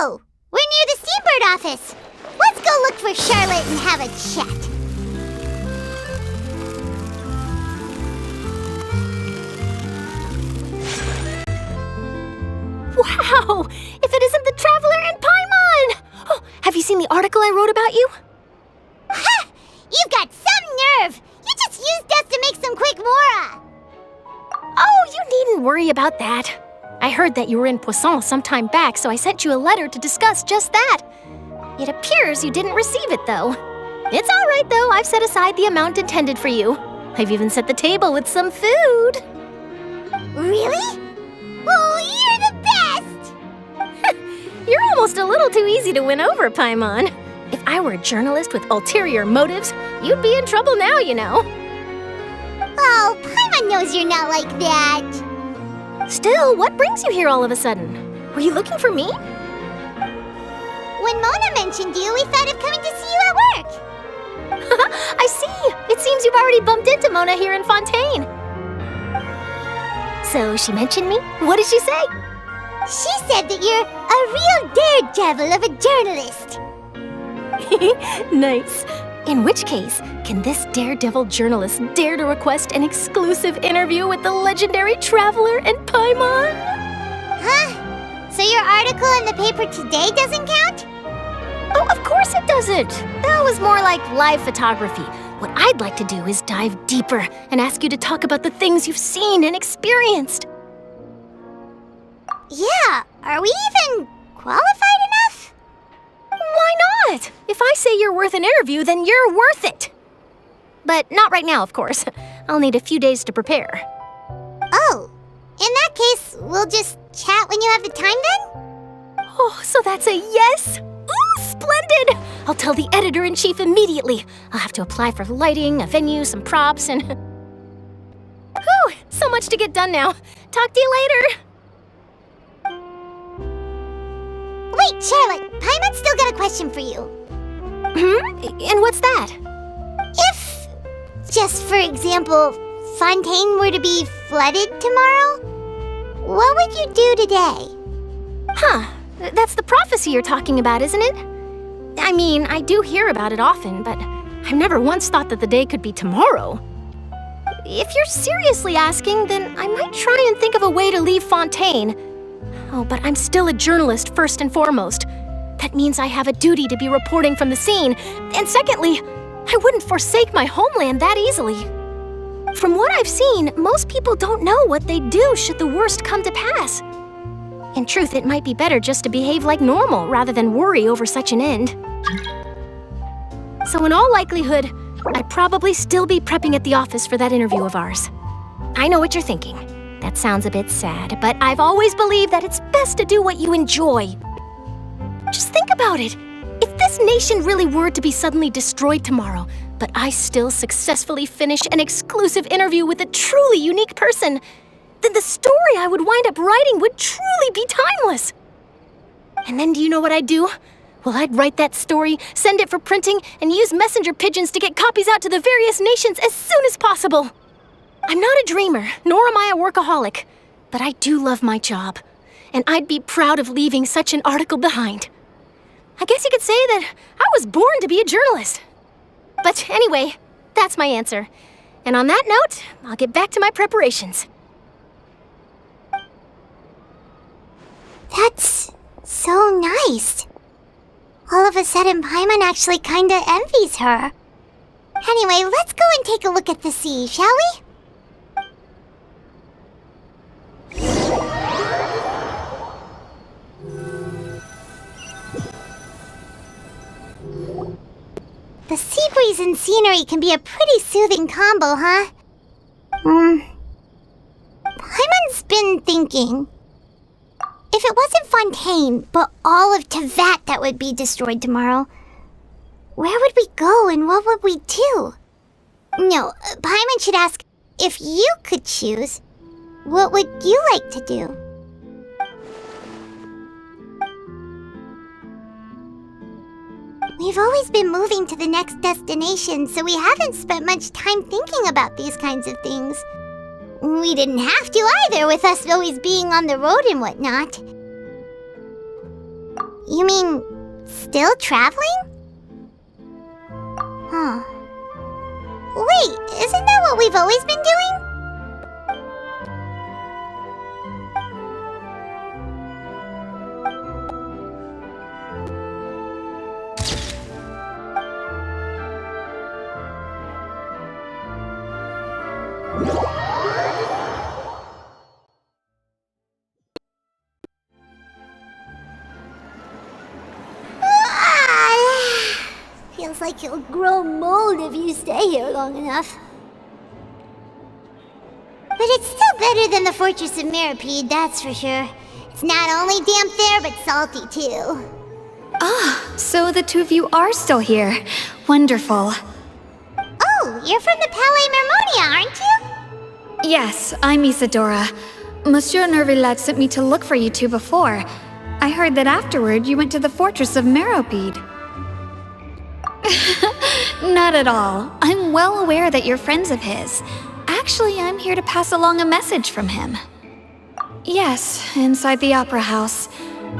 S1: Oh, we're near the Steambird office. Let's go look for Charlotte and have a chat.
S5: Wow! If it isn't the Traveler and Paimon! Oh, have you seen the article I wrote about you?
S1: Ha! You've got some nerve! You just used us to make some quick mora!
S5: Oh, you needn't worry about that. I heard that you were in Poisson some time back, so I sent you a letter to discuss just that. It appears you didn't receive it, though. It's all right, though. I've set aside the amount intended for you. I've even set the table with some food.
S1: Really? Oh, you're the best!
S5: You're almost a little too easy to win over, Paimon. If I were a journalist with ulterior motives, you'd be in trouble now, you know.
S1: Oh, Paimon knows you're not like that.
S5: Still, what brings you here all of a sudden? Were you looking for me?
S1: When Mona mentioned you, we thought of coming to see you at work.
S5: I see. It seems you've already bumped into Mona here in Fontaine. So she mentioned me? What did she say?
S1: She said that you're a real daredevil of a journalist.
S5: Nice. In which case, can this daredevil journalist dare to request an exclusive interview with the legendary Traveler and Paimon?
S1: Huh? So your article in the paper today doesn't count?
S5: Oh, of course it doesn't. That was more like live photography. What I'd like to do is dive deeper and ask you to talk about the things you've seen and experienced.
S1: Yeah, are we even qualified enough?
S5: Why not? If I say you're worth an interview, then you're worth it. But not right now, of course. I'll need a few days to prepare.
S1: Oh, in that case, we'll just chat when you have the time then?
S5: Oh, so that's a yes? Ooh, splendid! I'll tell the editor-in-chief immediately. I'll have to apply for lighting, a venue, some props, and... Whew, so much to get done now. Talk to you later.
S1: Wait, Charlotte, Paimon's still got a question for you.
S5: And what's that?
S1: If, just for example, Fontaine were to be flooded tomorrow, what would you do today?
S5: Huh, that's the prophecy you're talking about, isn't it? I mean, I do hear about it often, but I've never once thought that the day could be tomorrow. If you're seriously asking, then I might try and think of a way to leave Fontaine. Oh, but I'm still a journalist first and foremost. That means I have a duty to be reporting from the scene. And secondly, I wouldn't forsake my homeland that easily. From what I've seen, most people don't know what they'd do should the worst come to pass. In truth, it might be better just to behave like normal rather than worry over such an end. So in all likelihood, I'd probably still be prepping at the office for that interview of ours. I know what you're thinking. That sounds a bit sad, but I've always believed that it's best to do what you enjoy. Just think about it. If this nation really were to be suddenly destroyed tomorrow, but I still successfully finish an exclusive interview with a truly unique person, then the story I would wind up writing would truly be timeless. And then do you know what I'd do? Well, I'd write that story, send it for printing, and use messenger pigeons to get copies out to the various nations as soon as possible. I'm not a dreamer, nor am I a workaholic, but I do love my job, and I'd be proud of leaving such an article behind. I guess you could say that I was born to be a journalist. But anyway, that's my answer. And on that note, I'll get back to my preparations.
S1: That's so nice. All of a sudden, Paimon actually kinda envies her. Anyway, let's go and take a look at the sea, shall we? The sea breeze and scenery can be a pretty soothing combo, huh? Paimon's been thinking. If it wasn't Fontaine, but all of Tevat that would be destroyed tomorrow, where would we go and what would we do? No, Paimon should ask, if you could choose, what would you like to do? We've always been moving to the next destination, so we haven't spent much time thinking about these kinds of things. We didn't have to either, with us always being on the road and whatnot. You mean, still traveling? Huh. Wait, isn't that what we've always been doing? Feels like you'll grow mold if you stay here long enough. But it's still better than the Fortress of Meripede, that's for sure. It's not only damp there, but salty too.
S12: Ah, so the two of you are still here. Wonderful.
S1: Oh, you're from the Palais Mermonia, aren't you?
S12: Yes, I'm Isadora. Monsieur Nervillet sent me to look for you two before. I heard that afterward you went to the Fortress of Meripede. Not at all. I'm well aware that you're friends of his. Actually, I'm here to pass along a message from him. Yes, inside the Opera House.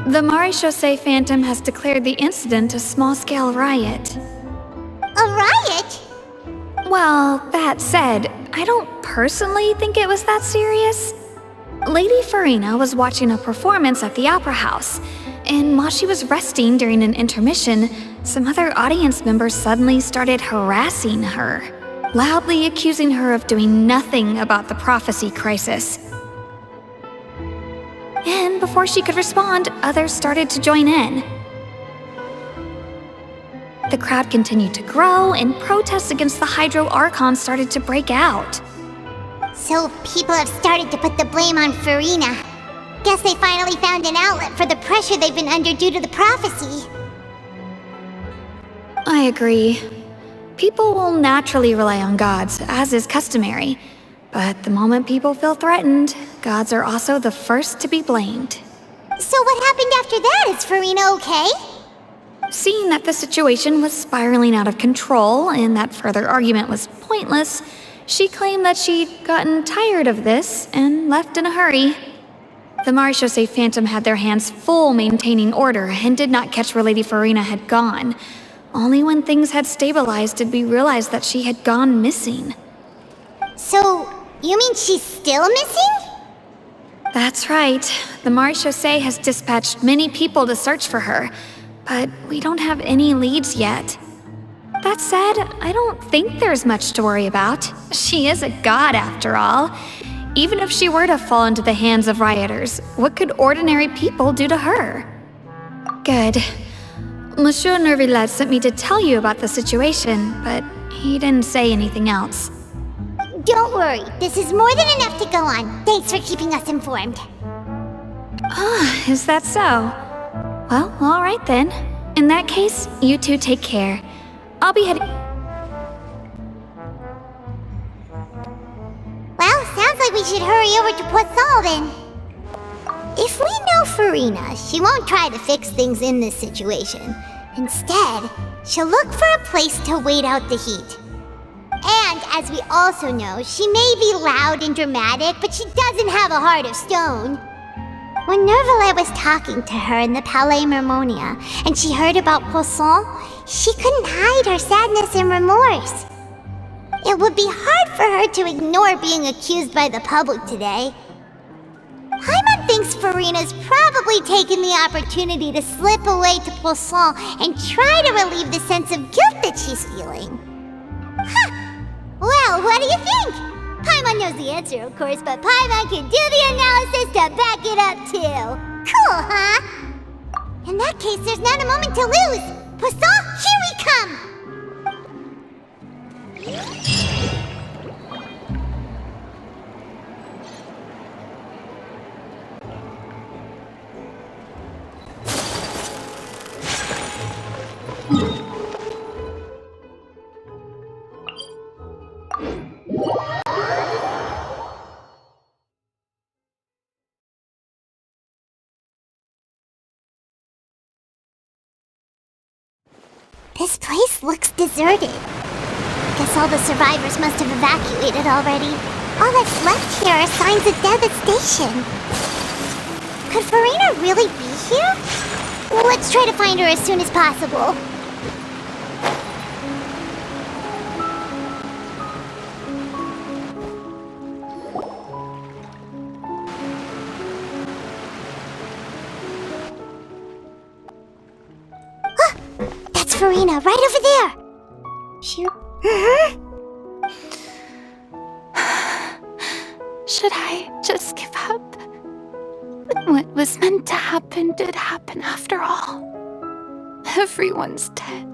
S12: The Maréchaussée Phantom has declared the incident a small-scale riot.
S1: A riot?
S12: Well, that said, I don't personally think it was that serious. Lady Farina was watching a performance at the Opera House, And while she was resting during an intermission, some other audience members suddenly started harassing her, loudly accusing her of doing nothing about the prophecy crisis. And before she could respond, others started to join in. The crowd continued to grow, and protests against the Hydro Archon started to break out.
S1: So people have started to put the blame on Farina. Guess they finally found an outlet for the pressure they've been under due to the prophecy.
S12: I agree. People will naturally rely on gods, as is customary. But the moment people feel threatened, gods are also the first to be blamed.
S1: So what happened after that? Is Farina okay?
S12: Seeing that the situation was spiraling out of control and that further argument was pointless, she claimed that she'd gotten tired of this and left in a hurry. The Marechaussee Phantom had their hands full maintaining order and did not catch where Lady Farina had gone. Only when things had stabilized did we realize that she had gone missing.
S1: So, you mean she's still missing?
S12: That's right. The Marechaussee has dispatched many people to search for her, but we don't have any leads yet. That said, I don't think there's much to worry about. She is a god after all. Even if she were to fall into the hands of rioters, what could ordinary people do to her? Good. Monsieur Nervillet sent me to tell you about the situation, but he didn't say anything else.
S1: Don't worry, this is more than enough to go on. Thanks for keeping us informed.
S12: Ah, is that so? Well, alright then. In that case, you two take care. I'll be heading...
S1: Well, sounds like we should hurry over to Poisson then. If we know Farina, she won't try to fix things in this situation. Instead, she'll look for a place to wait out the heat. And, as we also know, she may be loud and dramatic, but she doesn't have a heart of stone. When Nervillet was talking to her in the Palais Mermonia, and she heard about Poisson, she couldn't hide her sadness and remorse. It would be hard for her to ignore being accused by the public today. Paimon thinks Farina's probably taken the opportunity to slip away to Poisson and try to relieve the sense of guilt that she's feeling. Huh. Well, what do you think? Paimon knows the answer, of course, but Paimon can do the analysis to back it up, too. Cool, huh? In that case, there's not a moment to lose. Poisson, here we come! This place looks deserted. Guess all the survivors must have evacuated already. All that's left here are signs of devastation. Could Farina really be here? Let's try to find her as soon as possible. That's Farina, right over there!
S12: Should I just give up? What was meant to happen did happen after all. Everyone's dead.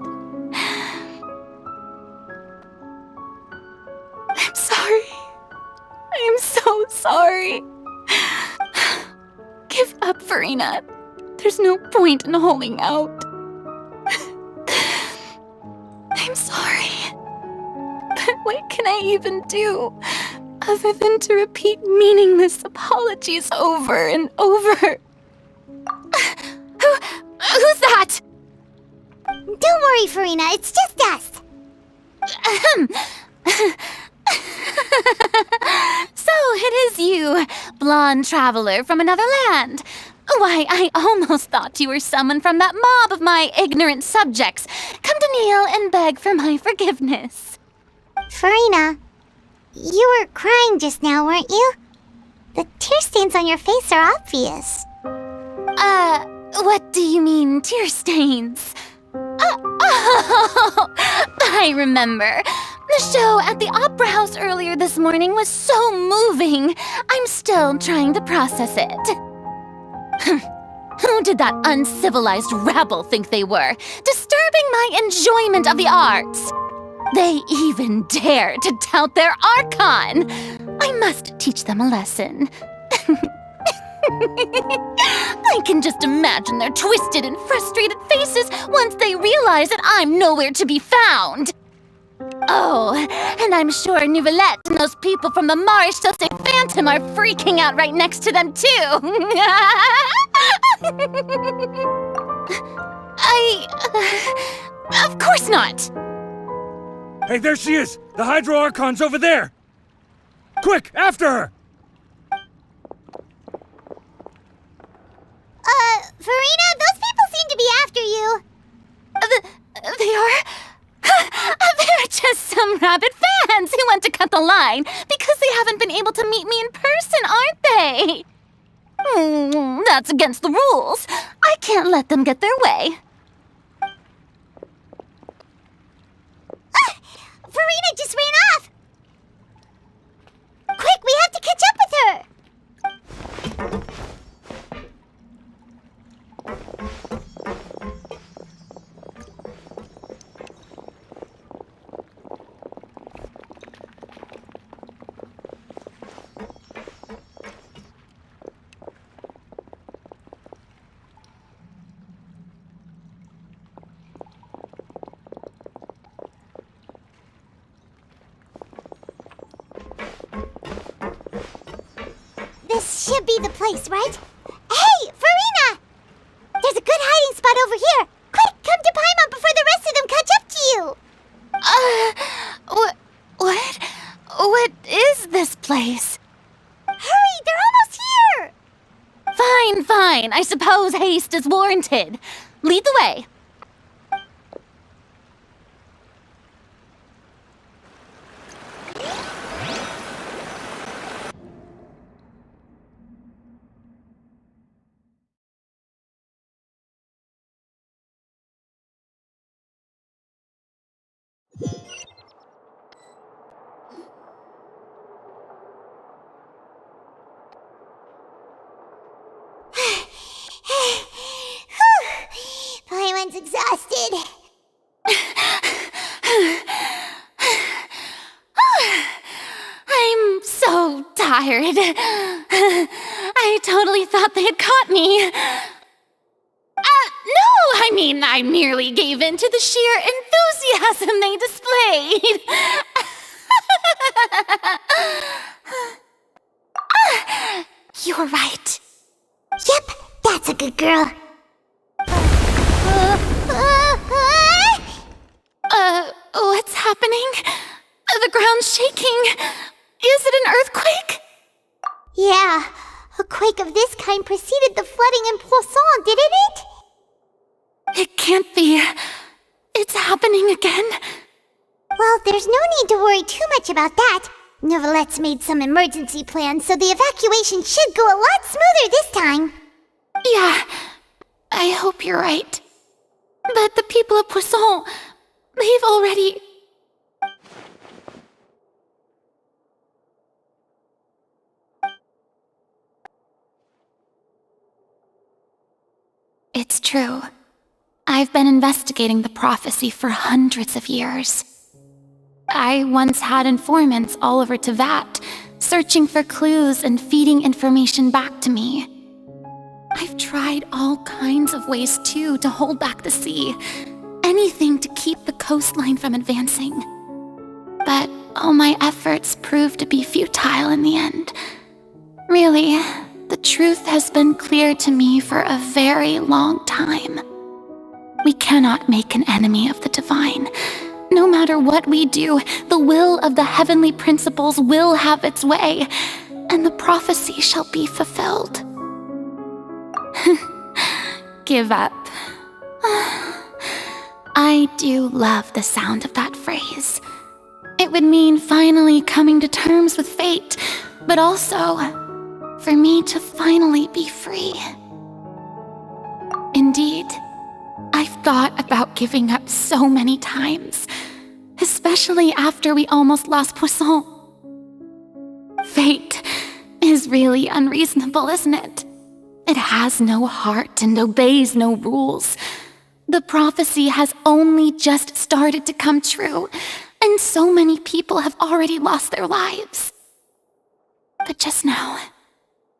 S12: I'm sorry. I'm so sorry. Give up, Farina. There's no point in holding out. I'm sorry. But what can I even do other than to repeat meaningless apologies over and over? Who's that?
S1: Don't worry, Farina, it's just us.
S12: So it is you, blonde traveler from another land. Why, I almost thought you were someone from that mob of my ignorant subjects. Come to kneel and beg for my forgiveness.
S1: Farina, you were crying just now, weren't you? The tear stains on your face are obvious.
S12: What do you mean, tear stains? Oh, I remember. The show at the Opera House earlier this morning was so moving. I'm still trying to process it. Who did that uncivilized rabble think they were, disturbing my enjoyment of the arts? They even dare to tout their Archon. I must teach them a lesson. I can just imagine their twisted and frustrated faces once they realize that I'm nowhere to be found. Oh, and I'm sure Nouvellette and those people from the Maréchaussée Phantom are freaking out right next to them, too. Of course not.
S15: Hey, there she is! The Hydro Archon's over there! Quick, after her!
S1: Farina, those people seem to be after you.
S12: They are? They're just some rabid fans who want to cut the line because they haven't been able to meet me in person, aren't they? That's against the rules. I can't let them get their way.
S1: Farina just ran off! Quick, we have to catch up with her! This should be the place, right? Hey, Farina! There's a good hiding spot over here. Quick, come to Paimon before the rest of them catch up to you.
S12: What is this place?
S1: Hurry, they're almost here!
S12: Fine. I suppose haste is warranted. Lead the way.
S1: Paimon's exhausted.
S12: I'm so tired. I totally thought they had caught me. No, I mean, I merely gave in to the sheer enthusiasm they displayed. You're right.
S1: Yep, that's a good girl.
S12: What's happening? The ground's shaking. Is it an earthquake?
S1: Yeah, a quake of this kind preceded the flooding in Poisson, didn't it?
S12: It can't be. It's happening again.
S1: Well, there's no need to worry too much about that. Nouvellette's made some emergency plans, so the evacuation should go a lot smoother this time.
S12: Yeah, I hope you're right. But the people of Poisson, they've already... It's true. I've been investigating the prophecy for hundreds of years. I once had informants all over Teyvat, searching for clues and feeding information back to me. I've tried all kinds of ways, too, to hold back the sea. Anything to keep the coastline from advancing. But all my efforts proved to be futile in the end. Really, the truth has been clear to me for a very long time. We cannot make an enemy of the divine. No matter what we do, the will of the heavenly principles will have its way, and the prophecy shall be fulfilled. Give up. I do love the sound of that phrase. It would mean finally coming to terms with fate, but also for me to finally be free. Indeed. I've thought about giving up so many times, especially after we almost lost Poisson. Fate is really unreasonable, isn't it? It has no heart and obeys no rules. The prophecy has only just started to come true, and so many people have already lost their lives. But just now,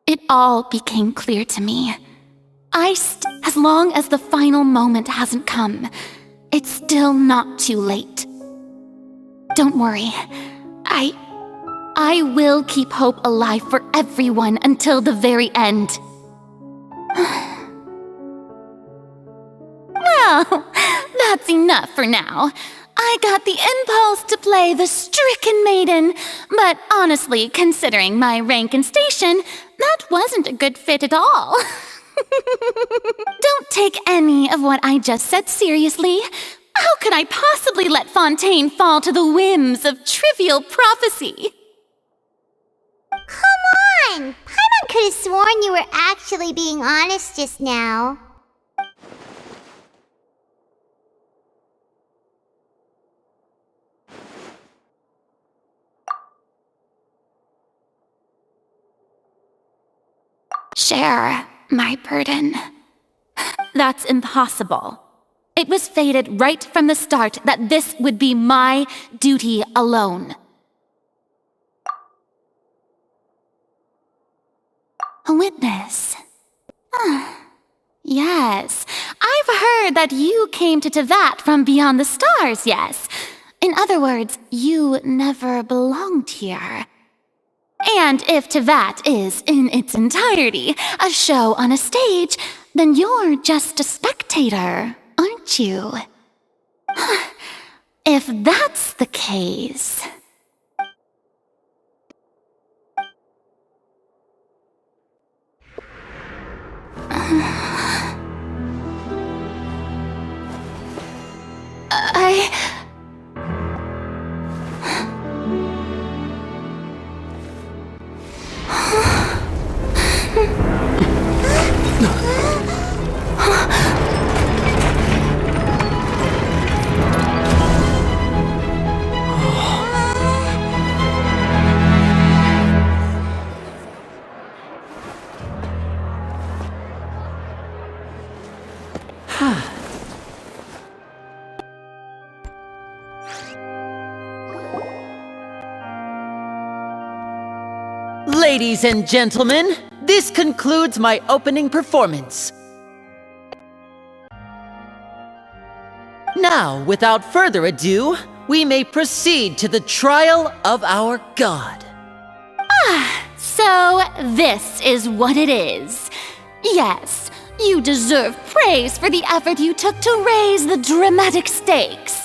S12: it all became clear to me. As long as the final moment hasn't come, it's still not too late. Don't worry. I will keep hope alive for everyone until the very end. Well, that's enough for now. I got the impulse to play the stricken maiden, but honestly, considering my rank and station, that wasn't a good fit at all. Don't take any of what I just said seriously. How could I possibly let Fontaine fall to the whims of trivial prophecy?
S1: Come on! Paimon could have sworn you were actually being honest just now.
S12: Share my burden. That's impossible. It was fated right from the start that this would be my duty alone. A witness. Yes, I've heard that you came to Tevat from beyond the stars, yes. In other words, you never belonged here. And if Tevat is, in its entirety, a show on a stage, then you're just a spectator, aren't you? If that's the case...
S20: Ladies and gentlemen, this concludes my opening performance. Now, without further ado, we may proceed to the trial of our god.
S12: So this is what it is. Yes, you deserve praise for the effort you took to raise the dramatic stakes.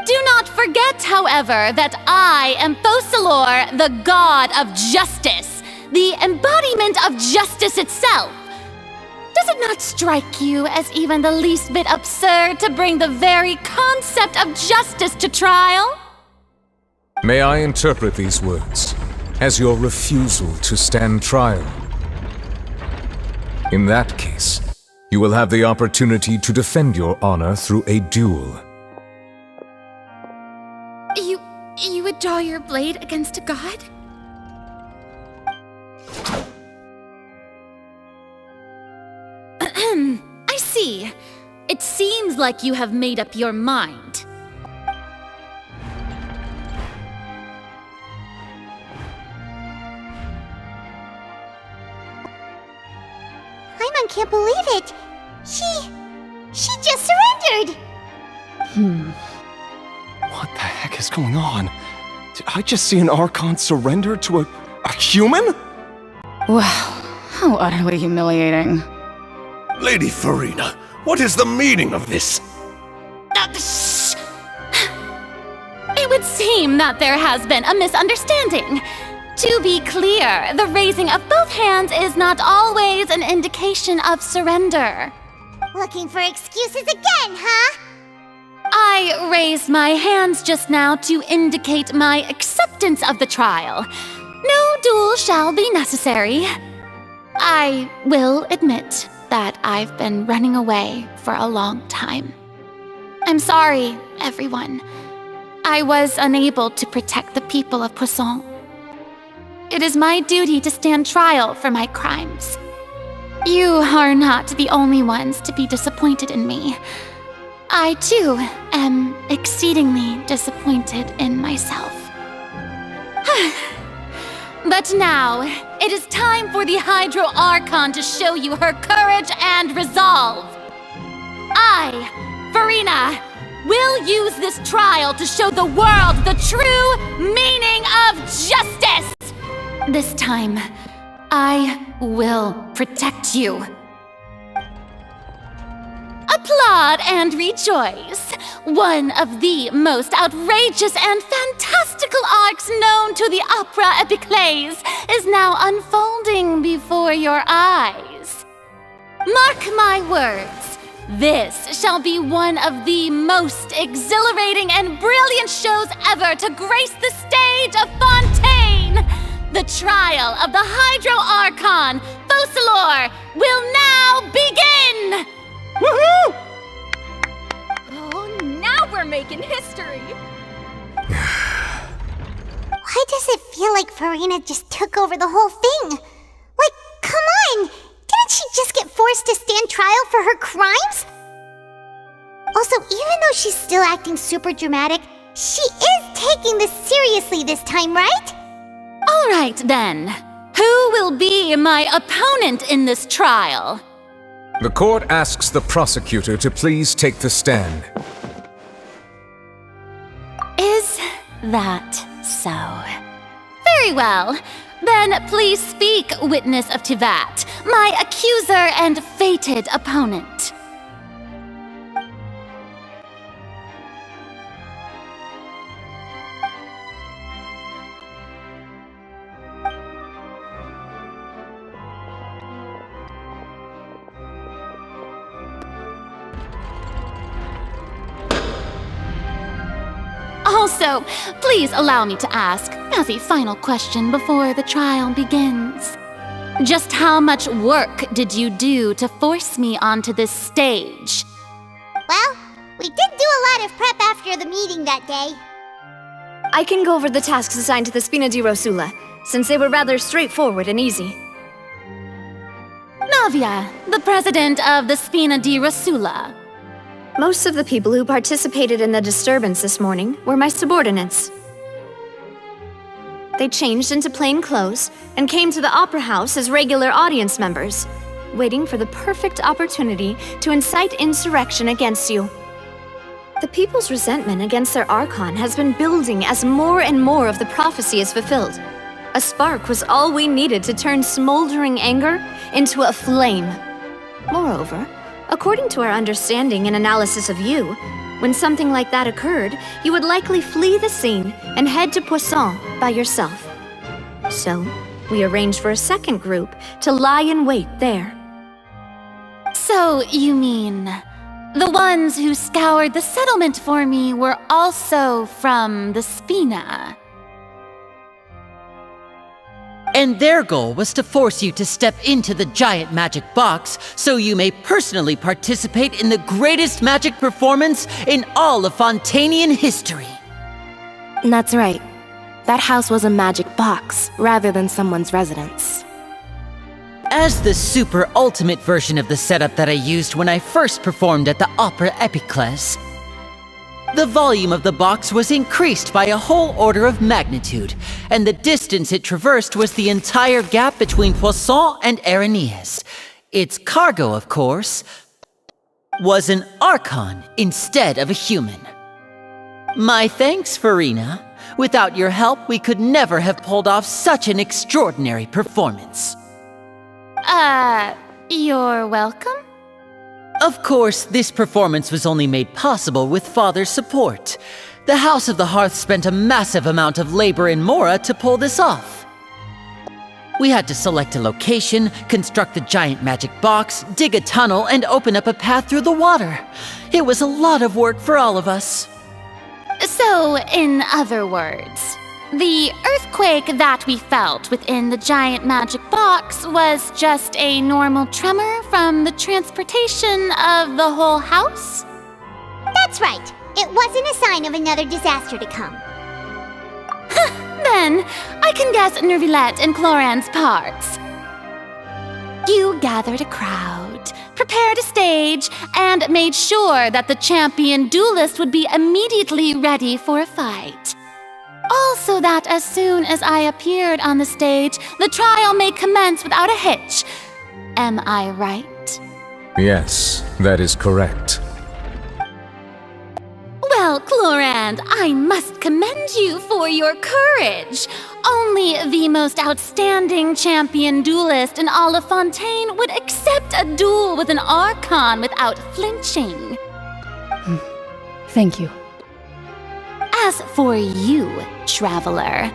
S12: Do not forget, however, that I am Focalor, the god of justice, the embodiment of justice itself. Does it not strike you as even the least bit absurd to bring the very concept of justice to trial?
S6: May I interpret these words as your refusal to stand trial? In that case, you will have the opportunity to defend your honor through a duel.
S12: You would draw your blade against a god? I see. It seems like you have made up your mind.
S1: Paimon can't believe it. She just surrendered.
S10: What the heck is going on? Did I just see an Archon surrender to a human?
S8: Wow, how utterly humiliating.
S7: Lady Farina, what is the meaning of this?
S12: It would seem that there has been a misunderstanding. To be clear, the raising of both hands is not always an indication of surrender.
S1: Looking for excuses again, huh?
S12: I raised my hands just now to indicate my acceptance of the trial. No duel shall be necessary. I will admit that I've been running away for a long time. I'm sorry, everyone. I was unable to protect the people of Poisson. It is my duty to stand trial for my crimes. You are not the only ones to be disappointed in me. I, too, am exceedingly disappointed in myself. But now, it is time for the Hydro Archon to show you her courage and resolve. I, Farina, will use this trial to show the world the true meaning of justice! This time, I will protect you. Applaud and rejoice! One of the most outrageous and fantastical arcs known to the opera epiclese is now unfolding before your eyes. Mark my words, this shall be one of the most exhilarating and brilliant shows ever to grace the stage of Fontaine! The trial of the Hydro Archon, Focalor, will now begin!
S9: Woohoo! Oh, now we're making history!
S1: Why does it feel like Farina just took over the whole thing? Like, come on! Didn't she just get forced to stand trial for her crimes? Also, even though she's still acting super dramatic, she is taking this seriously this time, right?
S12: All right, then. Who will be my opponent in this trial?
S6: The court asks the prosecutor to please take the stand.
S12: Is that so? Very well. Then please speak, witness of Tivat, my accuser and fated opponent. Also, please allow me to ask, as a final question before the trial begins. Just how much work did you do to force me onto this stage?
S1: Well, we did do a lot of prep after the meeting that day.
S9: I can go over the tasks assigned to the Spina di Rosula, since they were rather straightforward and easy.
S12: Navia, the president of the Spina di Rosula.
S9: Most of the people who participated in the disturbance this morning were my subordinates. They changed into plain clothes and came to the Opera House as regular audience members, waiting for the perfect opportunity to incite insurrection against you. The people's resentment against their Archon has been building as more and more of the prophecy is fulfilled. A spark was all we needed to turn smoldering anger into a flame. Moreover, according to our understanding and analysis of you, when something like that occurred, you would likely flee the scene and head to Poisson by yourself. So, we arranged for a second group to lie in wait there.
S12: So, you mean, the ones who scoured the settlement for me were also from the Spina?
S20: And their goal was to force you to step into the giant magic box so you may personally participate in the greatest magic performance in all of Fontainian history.
S2: That's right. That house was a magic box, rather than someone's residence.
S20: As the super ultimate version of the setup that I used when I first performed at the Opera Epiclese, the volume of the box was increased by a whole order of magnitude, and the distance it traversed was the entire gap between Poisson and Areneas. Its cargo, of course, was an Archon instead of a human. My thanks, Farina. Without your help, we could never have pulled off such an extraordinary performance.
S12: You're welcome?
S20: Of course, this performance was only made possible with Father's support. The House of the Hearth spent a massive amount of labor in Mora to pull this off. We had to select a location, construct the giant magic box, dig a tunnel, and open up a path through the water. It was a lot of work for all of us.
S12: So, in other words, The earthquake that we felt within the giant magic box was just a normal tremor from the transportation of the whole house?
S1: That's right. It wasn't a sign of another disaster to come.
S12: Then, I can guess Nervilette and Cloran's parts. You gathered a crowd, prepared a stage, and made sure that the champion duelist would be immediately ready for a fight. Also that as soon as I appeared on the stage, the trial may commence without a hitch. Am I right?
S6: Yes, that is correct.
S12: Well, Clorand, I must commend you for your courage. Only the most outstanding champion duelist in all of Fontaine would accept a duel with an Archon without flinching.
S22: Thank you.
S12: As for you, Traveler,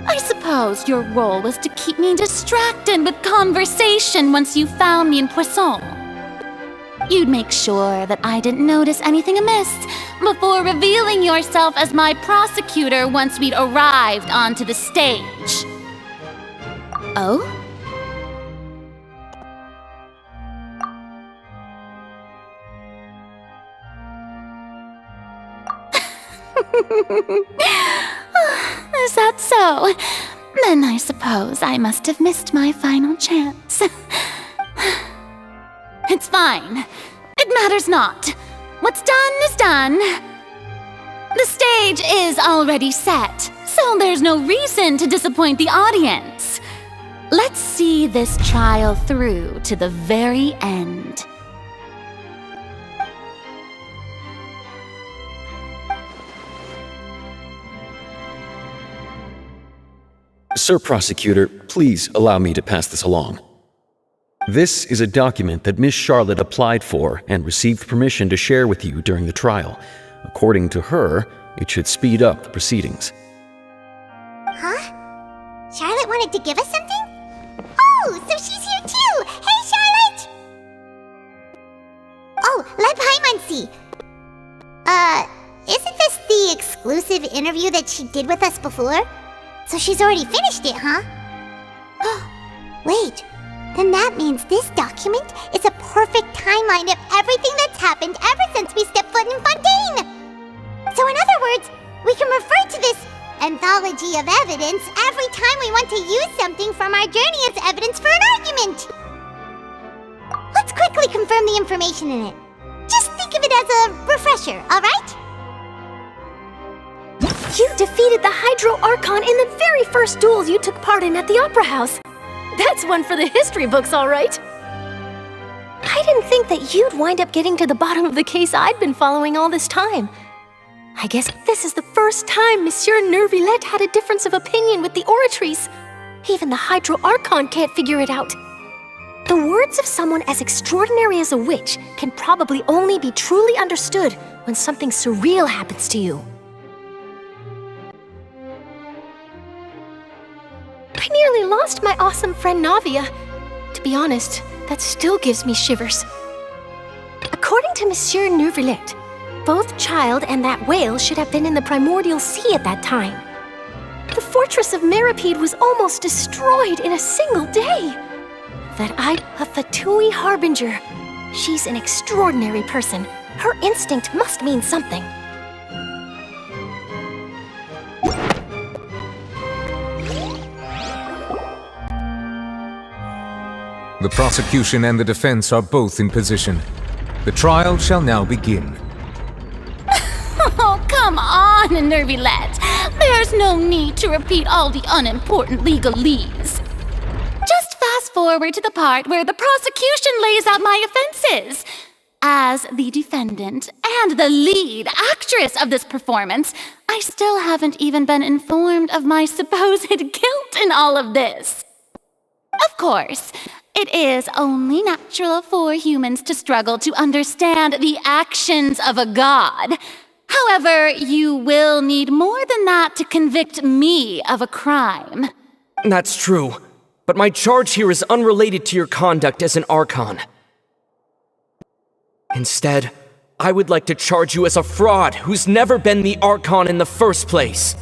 S12: I suppose your role was to keep me distracted with conversation once you found me in Poisson. You'd make sure that I didn't notice anything amiss before revealing yourself as my prosecutor once we'd arrived onto the stage. Oh? Is that so? Then I suppose I must have missed my final chance. It's fine. It matters not. What's done is done. The stage is already set, so there's no reason to disappoint the audience. Let's see this trial through to the very end.
S16: Sir Prosecutor, please allow me to pass this along. This is a document that Miss Charlotte applied for and received permission to share with you during the trial. According to her, it should speed up the proceedings.
S1: Huh? Charlotte wanted to give us something? Oh, so she's here too! Hey, Charlotte! Oh, let Paimon see. Isn't this the exclusive interview that she did with us before? So she's already finished it, huh? Wait. Then that means this document is a perfect timeline of everything that's happened ever since we stepped foot in Fontaine! So in other words, we can refer to this anthology of evidence every time we want to use something from our journey as evidence for an argument! Let's quickly confirm the information in it. Just think of it as a refresher, alright?
S18: You defeated the Hydro Archon in the very first duels you took part in at the Opera House. That's one for the history books, all right. I didn't think that you'd wind up getting to the bottom of the case I'd been following all this time. I guess this is the first time Monsieur Nervilette had a difference of opinion with the oratories. Even the Hydro Archon can't figure it out. The words of someone as extraordinary as a witch can probably only be truly understood when something surreal happens to you. I nearly lost my awesome friend Navia. To be honest, that still gives me shivers. According to Monsieur Nervilette, both Child and that whale should have been in the primordial sea at that time. The fortress of Meripede was almost destroyed in a single day. A Fatui Harbinger. She's an extraordinary person. Her instinct must mean something.
S6: The prosecution and the defense are both in position. The trial shall now begin.
S12: Oh, come on, Nervilette. There's no need to repeat all the unimportant legalese. Just fast forward to the part where the prosecution lays out my offenses. As the defendant and the lead actress of this performance, I still haven't even been informed of my supposed guilt in all of this. Of course, it is only natural for humans to struggle to understand the actions of a god. However, you will need more than that to convict me of a crime.
S23: That's true, but my charge here is unrelated to your conduct as an Archon. Instead, I would like to charge you as a fraud who's never been the Archon in the first place.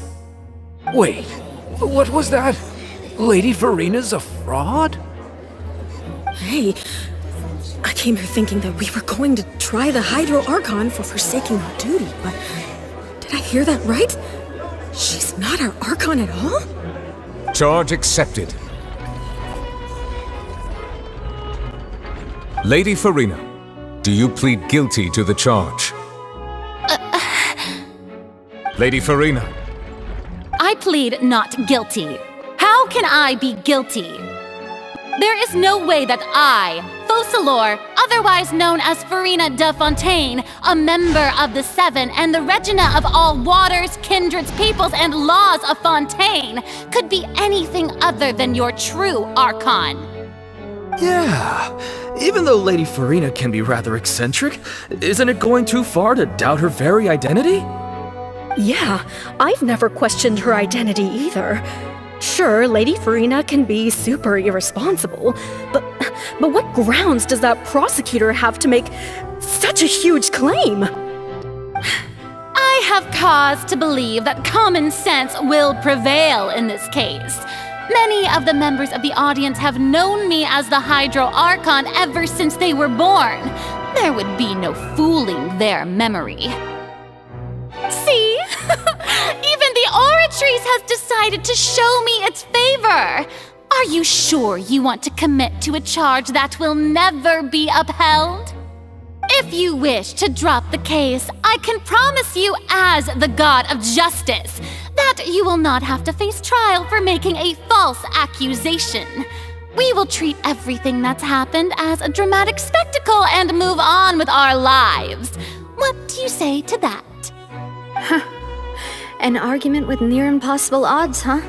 S15: Wait, what was that? Lady Farina's a fraud?
S11: Hey, I came here thinking that we were going to try the Hydro Archon for forsaking our duty, but did I hear that right? She's not our Archon at all?
S6: Charge accepted. Lady Farina, do you plead guilty to the charge? Lady Farina.
S14: I plead not guilty. How can I be guilty? There is no way that I, Focalor, otherwise known as Farina de Fontaine, a member of the Seven and the Regina of all waters, kindreds, peoples, and laws of Fontaine, could be anything other than your true Archon.
S17: Yeah, even though Lady Farina can be rather eccentric, isn't it going too far to doubt her very identity?
S11: Yeah, I've never questioned her identity either. Sure, Lady Farina can be super irresponsible, but what grounds does that prosecutor have to make such a huge claim?
S14: I have cause to believe that common sense will prevail in this case. Many of the members of the audience have known me as the Hydro Archon ever since they were born. There would be no fooling their memory. See? Even the Oratrice has decided to show me its favor. Are you sure you want to commit to a charge that will never be upheld? If you wish to drop the case, I can promise you as the God of Justice that you will not have to face trial for making a false accusation. We will treat everything that's happened as a dramatic spectacle and move on with our lives. What do you say to that?
S9: An argument with near impossible odds, huh?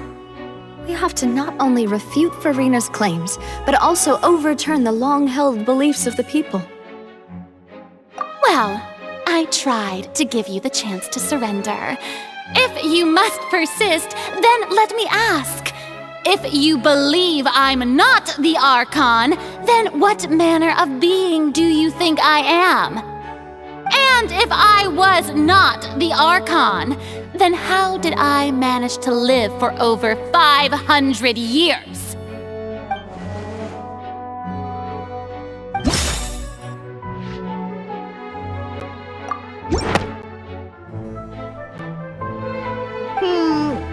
S9: We have to not only refute Farina's claims, but also overturn the long-held beliefs of the people.
S14: Well, I tried to give you the chance to surrender. If you must persist, then let me ask. If you believe I'm not the Archon, then what manner of being do you think I am? And if I was not the Archon, then how did I manage to live for over 500 years?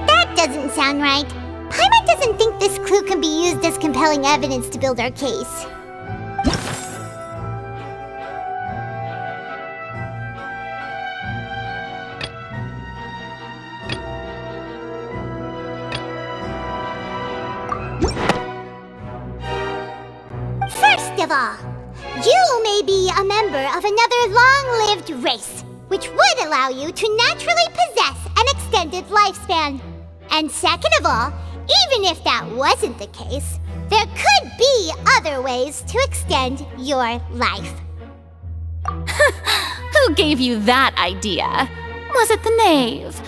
S1: That doesn't sound right. Paimon doesn't think this clue can be used as compelling evidence to build our case. First of all, you may be a member of another long-lived race, which would allow you to naturally possess an extended lifespan. And second of all, even if that wasn't the case, there could be other ways to extend your life.
S14: Who gave you that idea? Was it the knave?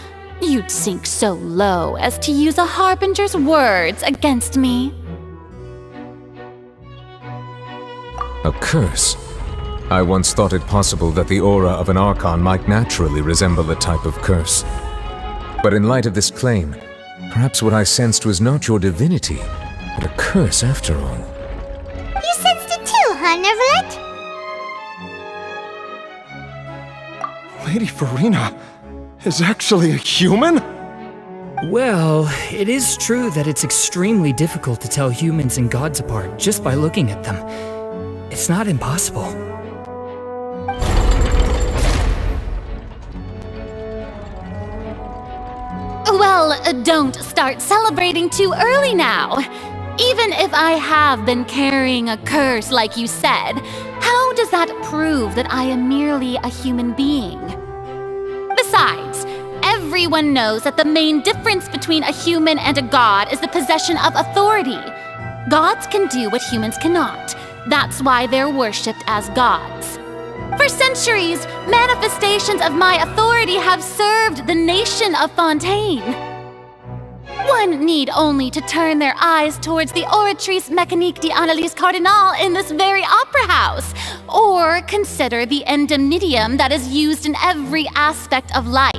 S14: You'd sink so low as to use a harbinger's words against me.
S6: A curse? I once thought it possible that the aura of an Archon might naturally resemble a type of curse. But in light of this claim, perhaps what I sensed was not your divinity, but a curse after all.
S1: You sensed it too, huh, Neverlet?
S17: Lady Farina is actually a human?
S24: Well, it is true that it's extremely difficult to tell humans and gods apart just by looking at them. It's not impossible.
S14: Well, don't start celebrating too early now. Even if I have been carrying a curse like you said, how does that prove that I am merely a human being? Besides, everyone knows that the main difference between a human and a god is the possession of authority. Gods can do what humans cannot. That's why they're worshipped as gods. For centuries, manifestations of my authority have served the nation of Fontaine. One need only to turn their eyes towards the Oratrice Mécanique d'Analyse Cardinal in this very opera house, or consider the indemnitium that is used in every aspect of life.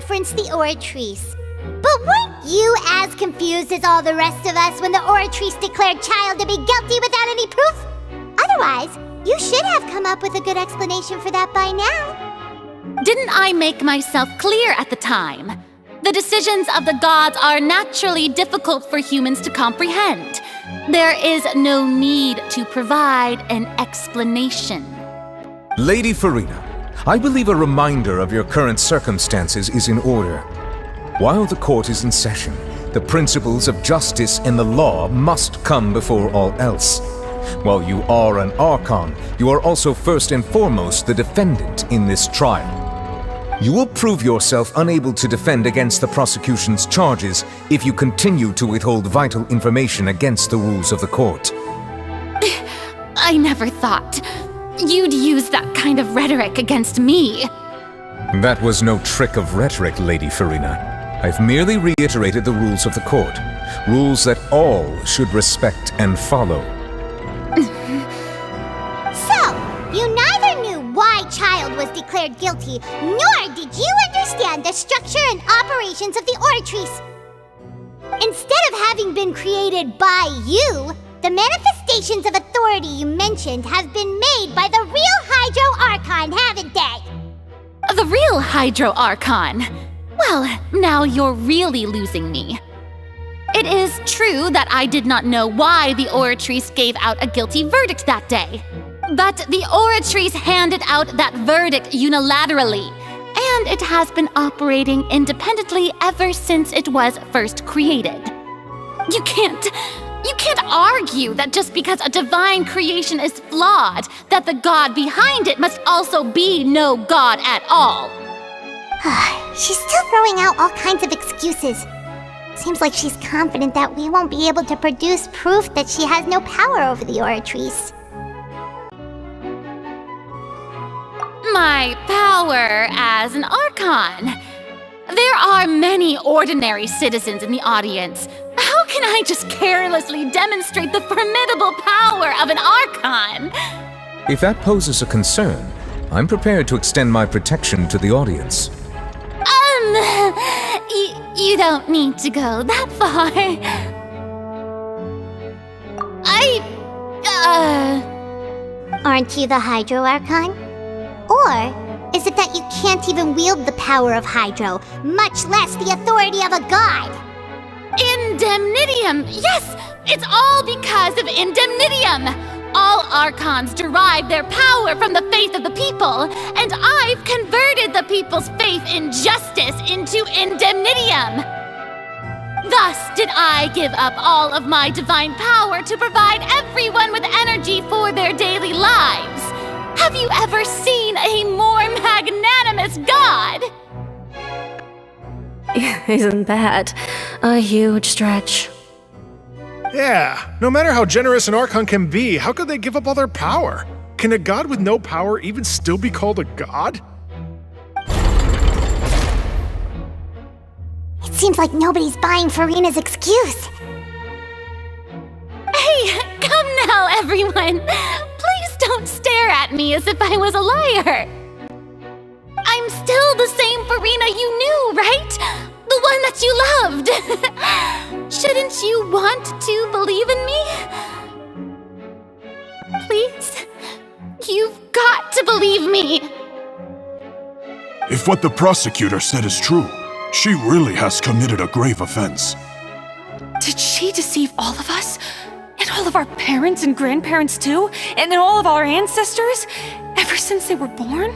S1: referenced the Oratrice. But weren't you as confused as all the rest of us when the Oratrice declared Child to be guilty without any proof? Otherwise, you should have come up with a good explanation for that by now.
S14: Didn't I make myself clear at the time? The decisions of the gods are naturally difficult for humans to comprehend. There is no need to provide an explanation.
S6: Lady Farina, I believe a reminder of your current circumstances is in order. While the court is in session, the principles of justice and the law must come before all else. While you are an Archon, you are also first and foremost the defendant in this trial. You will prove yourself unable to defend against the prosecution's charges if you continue to withhold vital information against the rules of the court.
S14: I never thought you'd use that kind of rhetoric against me.
S6: That was no trick of rhetoric, Lady Farina. I've merely reiterated the rules of the court, rules that all should respect and follow.
S1: So, you neither knew why Child was declared guilty, nor did you understand the structure and operations of the Oratrice. Instead of having been created by you, the manifestations of authority you mentioned have been made by the real Hydro Archon, haven't they?
S14: The real Hydro Archon? Well, now you're really losing me. It is true that I did not know why the Oratrice gave out a guilty verdict that day. But the Oratrice handed out that verdict unilaterally, and it has been operating independently ever since it was first created. You can't argue that just because a divine creation is flawed, that the god behind it must also be no god at all.
S1: She's still throwing out all kinds of excuses. Seems like she's confident that we won't be able to produce proof that she has no power over the Oratrice.
S14: My power as an Archon. There are many ordinary citizens in the audience. How can I just carelessly demonstrate the formidable power of an Archon?
S6: If that poses a concern, I'm prepared to extend my protection to the audience.
S14: You don't need to go that far.
S1: Aren't you the Hydro Archon? Or is it that you can't even wield the power of Hydro, much less the authority of a god?
S14: Indemnitium! Yes! It's all because of Indemnitium! All Archons derive their power from the faith of the people, and I've converted the people's faith in justice into Indemnitium! Thus did I give up all of my divine power to provide everyone with energy for their daily lives. Have you ever seen a more magnanimous god?
S11: Isn't that a huge stretch?
S3: Yeah, no matter how generous an Archon can be, how could they give up all their power? Can a god with no power even still be called a god?
S1: It seems like nobody's buying Farina's excuse.
S14: Hey, come now, everyone! Please don't stare at me as if I was a liar! I'm still the same Farina you knew, right? The one that you loved! Shouldn't you want to believe in me? Please? You've got to believe me!
S13: If what the prosecutor said is true, she really has committed a grave offense.
S11: Did she deceive all of us? And all of our parents and grandparents too? And then all of our ancestors? Ever since they were born?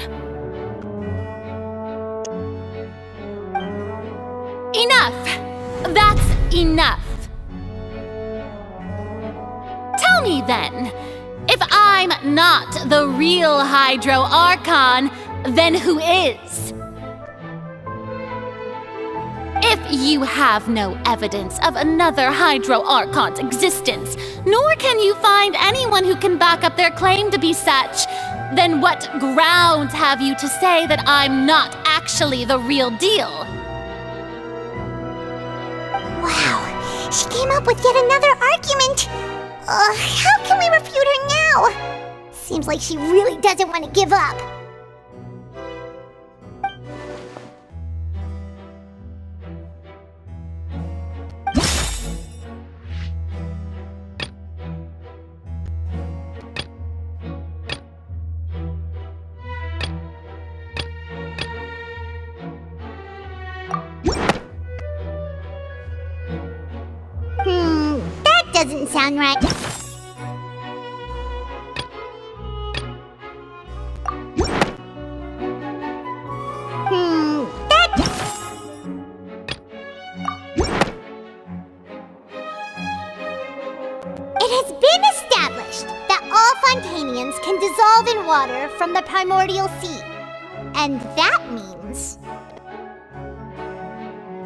S14: Enough! That's enough! Tell me then, if I'm not the real Hydro Archon, then who is? If you have no evidence of another Hydro Archon's existence, nor can you find anyone who can back up their claim to be such, then what grounds have you to say that I'm not actually the real deal?
S1: Wow, she came up with yet another argument. How can we refute her now? Seems like she really doesn't want to give up. doesn't sound right. It has been established that all Fontanians can dissolve in water from the primordial sea. And that means...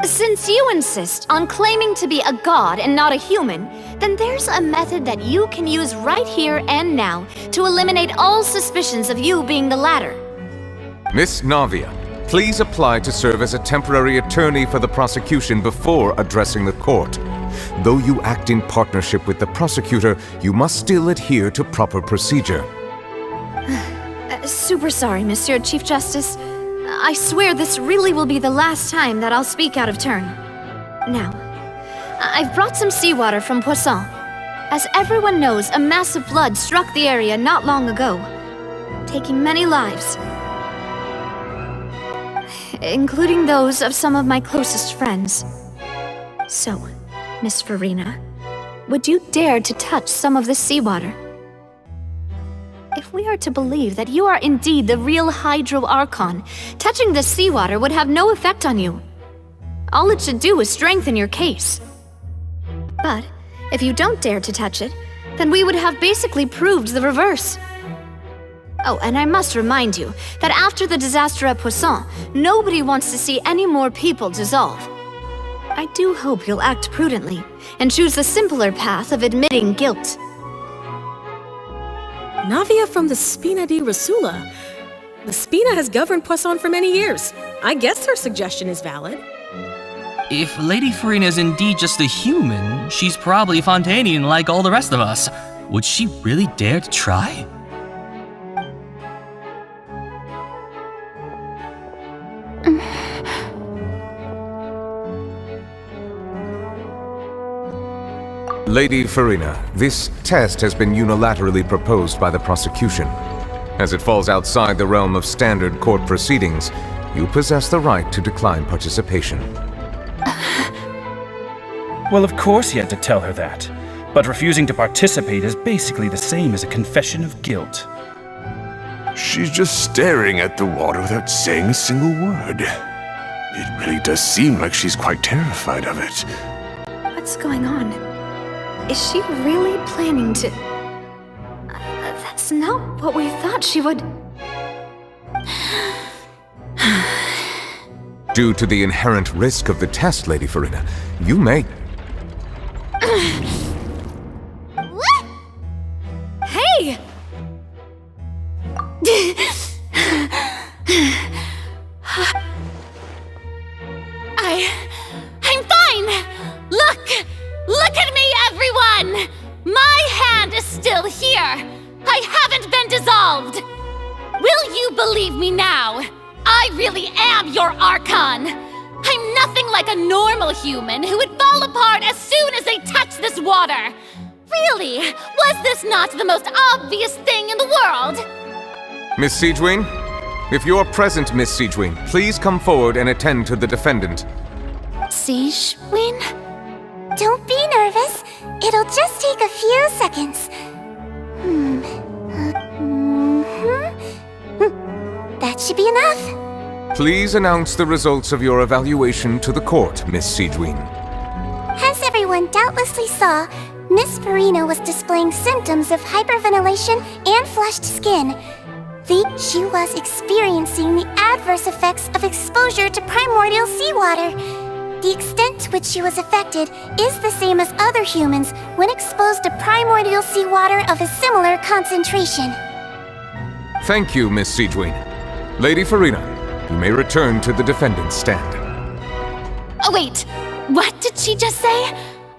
S9: Since you insist on claiming to be a god and not a human, then there's a method that you can use right here and now to eliminate all suspicions of you being the latter.
S6: Miss Navia, please apply to serve as a temporary attorney for the prosecution before addressing the court. Though you act in partnership with the prosecutor, you must still adhere to proper procedure.
S9: Super sorry, Monsieur Chief Justice. I swear this really will be the last time that I'll speak out of turn. Now, I've brought some seawater from Poisson. As everyone knows, a massive flood struck the area not long ago, taking many lives, including those of some of my closest friends. So, Miss Farina, would you dare to touch some of this seawater? If we are to believe that you are indeed the real Hydro Archon, touching this seawater would have no effect on you. All it should do is strengthen your case. But if you don't dare to touch it, then we would have basically proved the reverse. Oh, and I must remind you that after the disaster at Poisson, nobody wants to see any more people dissolve. I do hope you'll act prudently and choose the simpler path of admitting guilt.
S11: Navia from the Spina di Rasula. The Spina has governed Poisson for many years. I guess her suggestion is valid.
S4: If Lady Farina is indeed just a human, she's probably Fontanian like all the rest of us. Would she really dare to try?
S6: Lady Farina, this test has been unilaterally proposed by the prosecution. As it falls outside the realm of standard court proceedings, you possess the right to decline participation.
S5: Well, of course he had to tell her that. But refusing to participate is basically the same as a confession of guilt.
S7: She's just staring at the water without saying a single word. It really does seem like she's quite terrified of it.
S9: What's going on? Is she really planning to... That's not what we thought she would...
S6: Due to the inherent risk of the test, Lady Farina, you may...
S9: What? Hey!
S14: I'm fine! Look at me, everyone! My hand is still here! I haven't been dissolved! Will you believe me now? I really am your Archon! I'm nothing like a normal human who would fall apart as soon as they touch this water! Really, was this not the most obvious thing in the world?
S6: Miss Siegewin? If you're present, Miss Siegewin, please come forward and attend to the defendant.
S1: Siegewin? Don't be nervous. It'll just take a few seconds. That should be enough.
S6: Please announce the results of your evaluation to the court, Miss Siegewin.
S1: As everyone doubtlessly saw, Miss Farina was displaying symptoms of hyperventilation and flushed skin. She was experiencing the adverse effects of exposure to primordial seawater. The extent to which she was affected is the same as other humans when exposed to primordial seawater of a similar concentration.
S6: Thank you, Miss Siegewin. Lady Farina, you may return to the defendant's stand.
S14: Oh wait, what did she just say?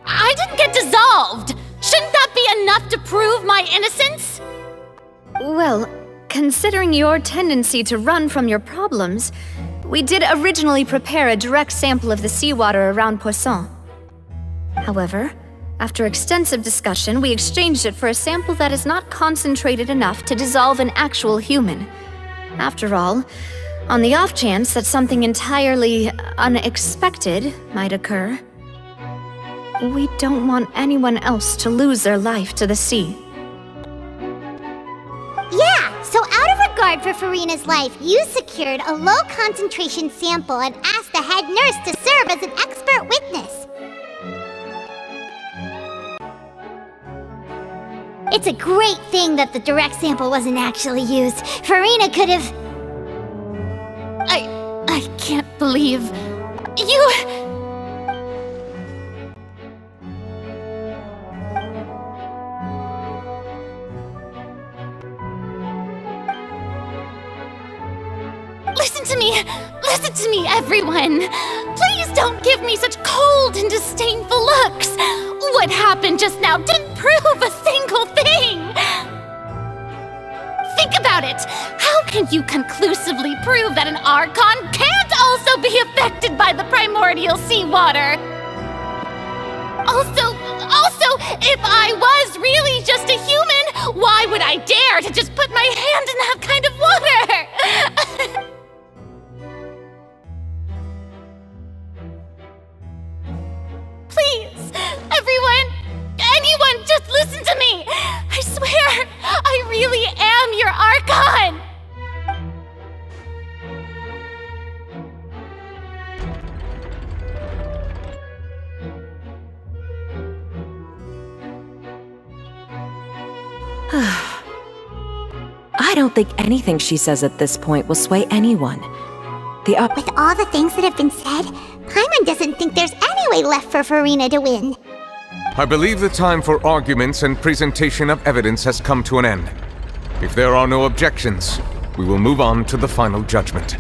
S14: I didn't get dissolved! Shouldn't that be enough to prove my innocence?
S9: Well, considering your tendency to run from your problems, we did originally prepare a direct sample of the seawater around Poisson. However, after extensive discussion, we exchanged it for a sample that is not concentrated enough to dissolve an actual human. After all, on the off chance that something entirely unexpected might occur, We don't want anyone else to lose their life to the sea.
S1: Yeah, so out of regard for Farina's life, you secured a low-concentration sample and asked the head nurse to serve as an expert witness. It's a great thing that the direct sample wasn't actually used. Farina could have...
S14: I can't believe you... Listen to me, everyone! Please don't give me such cold and disdainful looks! What happened just now didn't prove a single thing! Think about it! How can you conclusively prove that an Archon can't also be affected by the primordial seawater? Also, if I was really just a human, why would I dare to just put my hand in that kind of water? Please, everyone, anyone, just listen to me! I swear, I really am your Archon!
S8: I don't think anything she says at this point will sway anyone.
S1: With all the things that have been said, Paimon doesn't think there's any way left for Farina to win.
S6: I believe the time for arguments and presentation of evidence has come to an end. If there are no objections, we will move on to the final judgment.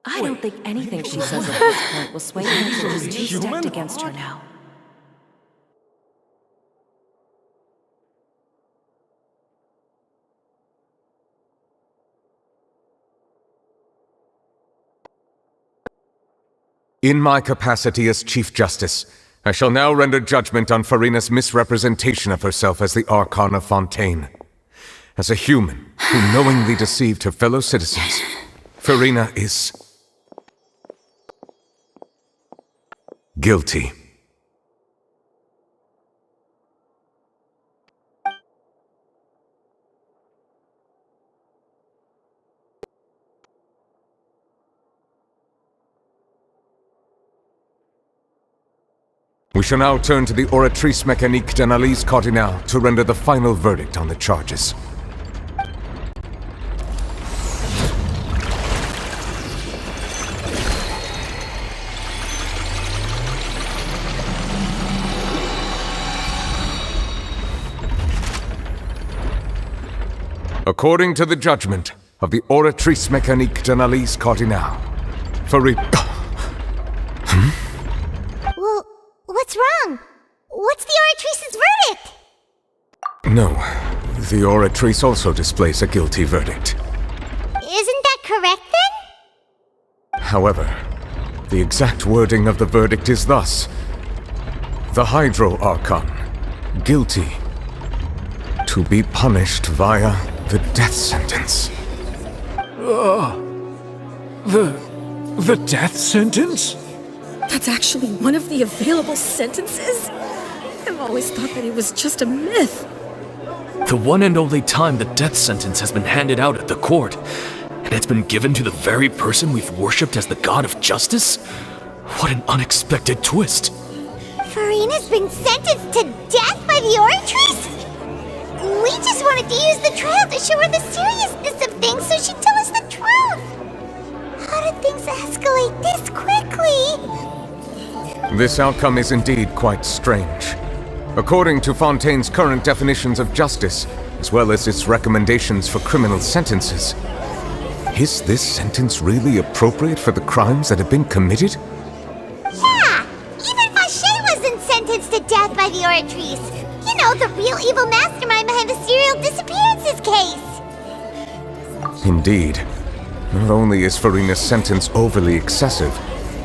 S8: I don't think anything she says at this point will sway anyone who's too stacked against her now.
S6: In my capacity as Chief Justice, I shall now render judgment on Farina's misrepresentation of herself as the Archon of Fontaine. As a human who knowingly deceived her fellow citizens, Farina is... guilty. We shall now turn to the Oratrice Mécanique d'Analyse Cardinale to render the final verdict on the charges. According to the judgment of the Oratrice Mécanique d'Analyse Cardinale, Farina...
S1: Well, what's wrong? What's the Oratrice's verdict?
S6: No, the Oratrice also displays a guilty verdict.
S1: Isn't that correct then?
S6: However, the exact wording of the verdict is thus: the Hydro Archon, guilty, to be punished via the death sentence.
S13: The death sentence?
S11: That's actually one of the available sentences? I've always thought that it was just a myth.
S17: The one and only time the death sentence has been handed out at the court, and it's been given to the very person we've worshipped as the god of justice? What an unexpected twist.
S1: Farina's been sentenced to death by the Oratrice? We just wanted to use the trial to show her the seriousness of things so she'd tell us the truth. How did things escalate this quickly?
S6: This outcome is indeed quite strange. According to Fontaine's current definitions of justice, as well as its recommendations for criminal sentences, is this sentence really appropriate for the crimes that have been committed?
S1: Yeah! Even Vacher wasn't sentenced to death by the Oratrice. You know, the real evil mastermind behind the serial disappearances case.
S6: Indeed. Not only is Farina's sentence overly excessive,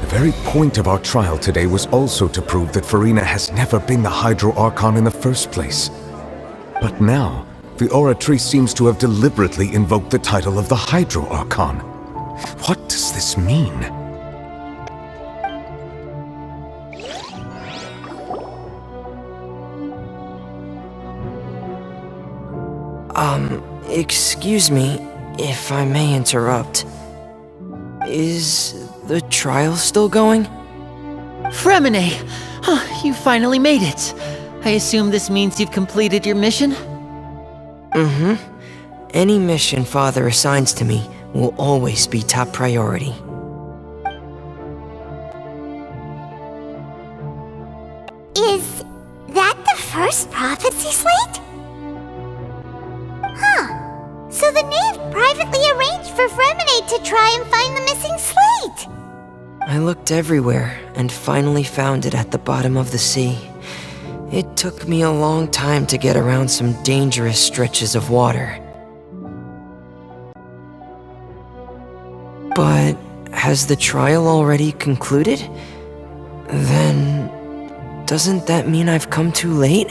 S6: the very point of our trial today was also to prove that Farina has never been the Hydro Archon in the first place. But now, the Oratrice seems to have deliberately invoked the title of the Hydro Archon. What does this mean?
S2: Excuse me if I may interrupt. Is the trial still going?
S20: Fremine! You finally made it. I assume this means you've completed your mission?
S2: Mm-hmm. Any mission Father assigns to me will always be top priority.
S1: Is that the first prophecy slate? Huh. So the knave privately arranged for Fremine to try and find the missing slate!
S2: I looked everywhere and finally found it at the bottom of the sea. It took me a long time to get around some dangerous stretches of water. But has the trial already concluded? Then doesn't that mean I've come too late?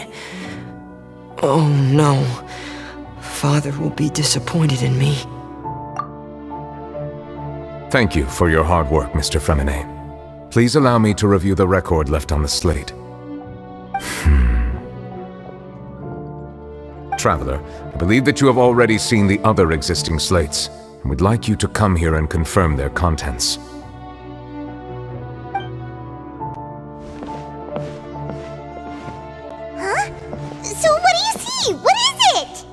S2: Oh no. Father will be disappointed in me.
S6: Thank you for your hard work, Mr. Fremine. Please allow me to review the record left on the slate. Traveler, I believe that you have already seen the other existing slates, and would like you to come here and confirm their contents.
S1: Huh? So what do you see? What is it?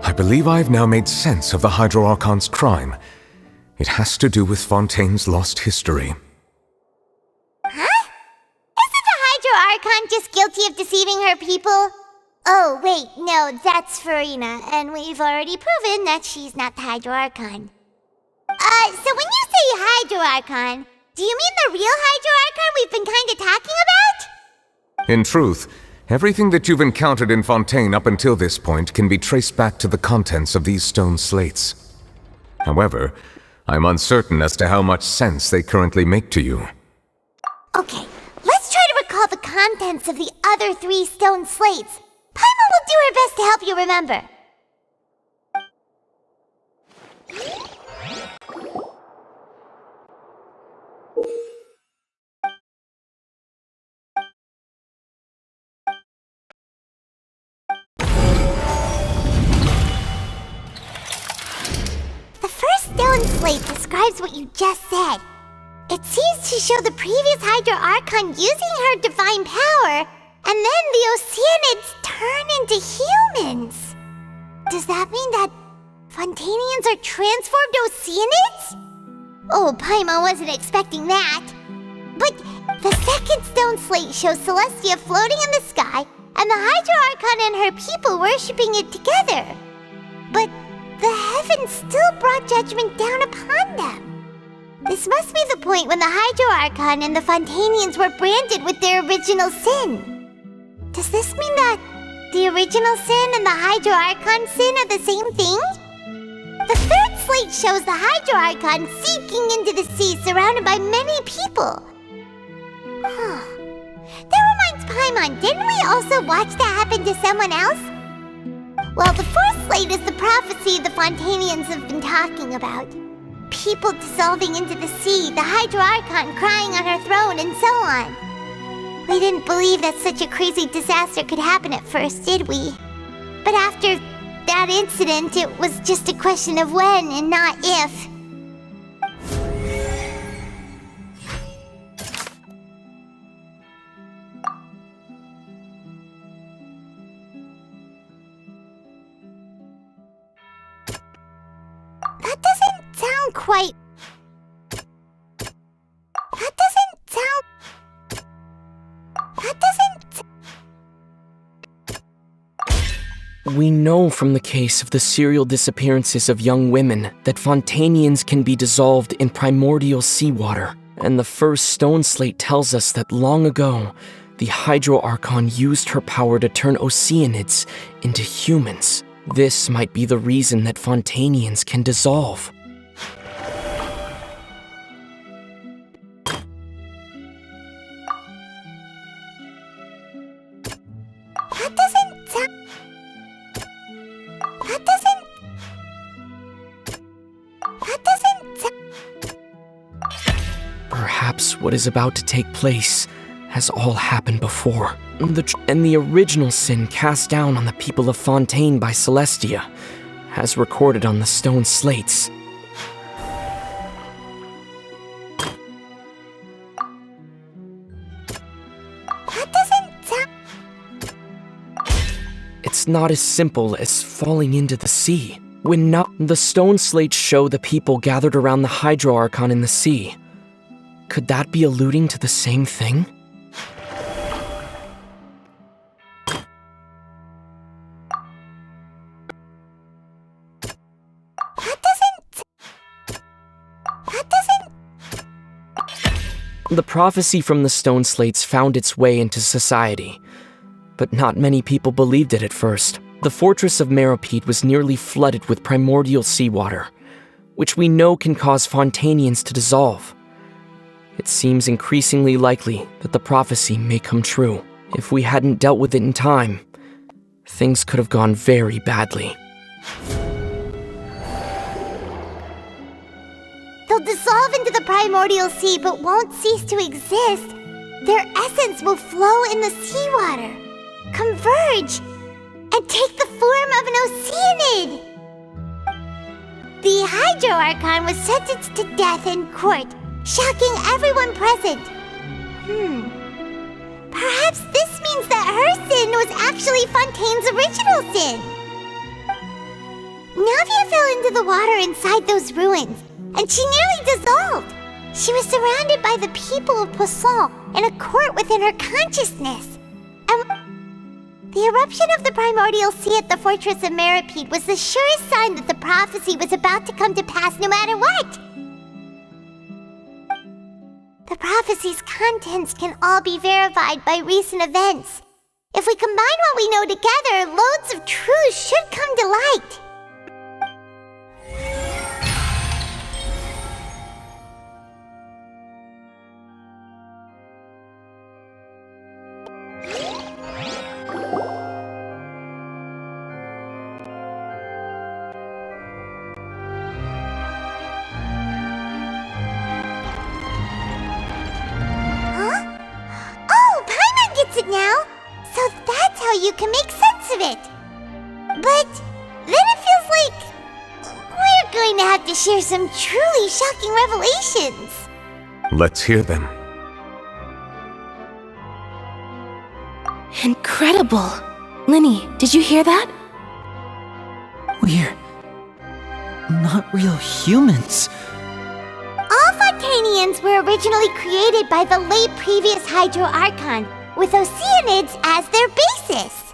S6: I believe I have now made sense of the Hydro Archon's crime. It has to do with Fontaine's lost history.
S1: Huh? Isn't the Hydro Archon just guilty of deceiving her people? Oh, wait, no, that's Farina, and we've already proven that she's not the Hydro Archon. So when you say Hydro Archon, do you mean the real Hydro Archon we've been kinda talking about?
S6: In truth, everything that you've encountered in Fontaine up until this point can be traced back to the contents of these stone slates. However, I'm uncertain as to how much sense they currently make to you.
S1: Okay, let's try to recall the contents of the other 3 stone slates. Paimon will do her best to help you remember. The first stone slate describes what you just said. It seems to show the previous Hydro Archon using her divine power, and then the Oceanids turn into humans. Does that mean that Fontainians are transformed Oceanids? Oh, Paimon wasn't expecting that. But the second stone slate shows Celestia floating in the sky, and the Hydro Archon and her people worshipping it together. But the heavens still brought judgment down upon them. This must be the point when the Hydro Archon and the Fontainians were branded with their original sin. Does this mean that the original sin and the Hydro Archon sin are the same thing? The third slate shows the Hydro Archon sinking into the sea surrounded by many people. Huh. That reminds Paimon, didn't we also watch that happen to someone else? Well, the fourth slate is the prophecy the Fontainians have been talking about. People dissolving into the sea, the Hydro Archon crying on her throne, and so on. We didn't believe that such a crazy disaster could happen at first, did we? But after that incident, it was just a question of when and not if. That doesn't sound quite... That doesn't sound... That doesn't...
S2: We know from the case of the serial disappearances of young women that Fontainians can be dissolved in primordial seawater, and the first stone slate tells us that long ago, the Hydro Archon used her power to turn Oceanids into humans. This might be the reason that Fontainians can dissolve.
S1: That doesn't sound... That doesn't
S2: Perhaps what is about to take place has all happened before. And the original sin cast down on the people of Fontaine by Celestia, as recorded on the stone slates.
S1: That doesn't sound...
S2: It's not as simple as falling into the sea. When not, the stone slates show the people gathered around the Hydro Archon in the sea. Could that be alluding to the same thing? The prophecy from the stone slates found its way into society, but not many people believed it at first. The fortress of Meropide was nearly flooded with primordial seawater, which we know can cause Fontainians to dissolve. It seems increasingly likely that the prophecy may come true. If we hadn't dealt with it in time, things could have gone very badly.
S1: They'll dissolve into the primordial sea but won't cease to exist. Their essence will flow in the seawater, converge, and take the form of an Oceanid. The Hydro Archon was sentenced to death in court, shocking everyone present. Perhaps this means that her sin was actually Fontaine's original sin. Navia fell into the water inside those ruins, and she nearly dissolved. She was surrounded by the people of Poisson in a court within her consciousness. And the eruption of the primordial sea at the fortress of Meropide was the surest sign that the prophecy was about to come to pass no matter what. The prophecy's contents can all be verified by recent events. If we combine what we know together, loads of truth should come to light. Now, so that's how you can make sense of it. But then it feels like we're going to have to share some truly shocking revelations.
S6: Let's hear them.
S18: Incredible! Linny, did you hear that?
S20: We're not real humans.
S1: All Fontainians were originally created by the late previous Hydro Archon, with Oceanids as their basis.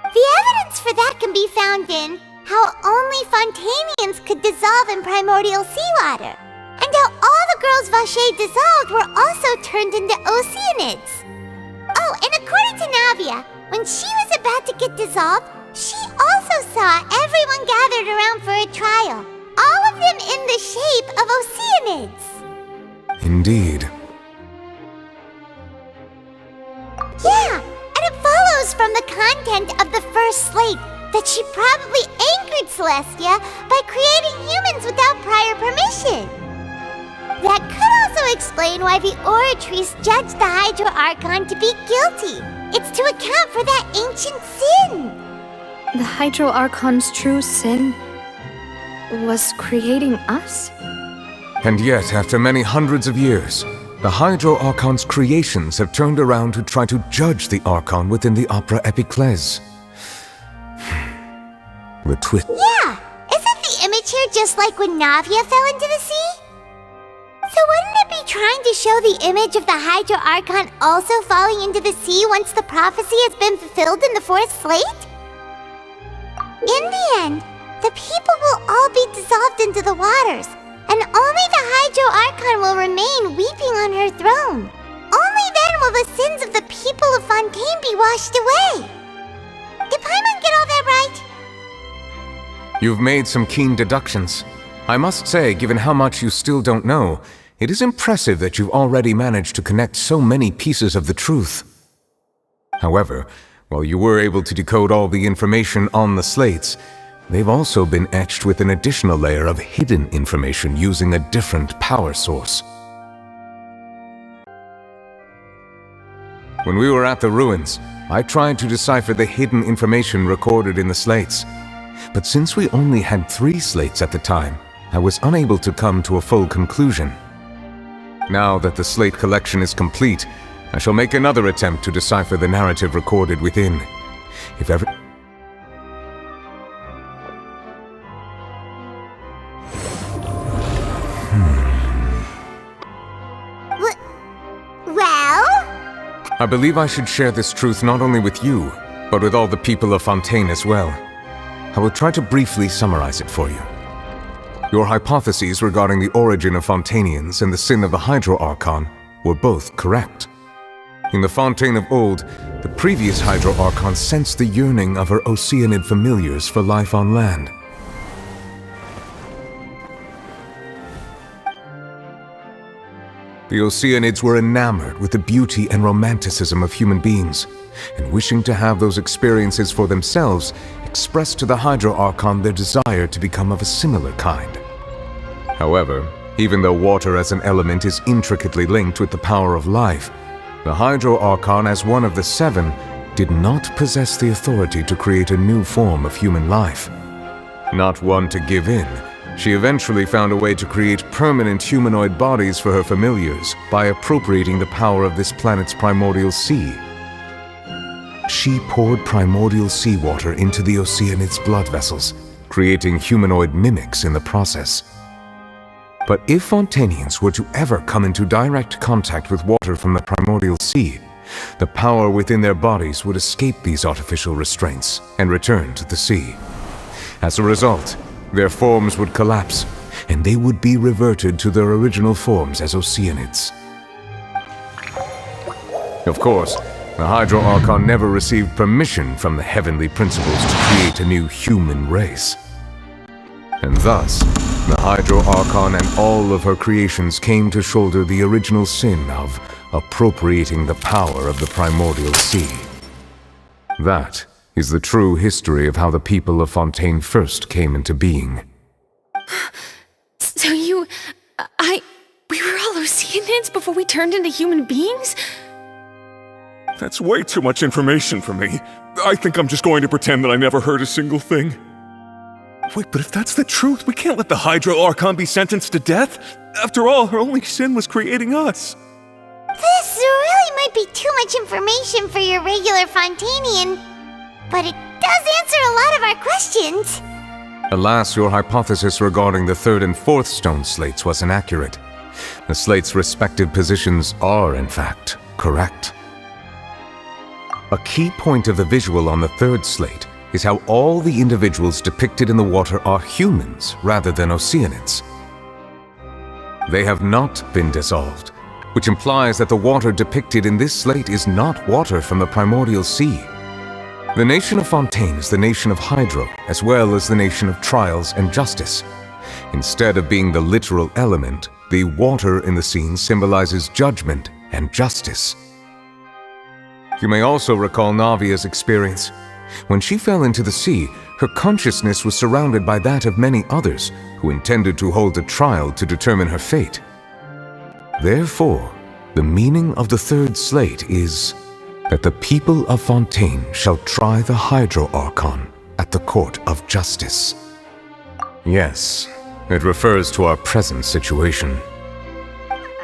S1: The evidence for that can be found in how only Fontainians could dissolve in primordial seawater, and how all the girls Vacher dissolved were also turned into Oceanids. Oh, and according to Navia, when she was about to get dissolved, she also saw everyone gathered around for a trial, all of them in the shape of Oceanids.
S6: Indeed.
S1: Yeah, and it follows from the content of the first slate that she probably angered Celestia by creating humans without prior permission. That could also explain why the Oratrice judged the Hydro Archon to be guilty. It's to account for that ancient sin.
S9: The Hydro Archon's true sin was creating us?
S6: And yet, after many hundreds of years, the Hydro Archon's creations have turned around to try to judge the Archon within the Opera Epiclese. The twist.
S1: Yeah! Isn't the image here just like when Navia fell into the sea? So wouldn't it be trying to show the image of the Hydro Archon also falling into the sea once the prophecy has been fulfilled in the fourth slate? In the end, the people will all be dissolved into the waters, and only the Hydro Archon will remain weeping on her throne. Only then will the sins of the people of Fontaine be washed away. Did Paimon get all that right?
S6: You've made some keen deductions. I must say, given how much you still don't know, it is impressive that you've already managed to connect so many pieces of the truth. However, while you were able to decode all the information on the slates, they've also been etched with an additional layer of hidden information using a different power source. When we were at the ruins, I tried to decipher the hidden information recorded in the slates. But since we only had 3 slates at the time, I was unable to come to a full conclusion. Now that the slate collection is complete, I shall make another attempt to decipher the narrative recorded within. If ever...
S1: Well?
S6: I believe I should share this truth not only with you, but with all the people of Fontaine as well. I will try to briefly summarize it for you. Your hypotheses regarding the origin of Fontainians and the sin of the Hydro Archon were both correct. In the Fontaine of old, the previous Hydro Archon sensed the yearning of her Oceanid familiars for life on land. The Oceanids were enamored with the beauty and romanticism of human beings, and wishing to have those experiences for themselves, expressed to the Hydro Archon their desire to become of a similar kind. However, even though water as an element is intricately linked with the power of life, the Hydro Archon, as one of the 7, did not possess the authority to create a new form of human life. Not one to give in, she eventually found a way to create permanent humanoid bodies for her familiars by appropriating the power of this planet's primordial sea. She poured primordial seawater into the Oceanids' blood vessels, creating humanoid mimics in the process. But if Fontainians were to ever come into direct contact with water from the primordial sea, the power within their bodies would escape these artificial restraints and return to the sea. As a result, their forms would collapse, and they would be reverted to their original forms as Oceanids. Of course, the Hydro Archon never received permission from the heavenly principles to create a new human race. And thus, the Hydro Archon and all of her creations came to shoulder the original sin of appropriating the power of the primordial sea. That is the true history of how the people of Fontaine first came into being.
S11: So we were all Oceanids before we turned into human beings?
S13: That's way too much information for me. I think I'm just going to pretend that I never heard a single thing. Wait, but if that's the truth, we can't let the Hydro Archon be sentenced to death. After all, her only sin was creating us.
S1: This really might be too much information for your regular Fontainian, but it does answer a lot of our questions.
S6: Alas, your hypothesis regarding the 3rd and 4th stone slates was inaccurate. The slates' respective positions are, in fact, correct. A key point of the visual on the 3rd slate is how all the individuals depicted in the water are humans rather than Oceanids. They have not been dissolved, which implies that the water depicted in this slate is not water from the primordial sea. The nation of Fontaine is the nation of Hydro, as well as the nation of trials and justice. Instead of being the literal element, the water in the scene symbolizes judgment and justice. You may also recall Navia's experience. When she fell into the sea, her consciousness was surrounded by that of many others who intended to hold a trial to determine her fate. Therefore, the meaning of the 3rd slate is that the people of Fontaine shall try the Hydro Archon at the court of justice. Yes, it refers to our present situation.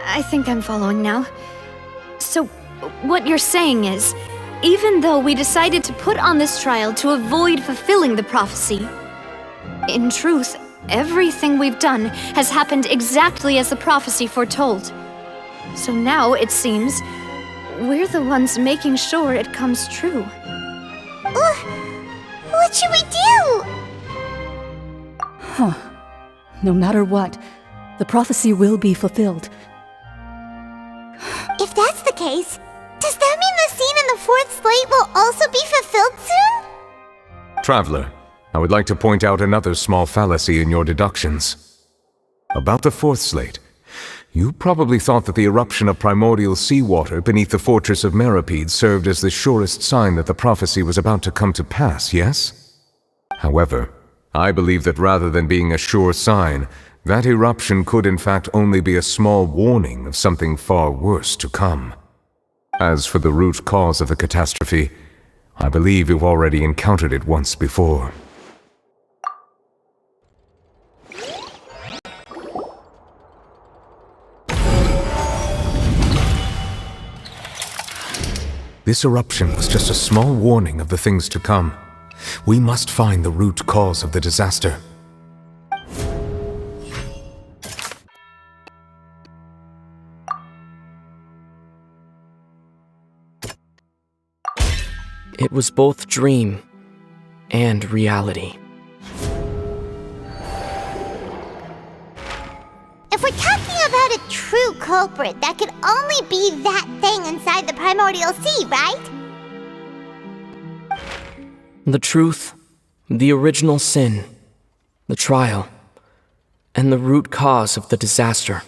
S9: I think I'm following now. So, what you're saying is, even though we decided to put on this trial to avoid fulfilling the prophecy, in truth, everything we've done has happened exactly as the prophecy foretold. So now, it seems, we're the ones making sure it comes true.
S1: What should we do?
S10: Huh. No matter what, the prophecy will be fulfilled.
S1: If that's the case, does that mean the scene in the 4th slate will also be fulfilled soon?
S6: Traveler, I would like to point out another small fallacy in your deductions. About the 4th slate, you probably thought that the eruption of primordial seawater beneath the fortress of Meripede served as the surest sign that the prophecy was about to come to pass, yes? However, I believe that rather than being a sure sign, that eruption could in fact only be a small warning of something far worse to come. As for the root cause of the catastrophe, I believe you've already encountered it once before. This eruption was just a small warning of the things to come. We must find the root cause of the disaster.
S2: It was both dream and reality.
S1: If we're talking about a true culprit, that could only be that thing inside the primordial sea, right?
S2: The truth, the original sin, the trial, and the root cause of the disaster.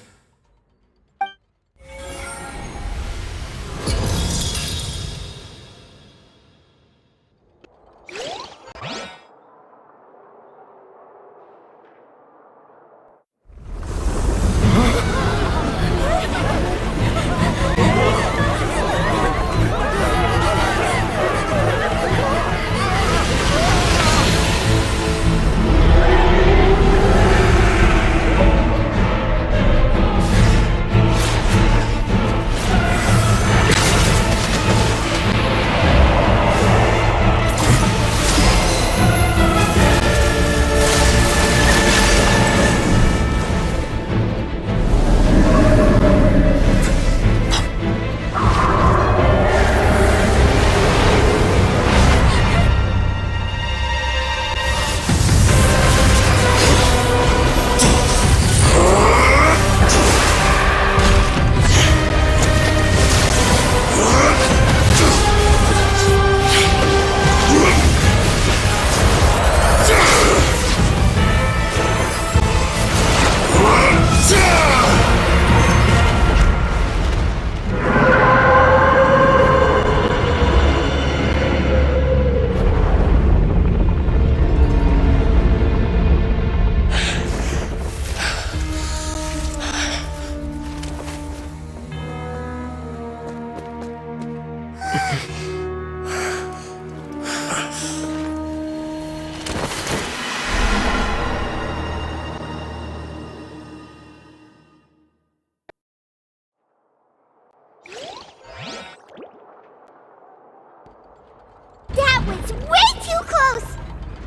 S1: That was way too close!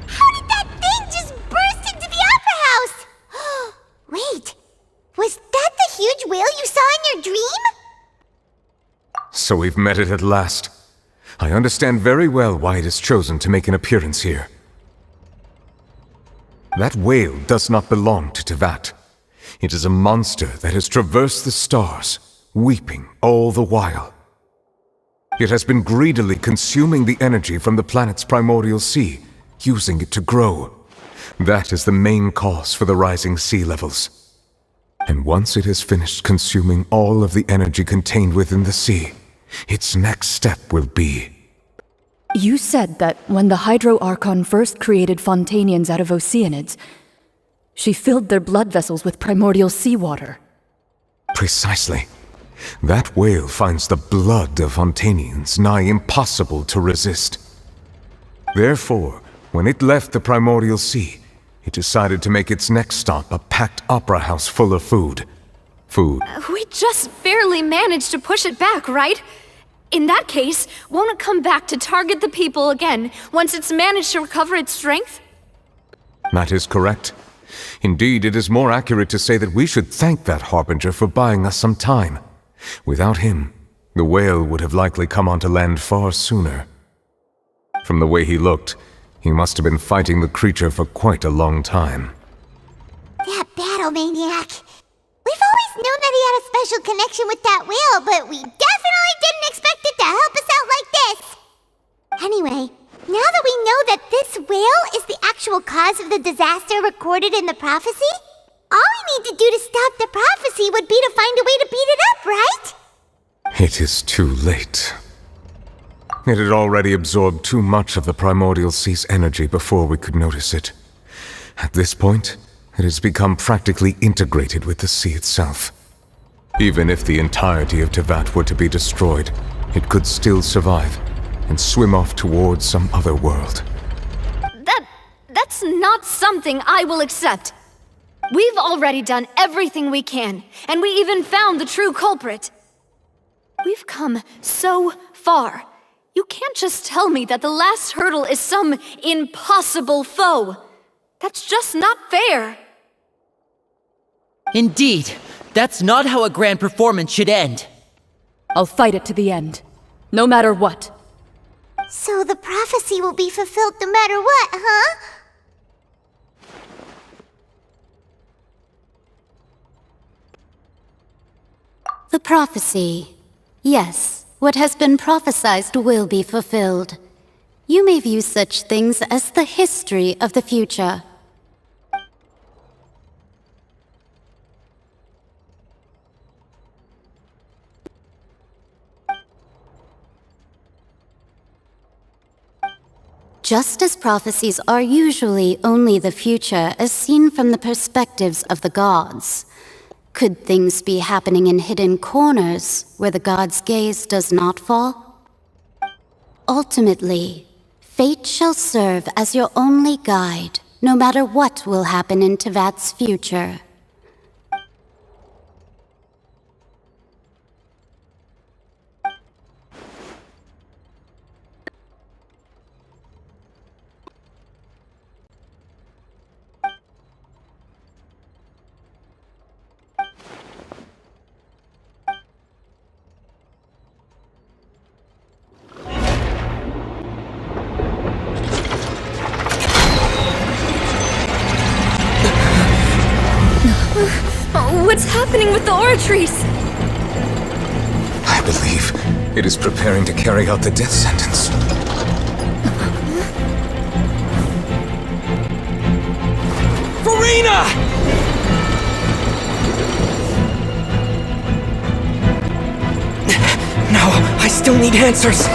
S1: How did that thing just burst into the opera house? Wait, was that the huge whale you saw in your dream?
S6: So we've met it at last. I understand very well why it has chosen to make an appearance here. That whale does not belong to Teyvat. It is a monster that has traversed the stars, weeping all the while. It has been greedily consuming the energy from the planet's primordial sea, using it to grow. That is the main cause for the rising sea levels. And once it has finished consuming all of the energy contained within the sea, its next step will be...
S10: You said that when the Hydro Archon first created Fontanians out of Oceanids, she filled their blood vessels with primordial seawater.
S6: Precisely. That whale finds the blood of Fontanians nigh impossible to resist. Therefore, when it left the primordial sea, it decided to make its next stop a packed opera house full of food.
S9: We just barely managed to push it back, right? In that case, won't it come back to target the people again once it's managed to recover its strength?
S6: That is correct. Indeed, it is more accurate to say that we should thank that Harbinger for buying us some time. Without him, the whale would have likely come onto land far sooner. From the way he looked, he must have been fighting the creature for quite a long time.
S1: That battle maniac. We've always known that he had a special connection with that whale, but we definitely didn't expect it to help us out like this. Anyway, now that we know that this whale is the actual cause of the disaster recorded in the prophecy, all we need to do to stop the prophecy would be to find a way to beat it up, right?
S6: It is too late. It had already absorbed too much of the primordial sea's energy before we could notice it. At this point, it has become practically integrated with the sea itself. Even if the entirety of Teyvat were to be destroyed, it could still survive and swim off towards some other world.
S9: That's not something I will accept. We've already done everything we can, and we even found the true culprit. We've come so far. You can't just tell me that the last hurdle is some impossible foe. That's just not fair.
S20: Indeed, that's not how a grand performance should end.
S10: I'll fight it to the end, no matter what.
S1: So the prophecy will be fulfilled no matter what, huh?
S16: The prophecy. Yes, what has been prophesied will be fulfilled. You may view such things as the history of the future. Just as prophecies are usually only the future as seen from the perspectives of the gods, could things be happening in hidden corners where the gods' gaze does not fall? Ultimately, fate shall serve as your only guide, no matter what will happen in Teyvat's future.
S9: What's happening with the aura trees?
S6: I believe it is preparing to carry out the death sentence.
S23: Furina! No, I still need answers.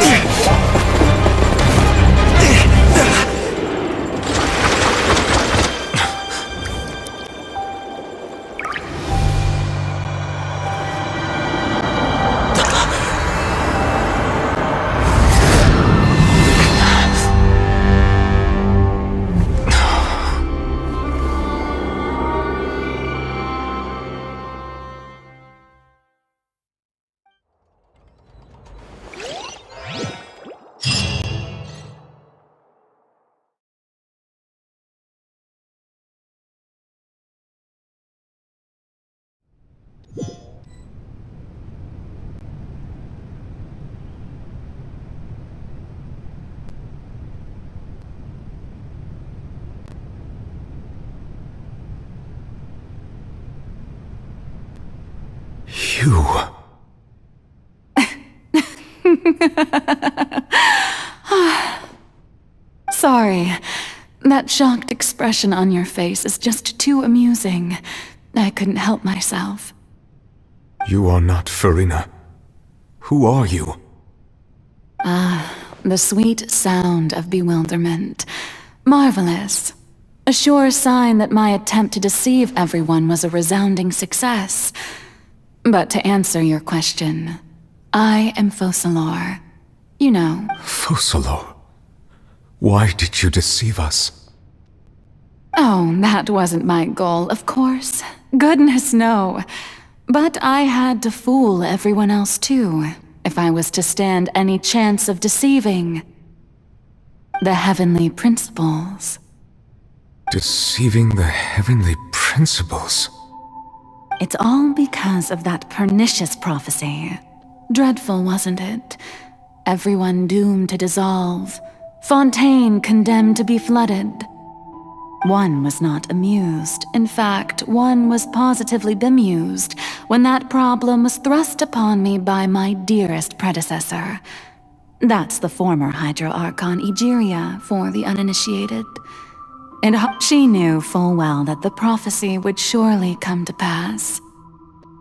S6: You.
S19: Sorry. That shocked expression on your face is just too amusing. I couldn't help myself.
S6: You are not Furina. Who are you?
S19: The sweet sound of bewilderment. Marvelous. A sure sign that my attempt to deceive everyone was a resounding success. But to answer your question, I am Focalor. You know.
S6: Focalor? Why did you deceive us?
S19: Oh, that wasn't my goal, of course. Goodness, no. But I had to fool everyone else too, if I was to stand any chance of deceiving the heavenly principles.
S6: Deceiving the heavenly principles?
S19: It's all because of that pernicious prophecy. Dreadful, wasn't it? Everyone doomed to dissolve. Fontaine condemned to be flooded. One was not amused. In fact, one was positively bemused when that problem was thrust upon me by my dearest predecessor. That's the former Hydro Archon Egeria, for the uninitiated. And she knew full well that the prophecy would surely come to pass.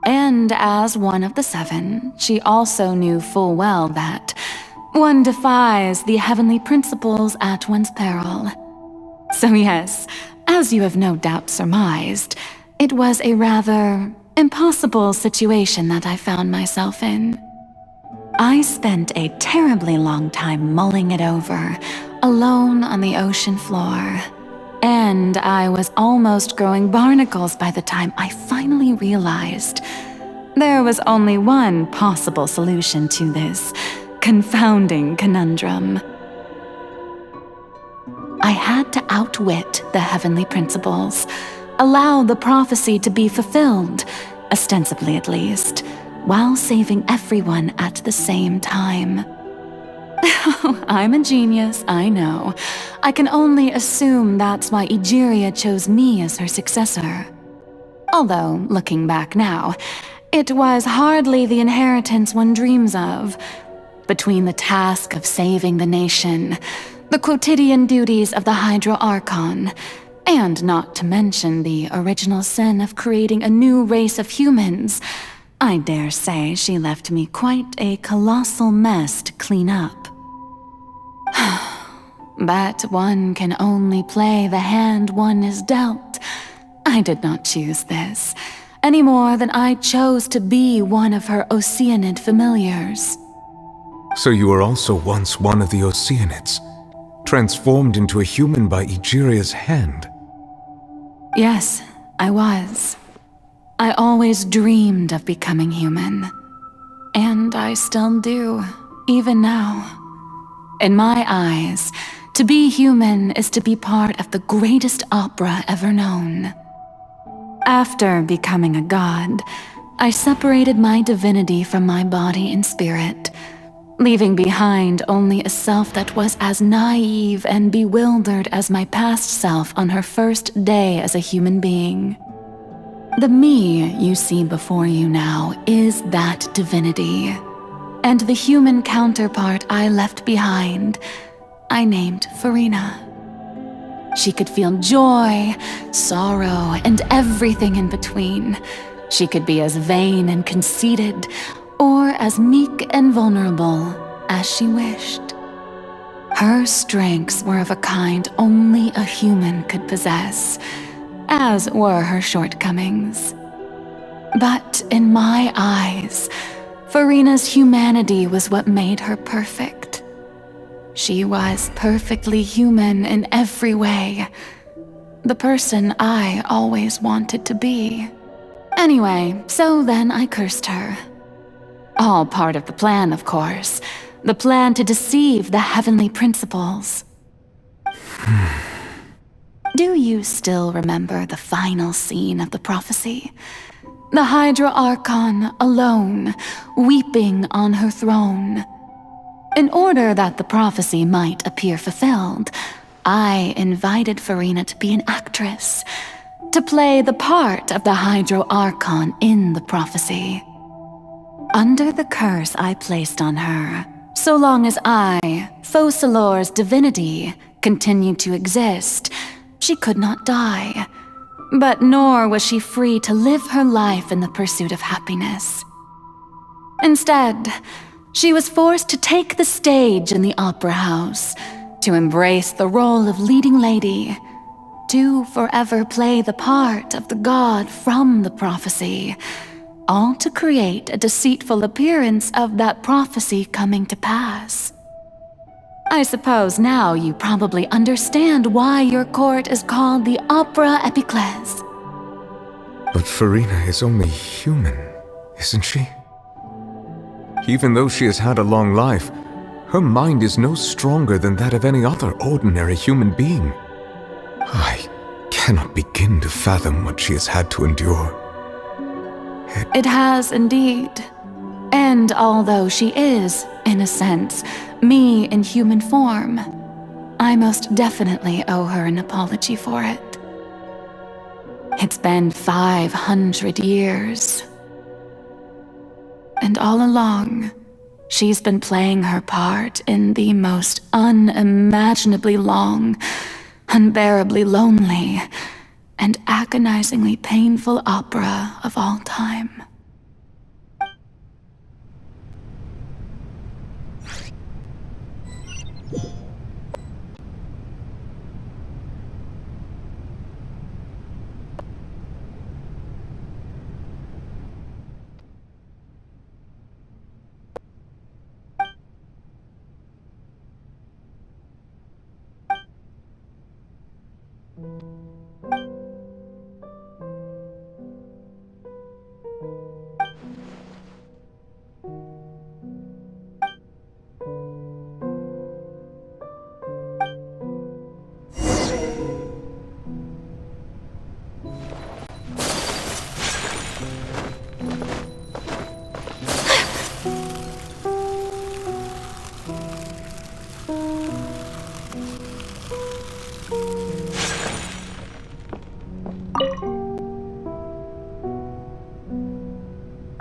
S19: And as one of the seven, she also knew full well that one defies the heavenly principles at one's peril. So yes, As you have no doubt surmised, it was a rather impossible situation that I found myself in. I spent a terribly long time mulling it over, alone on the ocean floor. And I was almost growing barnacles by the time I finally realized there was only one possible solution to this confounding conundrum. I had to outwit the heavenly principles, allow the prophecy to be fulfilled, ostensibly at least, while saving everyone at the same time. I'm a genius, I know. I can only assume that's why Egeria chose me as her successor. Although, looking back now, it was hardly the inheritance one dreams of. Between the task of saving the nation, the quotidian duties of the Hydro Archon, and not to mention the original sin of creating a new race of humans, I dare say she left me quite a colossal mess to clean up. But one can only play the hand one is dealt. I did not choose this, any more than I chose to be one of her Oceanid familiars.
S6: So you were also once one of the Oceanids, transformed into a human by Egeria's hand.
S19: Yes, I was. I always dreamed of becoming human. And I still do, even now. In my eyes, to be human is to be part of the greatest opera ever known. After becoming a god, I separated my divinity from my body and spirit, leaving behind only a self that was as naive and bewildered as my past self on her first day as a human being. The me you see before you now is that divinity, and the human counterpart I left behind, I named Farina. She could feel joy, sorrow, and everything in between. She could be as vain and conceited, or as meek and vulnerable as she wished. Her strengths were of a kind only a human could possess, as were her shortcomings. But in my eyes, Farina's humanity was what made her perfect. She was perfectly human in every way, the person I always wanted to be. Anyway, so then I cursed her. All part of the plan, of course. The plan to deceive the heavenly principles. Do you still remember the final scene of the prophecy? The Hydra Archon alone, weeping on her throne. In order that the prophecy might appear fulfilled, I invited Farina to be an actress, to play the part of the Hydro Archon in the prophecy. Under the curse I placed on her, so long as I, Focalor's divinity, continued to exist, she could not die. But nor was she free to live her life in the pursuit of happiness. Instead, she was forced to take the stage in the opera house, to embrace the role of leading lady, to forever play the part of the god from the prophecy, all to create a deceitful appearance of that prophecy coming to pass. I suppose now you probably understand why your court is called the Opera Epiclese.
S6: But Farina is only human, isn't she? Even though she has had a long life, her mind is no stronger than that of any other ordinary human being. I cannot begin to fathom what she has had to endure.
S19: It has indeed. And although she is, in a sense, me in human form, I most definitely owe her an apology for it. It's been 500 years. And all along, she's been playing her part in the most unimaginably long, unbearably lonely, and agonizingly painful opera of all time.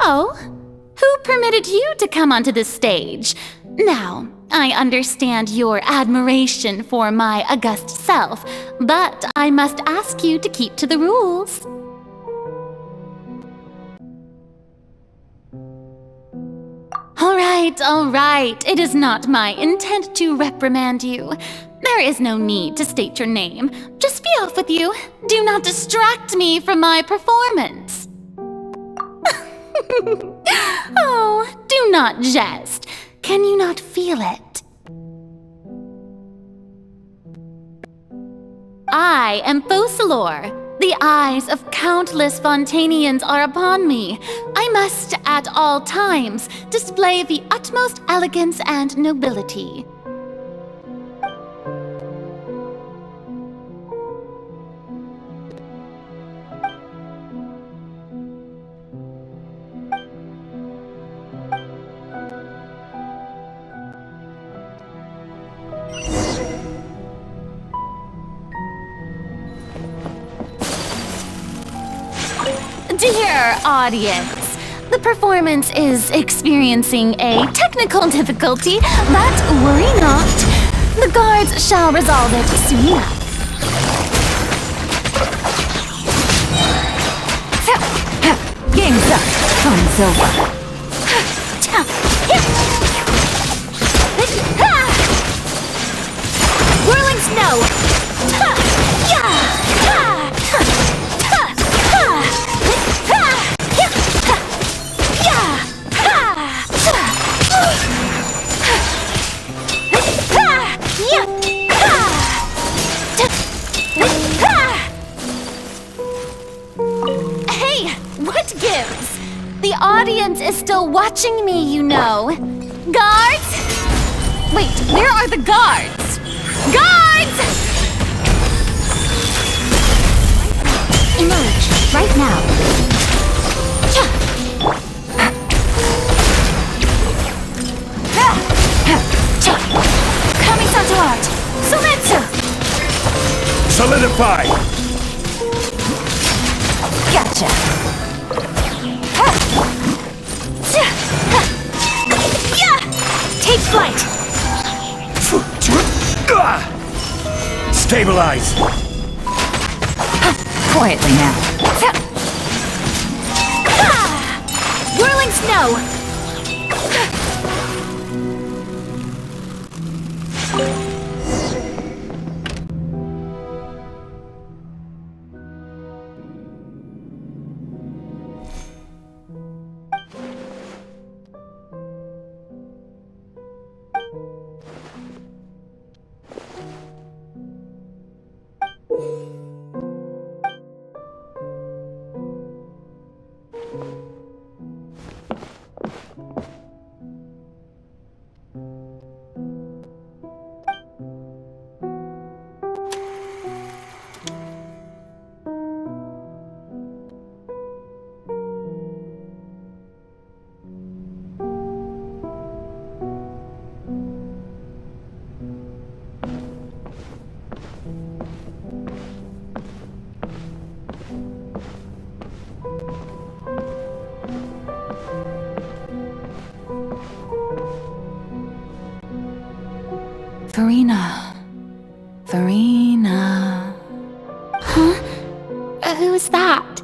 S14: So, who permitted you to come onto the stage? Now, I understand your admiration for my august self, but I must ask you to keep to the rules. All right. It is not my intent to reprimand you. There is no need to state your name. Just be off with you. Do not distract me from my performance. Oh, do not jest. Can you not feel it? I am Focalor. The eyes of countless Fontanians are upon me. I must, at all times, display the utmost elegance and nobility. Dear audience, the performance is experiencing a technical difficulty, but worry not. The guards shall resolve it soon enough.
S19: Game's up. Fun's over.
S18: Whirling snow!
S14: Hey, what gives? The audience is still watching me, you know. Guards? Wait, where are the guards? Guards!
S18: Emerge, right now.
S14: Kamisato art! Sumetsu!
S5: Solidify!
S14: Gotcha!
S18: Take flight!
S5: Stabilize!
S19: Quietly now.
S18: Whirling snow!
S19: Farina.
S14: Huh? Who's that?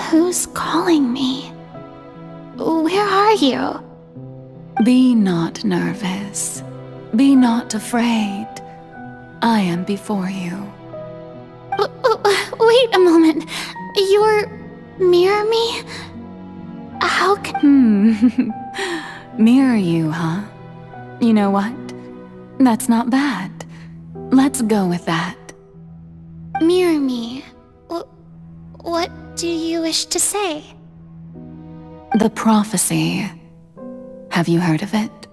S14: Who's calling me? Where are you?
S19: Be not nervous. Be not afraid. I am before you.
S14: Wait a moment. You're mirror me? How can...
S19: Mirror you, huh? You know what? That's not bad. Let's go with that.
S14: Mirror me? What do you wish to say?
S19: The prophecy. Have you heard of it?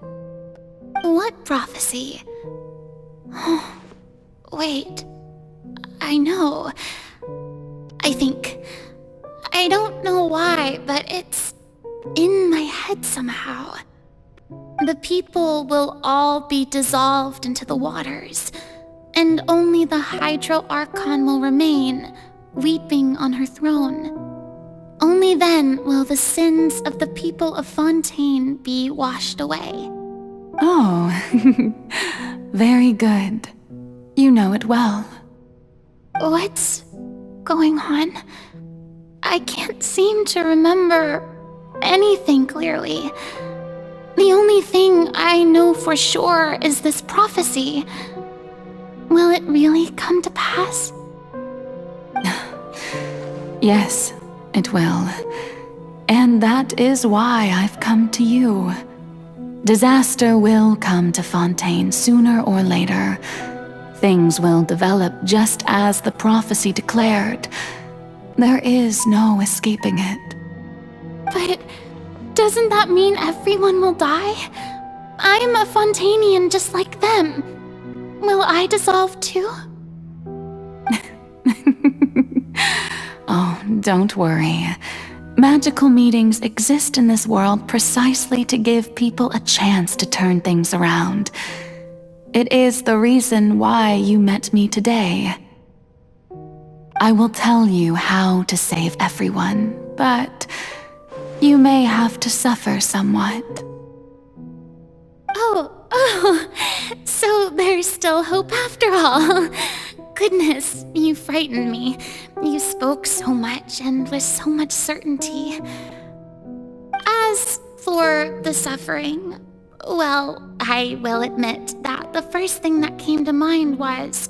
S14: What prophecy? Wait. I know. I think... I don't know why, but it's in my head somehow. The people will all be dissolved into the waters, and only the Hydro Archon will remain, weeping on her throne. Only Only then will the sins of the people of Fontaine be washed away.
S19: Oh, very good. You know it well.
S14: What's going on? I can't seem to remember anything clearly. The only thing I know for sure is this prophecy. Will it really come to pass?
S19: Yes, it will. And that is why I've come to you. Disaster will come to Fontaine sooner or later. Things will develop just as the prophecy declared. There is no escaping it.
S14: But doesn't that mean everyone will die? I'm a Fontainian just like them. Will I dissolve too?
S19: Oh, don't worry. Magical meetings exist in this world precisely to give people a chance to turn things around. It is the reason why you met me today. I will tell you how to save everyone, but you may have to suffer somewhat.
S14: Oh, so there's still hope after all. Goodness, you frightened me. You spoke so much and with so much certainty. As for the suffering, well, I will admit that the first thing that came to mind was,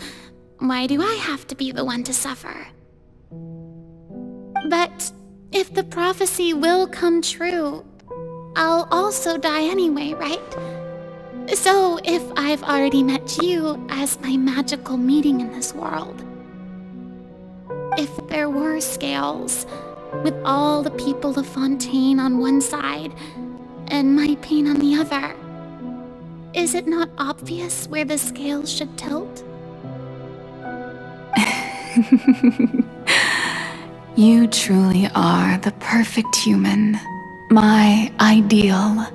S14: why do I have to be the one to suffer? But if the prophecy will come true, I'll also die anyway, right? So if I've already met you as my magical meeting in this world, if there were scales, with all the people of Fontaine on one side and my pain on the other, is it not obvious where the scales should tilt?
S19: You truly are the perfect human, my ideal.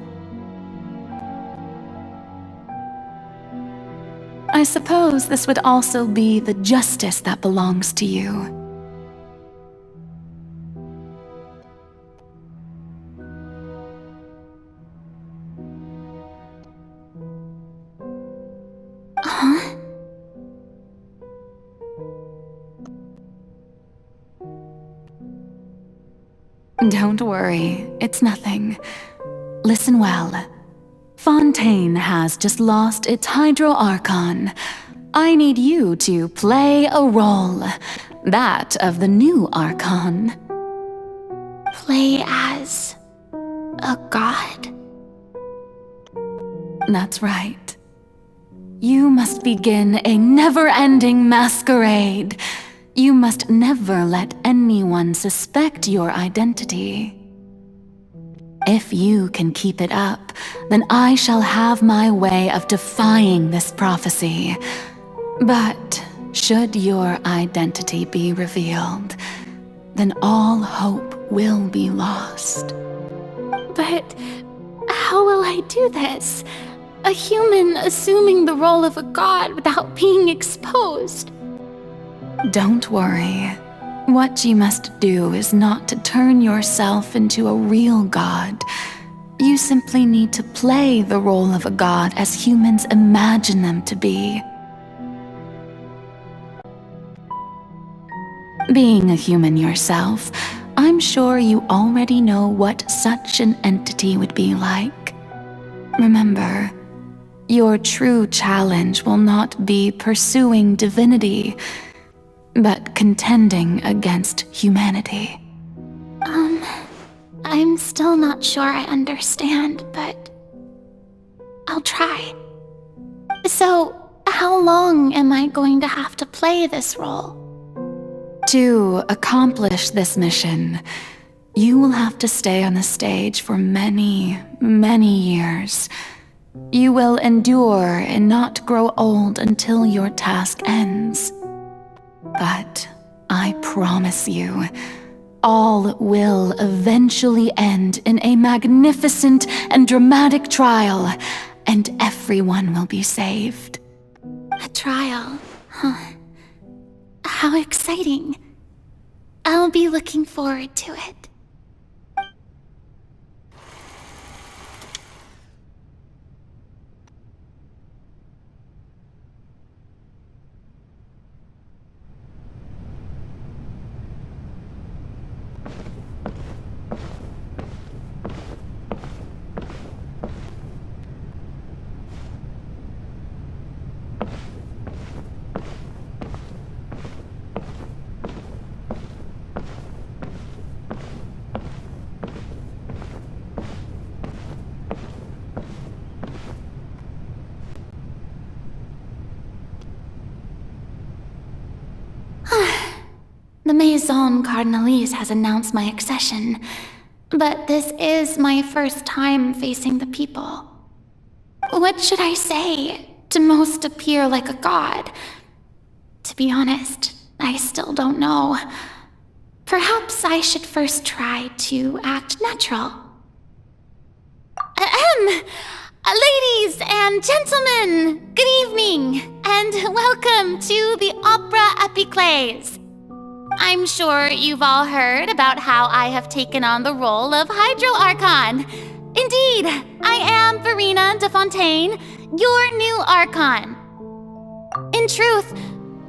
S19: I suppose this would also be the justice that belongs to you.
S14: Huh?
S19: Don't worry, it's nothing. Listen well. Fontaine has just lost its Hydro Archon. I need you to play a role, that of the new Archon.
S14: Play as a god?
S19: That's right. You must begin a never-ending masquerade. You must never let anyone suspect your identity. If you can keep it up, then I shall have my way of defying this prophecy. But should your identity be revealed, then all hope will be lost.
S14: But how will I do this? A human assuming the role of a god without being exposed?
S19: Don't worry. What you must do is not to turn yourself into a real god. You simply need to play the role of a god as humans imagine them to be. Being a human yourself, I'm sure you already know what such an entity would be like. Remember, your true challenge will not be pursuing divinity, but contending against humanity.
S14: I'm still not sure I understand, but I'll try. So, how long am I going to have to play this role?
S19: To accomplish this mission, you will have to stay on the stage for many, many years. You will endure and not grow old until your task ends. But I promise you, all will eventually end in a magnificent and dramatic trial, and everyone will be saved.
S14: A trial, huh? How exciting. I'll be looking forward to it. Maison Cardinalise has announced my accession, but this is my first time facing the people. What should I say to most appear like a god? To be honest, I still don't know. Perhaps I should first try to act natural. Ladies and gentlemen, good evening, and welcome to the Opera Epiclese. I'm sure you've all heard about how I have taken on the role of Hydro Archon. Indeed, I am Verena de Fontaine, your new Archon. In truth,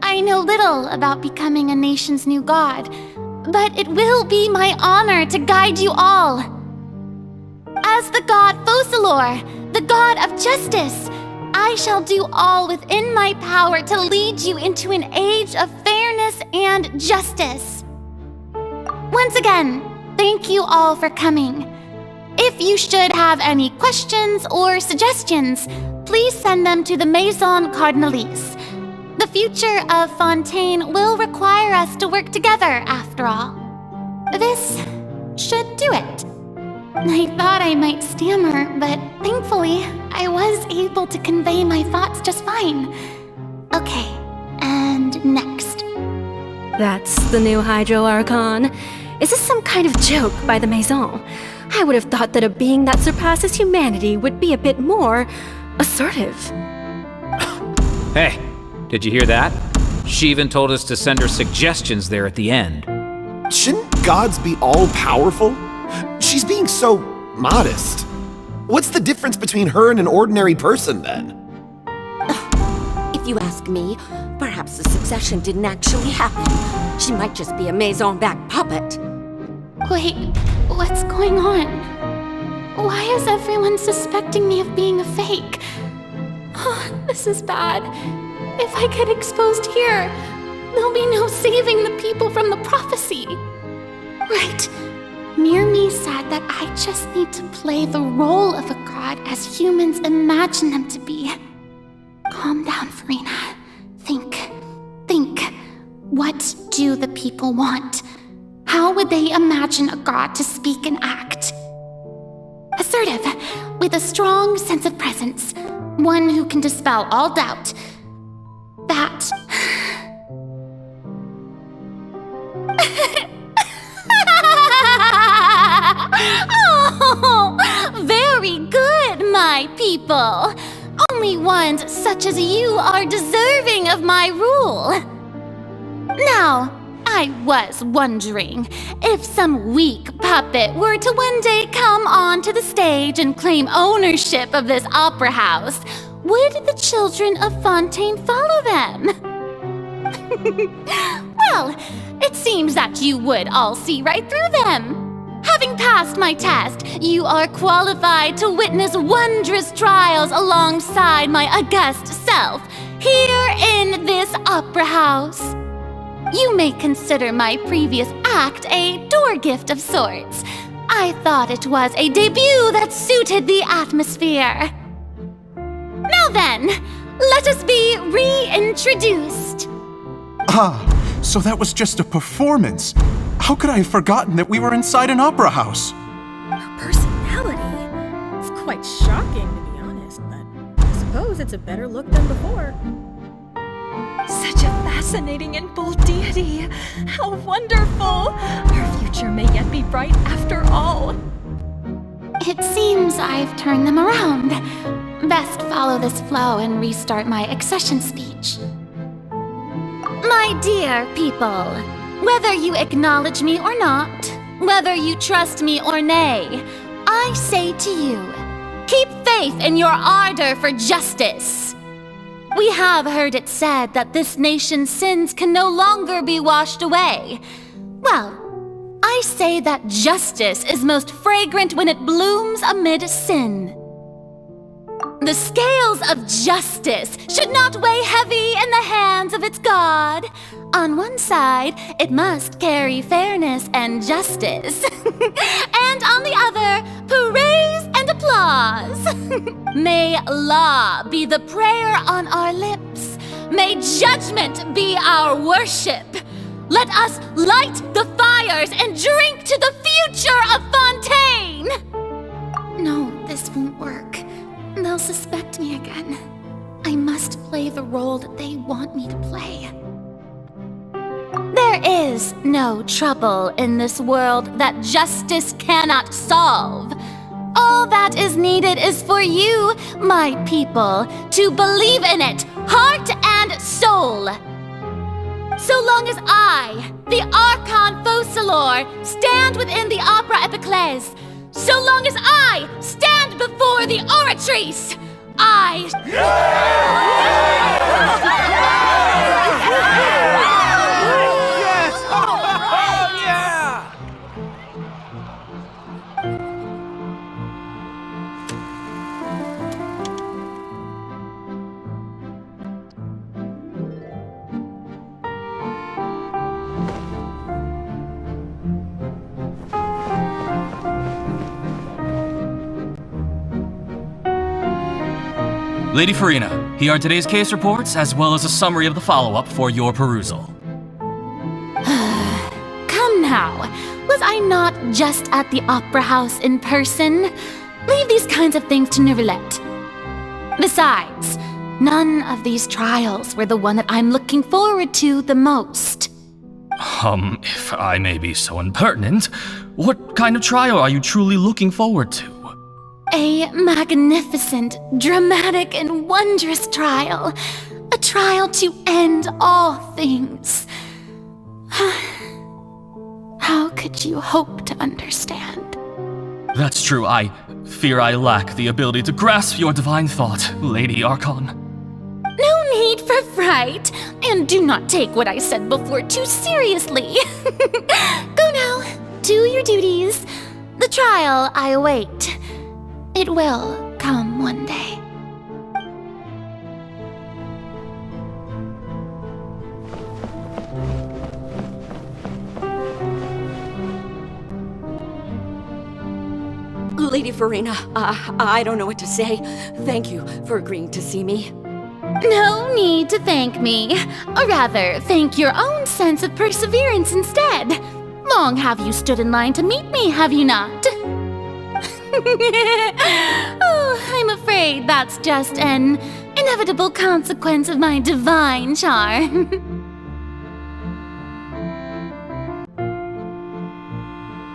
S14: I know little about becoming a nation's new god, but it will be my honor to guide you all. As the god Focalor, the god of justice, I shall do all within my power to lead you into an age of fairness and justice. Once again, thank you all for coming. If you should have any questions or suggestions, please send them to the Maison Cardinalise. The future of Fontaine will require us to work together, after all. This should do it. I thought I might stammer, but thankfully, I was able to convey my thoughts just fine. Okay, and next.
S11: That's the new Hydro Archon. Is this some kind of joke by the Maison? I would have thought that a being that surpasses humanity would be a bit more assertive.
S12: Hey, did you hear that? She even told us to send her suggestions there at the end.
S15: Shouldn't gods be all-powerful? She's being so modest. What's the difference between her and an ordinary person, then?
S8: If you ask me, perhaps the succession didn't actually happen. She might just be a Maison-back puppet.
S14: Wait, what's going on? Why is everyone suspecting me of being a fake? Oh, this is bad. If I get exposed here, there'll be no saving the people from the prophecy. Right. Mirmi said that I just need to play the role of a god as humans imagine them to be. Calm down, Verena. Think. What do the people want? How would they imagine a god to speak and act? Assertive, with a strong sense of presence. One who can dispel all doubt. That... Oh, very good, my people. Only ones such as you are deserving of my rule. Now, I was wondering if some weak puppet were to one day come onto the stage and claim ownership of this opera house, would the children of Fontaine follow them? Well, it seems that you would all see right through them. Having passed my test, you are qualified to witness wondrous trials alongside my august self, here in this opera house. You may consider my previous act a door gift of sorts. I thought it was a debut that suited the atmosphere. Now then, let us be reintroduced.
S21: Ah, so that was just a performance. How could I have forgotten that we were inside an opera house?
S11: Her personality? It's quite shocking, to be honest, but I suppose it's a better look than before. Such a fascinating and bold deity. How wonderful! Her future may yet be bright after all.
S14: It seems I've turned them around. Best follow this flow and restart my accession speech. My dear people, whether you acknowledge me or not, whether you trust me or nay, I say to you, keep faith in your ardor for justice. We have heard it said that this nation's sins can no longer be washed away. Well, I say that justice is most fragrant when it blooms amid sin. The scales of justice should not weigh heavy in the hands of its God. On one side, it must carry fairness and justice. And on the other, praise and applause. May law be the prayer on our lips. May judgment be our worship. Let us light the fires and drink to the future of Fontaine!
S18: No, this won't work. They'll suspect me again. I must play the role that they want me to play.
S14: There is no trouble in this world that justice cannot solve. All that is needed is for you, my people, to believe in it, heart and soul. So long as I, the Archon Focalor, stand within the Opera Epiclese, so long as I stand before the Oratrice, I...
S3: Yes! Oh, yeah!
S4: Lady Farina, here are today's case reports, as well as a summary of the follow-up for your perusal.
S14: Come now, was I not just at the Opera House in person? Leave these kinds of things to Neuvillette. Besides, none of these trials were the one that I'm looking forward to the most.
S4: If I may be so impertinent, what kind of trial are you truly looking forward to?
S14: A magnificent, dramatic, and wondrous trial. A trial to end all things. How could you hope to understand?
S4: That's true, I fear I lack the ability to grasp your divine thought, Lady Archon.
S14: No need for fright, and do not take what I said before too seriously. Go now, do your duties. The trial I await. It will come one day.
S8: Lady Farina, I don't know what to say. Thank you for agreeing to see me.
S14: No need to thank me. Or rather, thank your own sense of perseverance instead. Long have you stood in line to meet me, have you not? Oh, I'm afraid that's just an inevitable consequence of my divine charm.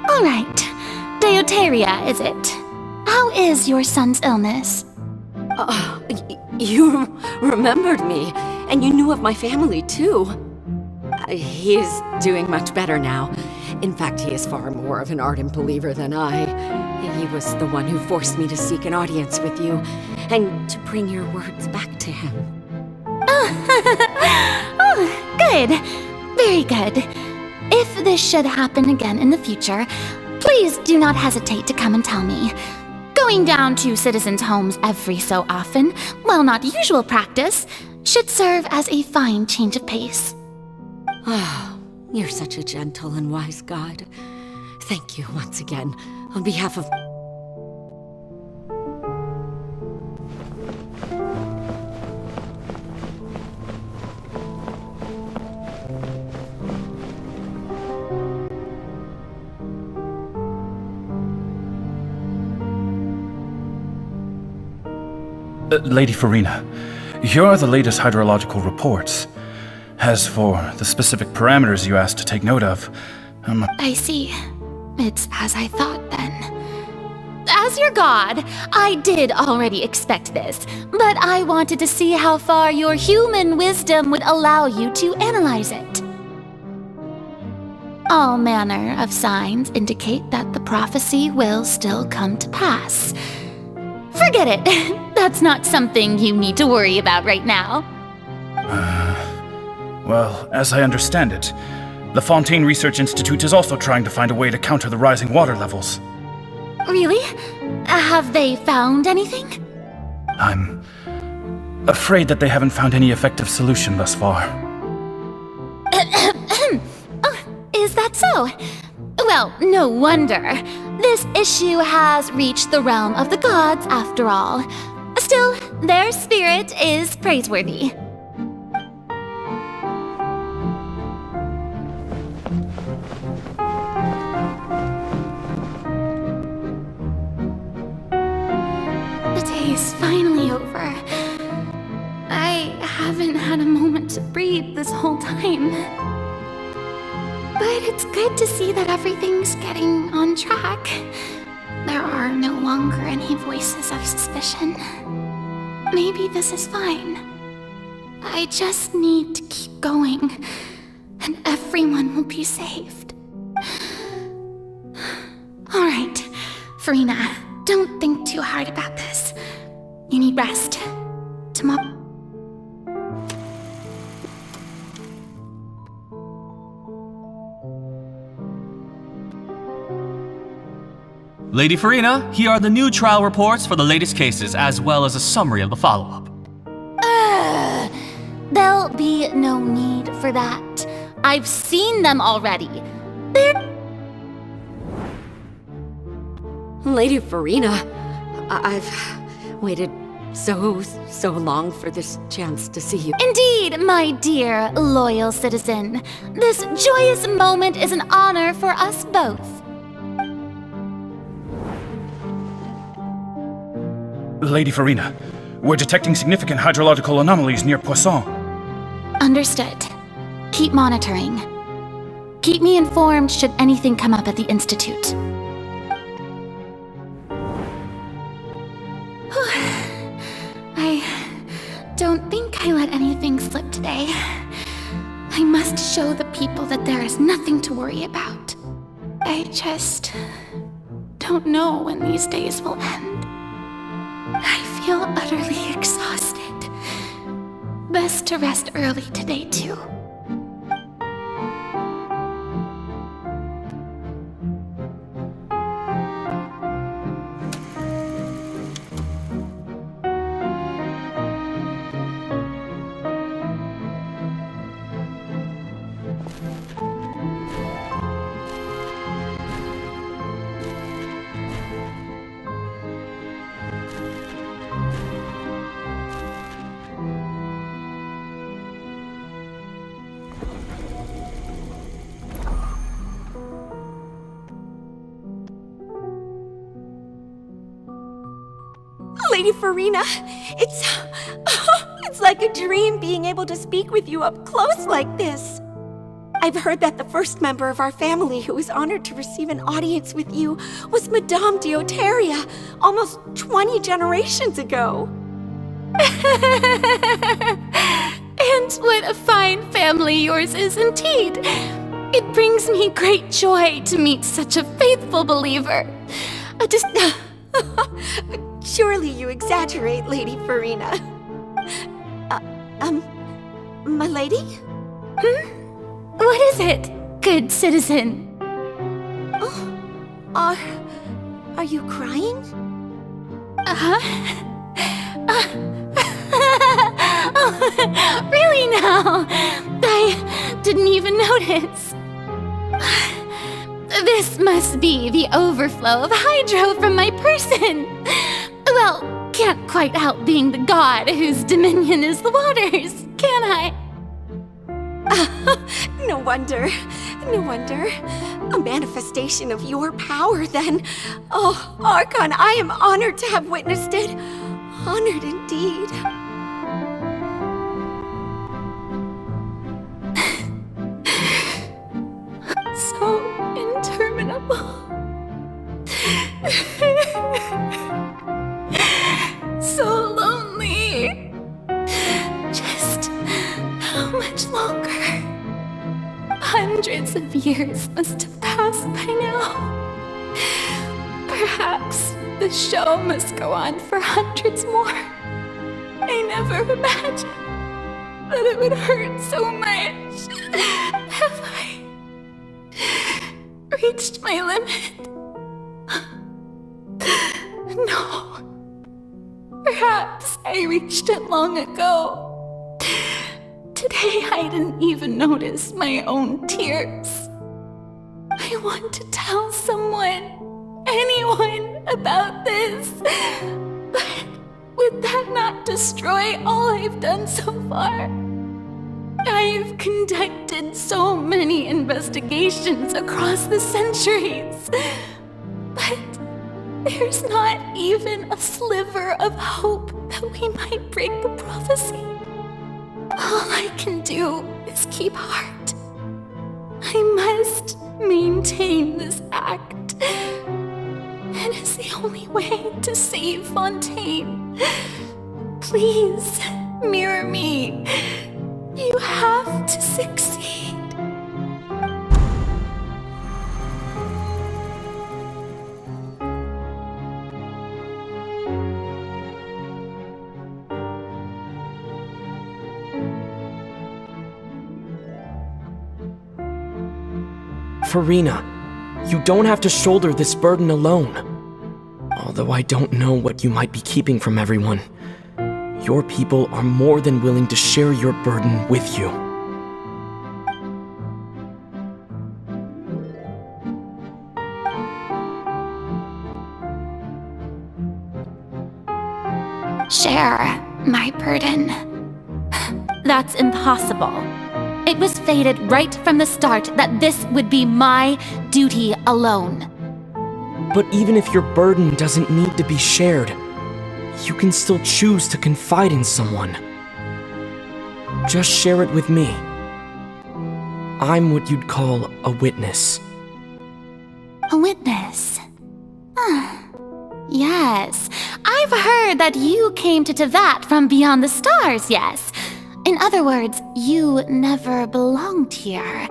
S14: All right, Deoteria, is it? How is your son's illness?
S8: You remembered me, and you knew of my family too. He is doing much better now. In fact, he is far more of an ardent believer than I. He was the one who forced me to seek an audience with you, and to bring your words back to him.
S14: Oh, good. Very good. If this should happen again in the future, please do not hesitate to come and tell me. Going down to citizens' homes every so often, while not usual practice, should serve as a fine change of pace.
S8: Oh, you're such a gentle and wise god. Thank you once again, on behalf of...
S5: Lady Farina, here are the latest hydrological reports. As for the specific parameters you asked to take note of,
S14: I see. It's as I thought, then. As your god, I did already expect this, but I wanted to see how far your human wisdom would allow you to analyze it. All manner of signs indicate that the prophecy will still come to pass. Forget it. That's not something you need to worry about right now.
S5: Well, as I understand it, the Fontaine Research Institute is also trying to find a way to counter the rising water levels.
S14: Really? Have they found anything?
S5: I'm afraid that they haven't found any effective solution thus far.
S14: Oh, is that so? Well, no wonder. This issue has reached the realm of the gods, after all. Still, their spirit is praiseworthy. The day is finally over. I haven't had a moment to breathe this whole time. But it's good to see that everything's getting on track. There are no longer any voices of suspicion. Maybe this is fine. I just need to keep going, and everyone will be saved. Alright, Farina, don't think too hard about this. You need rest. Tomorrow.
S4: Lady Farina, here are the new trial reports for the latest cases, as well as a summary of the follow-up.
S14: There'll be no need for that. I've seen them already.
S8: Lady Farina, I've waited so long for this chance to see you.
S14: Indeed, my dear, loyal citizen. This joyous moment is an honor for us both.
S5: Lady Farina, we're detecting significant hydrological anomalies near Poisson.
S14: Understood. Keep monitoring. Keep me informed should anything come up at the Institute. I don't think I let anything slip today. I must show the people that there is nothing to worry about. I just don't know when these days will end. I feel utterly exhausted. Best to rest early today, too.
S18: Lady Farina, it's like a dream being able to speak with you up close like this. I've heard that the first member of our family who was honored to receive an audience with you was Madame Deoteria, almost 20 generations ago.
S14: And what a fine family yours is indeed. It brings me great joy to meet such a faithful believer.
S18: Surely you exaggerate, Lady Farina. My lady?
S14: What is it, good citizen?
S18: Oh, are you crying?
S14: Really now? I didn't even notice. This must be the overflow of hydro from my person. Well, can't quite help being the god whose dominion is the waters, can I?
S18: No wonder. A manifestation of your power, then. Oh, Archon, I am honored to have witnessed it. Honored indeed.
S14: So interminable. So lonely. Just how much longer? Hundreds of years must have passed by now. Perhaps the show must go on for hundreds more. I never imagined that it would hurt so much. Have I reached my limit? No. Perhaps I reached it long ago. Today I didn't even notice my own tears. I want to tell someone, anyone, about this. But would that not destroy all I've done so far? I've conducted so many investigations across the centuries. But There's not even a sliver of hope that we might break the prophecy. All I can do is keep heart. I must maintain this act. It is the only way to save Fontaine. Please, mirror me. You have to succeed.
S2: Farina, you don't have to shoulder this burden alone. Although I don't know what you might be keeping from everyone, your people are more than willing to share your burden with you.
S14: Share my burden. That's impossible. It was fated right from the start that this would be my duty alone.
S2: But even if your burden doesn't need to be shared, you can still choose to confide in someone. Just share it with me. I'm what you'd call a witness.
S14: A witness? Yes. I've heard that you came to Tevat from beyond the stars, yes. In other words, you never belonged here.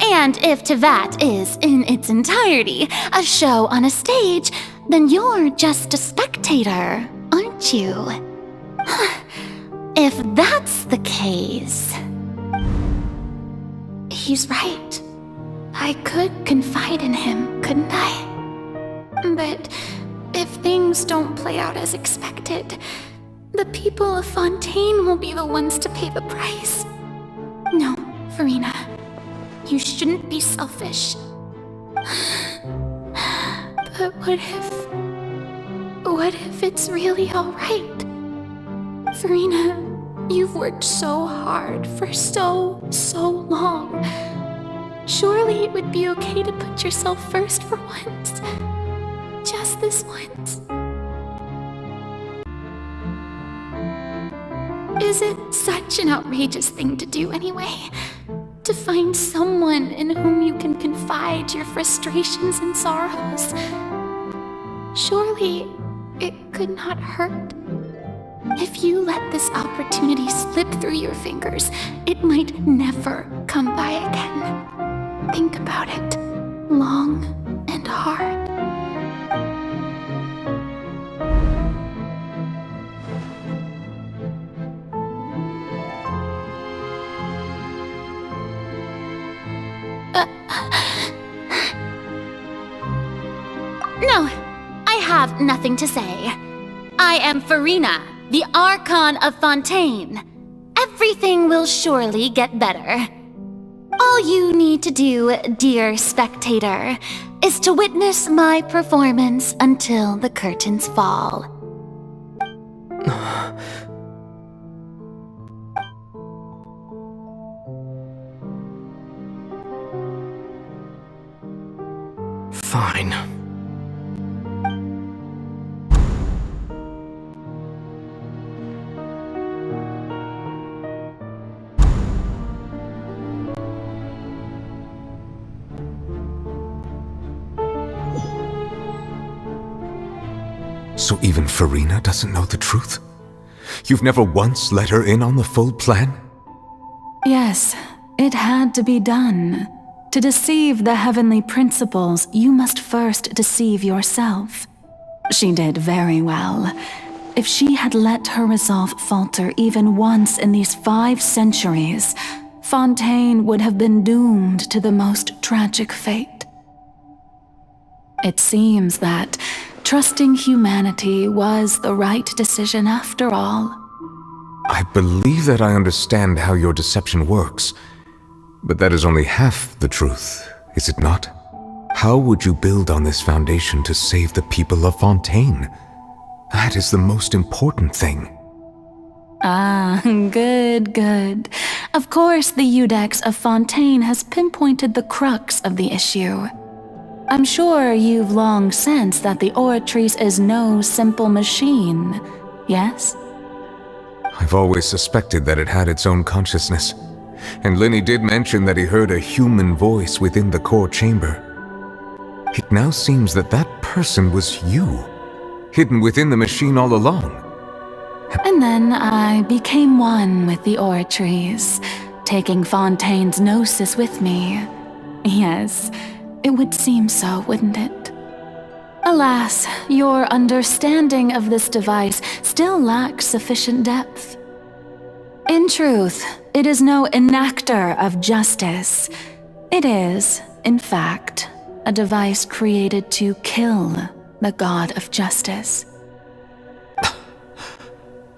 S14: And if Tevat is, in its entirety, a show on a stage, then you're just a spectator, aren't you? If that's the case... He's right. I could confide in him, couldn't I? But if things don't play out as expected, the people of Fontaine will be the ones to pay the price. No, Farina. You shouldn't be selfish. But what if it's really alright? Farina, you've worked so hard for so long. Surely it would be okay to put yourself first for once. Just this once. Is it such an outrageous thing to do anyway? To find someone in whom you can confide your frustrations and sorrows? Surely it could not hurt. If you let this opportunity slip through your fingers, it might never come by again. Think about it long and hard. No, I have nothing to say. I am Farina, the Archon of Fontaine. Everything will surely get better. All you need to do, dear spectator, is to witness my performance until the curtains fall.
S2: Fine.
S6: So even Farina doesn't know the truth? You've never once let her in on the full plan?
S19: Yes, it had to be done. To deceive the heavenly principles, you must first deceive yourself. She did very well. If she had let her resolve falter even once in these 5 centuries, Fontaine would have been doomed to the most tragic fate. It seems that trusting humanity was the right decision after all.
S6: I believe that I understand how your deception works, but that is only half the truth, is it not? How would you build on this foundation to save the people of Fontaine? That is the most important thing.
S19: Ah, good. Of course, the Iudex of Fontaine has pinpointed the crux of the issue. I'm sure you've long sensed that the Oratrice is no simple machine, yes?
S6: I've always suspected that it had its own consciousness, and Lenny did mention that he heard a human voice within the core chamber. It now seems that that person was you, hidden within the machine all along.
S19: And then I became one with the Oratrice, taking Fontaine's gnosis with me. Yes, it would seem so, wouldn't it? Alas, your understanding of this device still lacks sufficient depth. In truth, it is no enactor of justice. It is, in fact, a device created to kill the god of justice.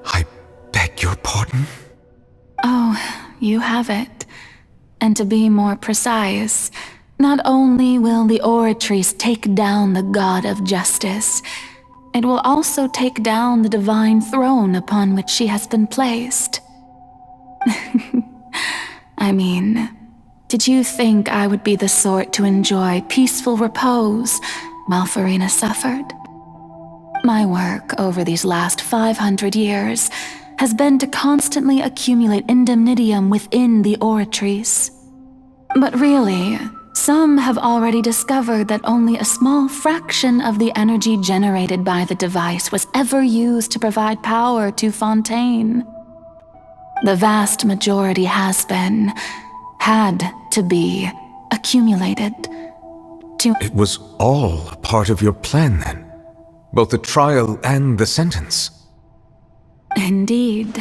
S6: I beg your pardon?
S19: Oh, you have it. And to be more precise, not only will the Oratrice take down the god of justice, it will also take down the divine throne upon which she has been placed. I mean, did you think I would be the sort to enjoy peaceful repose while Farina suffered? My work over these last 500 years has been to constantly accumulate indemnitium within the Oratrice. But really, some have already discovered that only a small fraction of the energy generated by the device was ever used to provide power to Fontaine. The vast majority had to be, accumulated to—
S6: It was all a part of your plan then? Both the trial and the sentence?
S19: Indeed.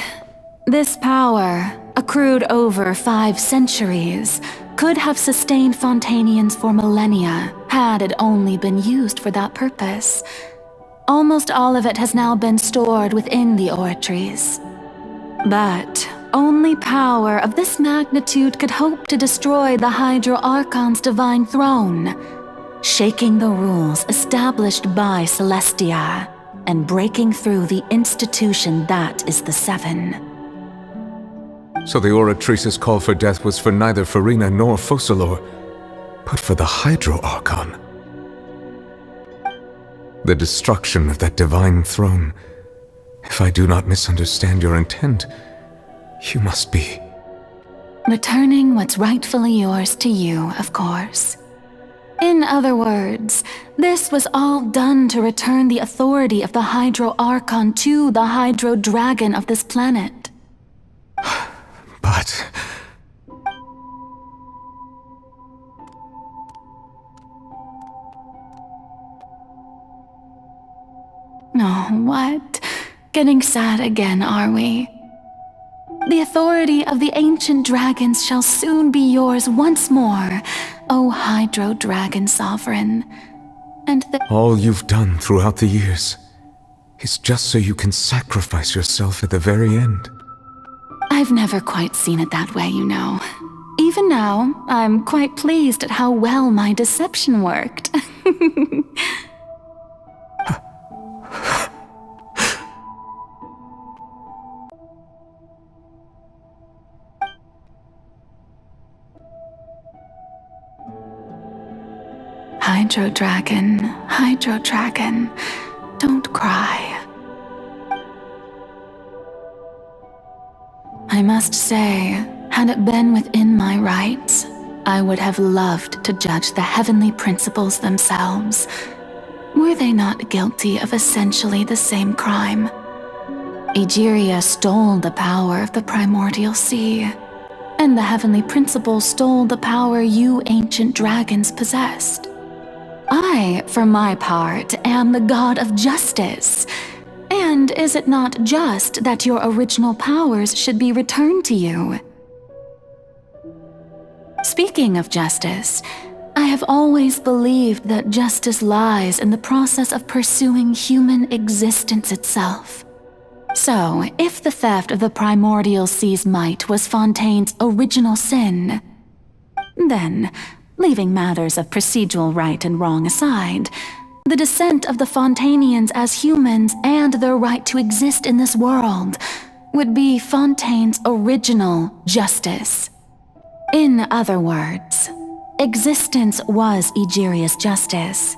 S19: This power, accrued over 5 centuries, could have sustained Fontainians for millennia had it only been used for that purpose. Almost all of it has now been stored within the Oratrice. But only power of this magnitude could hope to destroy the Hydro Archon's divine throne, shaking the rules established by Celestia and breaking through the institution that is the Seven.
S6: So the Oratrice's call for death was for neither Farina nor Focalor, but for the Hydro Archon. The destruction of that divine throne. If I do not misunderstand your intent, you must be
S19: returning what's rightfully yours to you, of course. In other words, this was all done to return the authority of the Hydro Archon to the Hydro Dragon of this planet.
S6: But
S19: oh, what? Getting sad again, are we? The authority of the ancient dragons shall soon be yours once more, O Hydro Dragon Sovereign. And
S6: all you've done throughout the years is just so you can sacrifice yourself at the very end.
S19: I've never quite seen it that way, you know. Even now, I'm quite pleased at how well my deception worked. Hydro Dragon, don't cry. I must say, had it been within my rights, I would have loved to judge the heavenly principles themselves. Were they not guilty of essentially the same crime? Egeria stole the power of the primordial sea, and the heavenly principles stole the power you ancient dragons possessed. I, for my part, am the god of justice. And is it not just that your original powers should be returned to you? Speaking of justice, I have always believed that justice lies in the process of pursuing human existence itself. So, if the theft of the primordial sea's might was Fontaine's original sin, then, leaving matters of procedural right and wrong aside, the descent of the Fontainians as humans and their right to exist in this world would be Fontaine's original justice. In other words, Existence was Egeria's justice,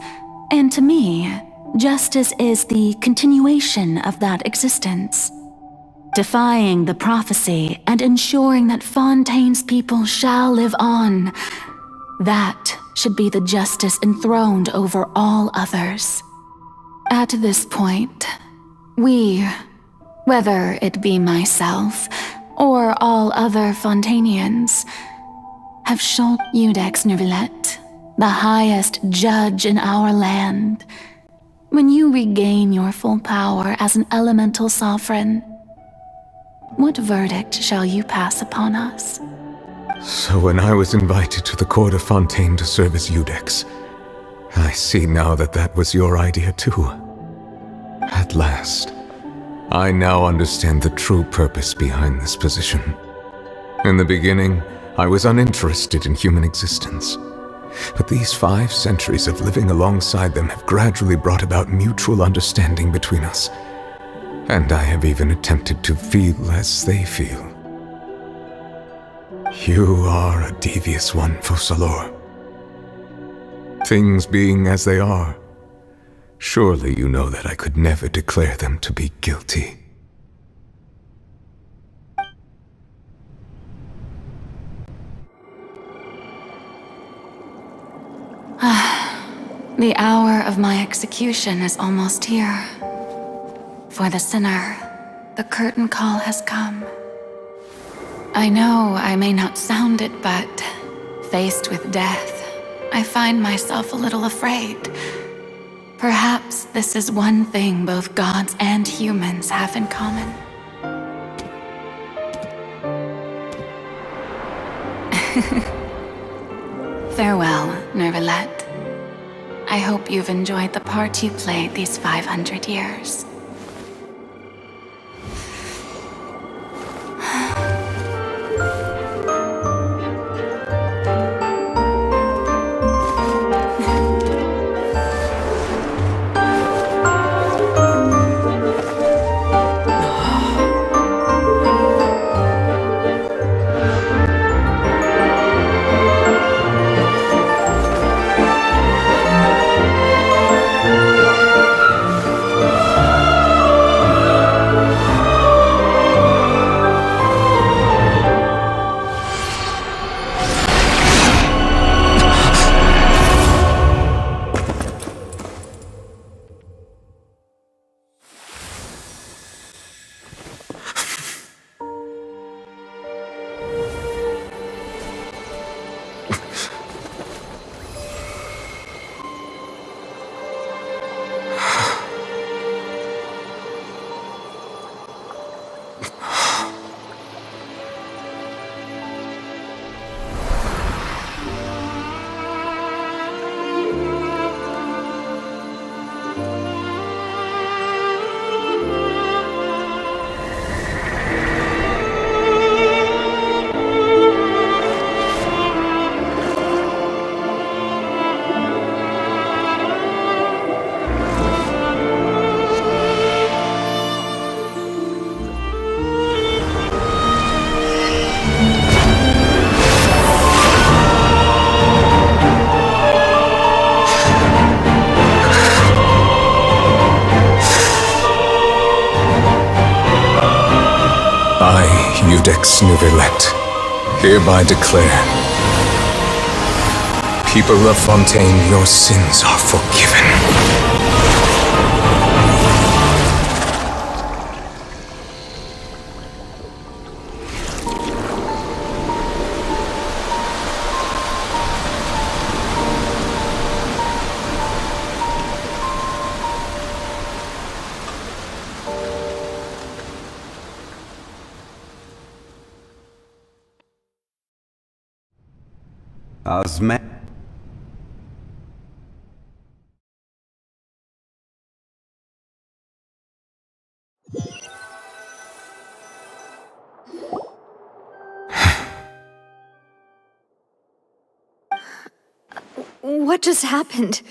S19: and to me, justice is the continuation of that existence. Defying the prophecy and ensuring that Fontaine's people shall live on, that should be the justice enthroned over all others. At this point, we, whether it be myself or all other Fontainians, have shown Iudex Neuvillette, the highest judge in our land. When you regain your full power as an elemental sovereign, what verdict shall you pass upon us?
S6: So when I was invited to the court of Fontaine to serve as Iudex, I see now that that was your idea too. At last, I now understand the true purpose behind this position. In the beginning, I was uninterested in human existence. But these 5 centuries of living alongside them have gradually brought about mutual understanding between us. And I have even attempted to feel as they feel. You are a devious one, Focalors. Things being as they are, surely you know that I could never declare them to be guilty.
S19: The hour of my execution is almost here. For the sinner, the curtain call has come. I know I may not sound it, but faced with death, I find myself a little afraid. Perhaps this is one thing both gods and humans have in common. Farewell, Neuvillette. I hope you've enjoyed the part you played these 500 years.
S6: Iudex Neuvillette, hereby declare, people of Fontaine, your sins are forgiven.
S9: What just happened?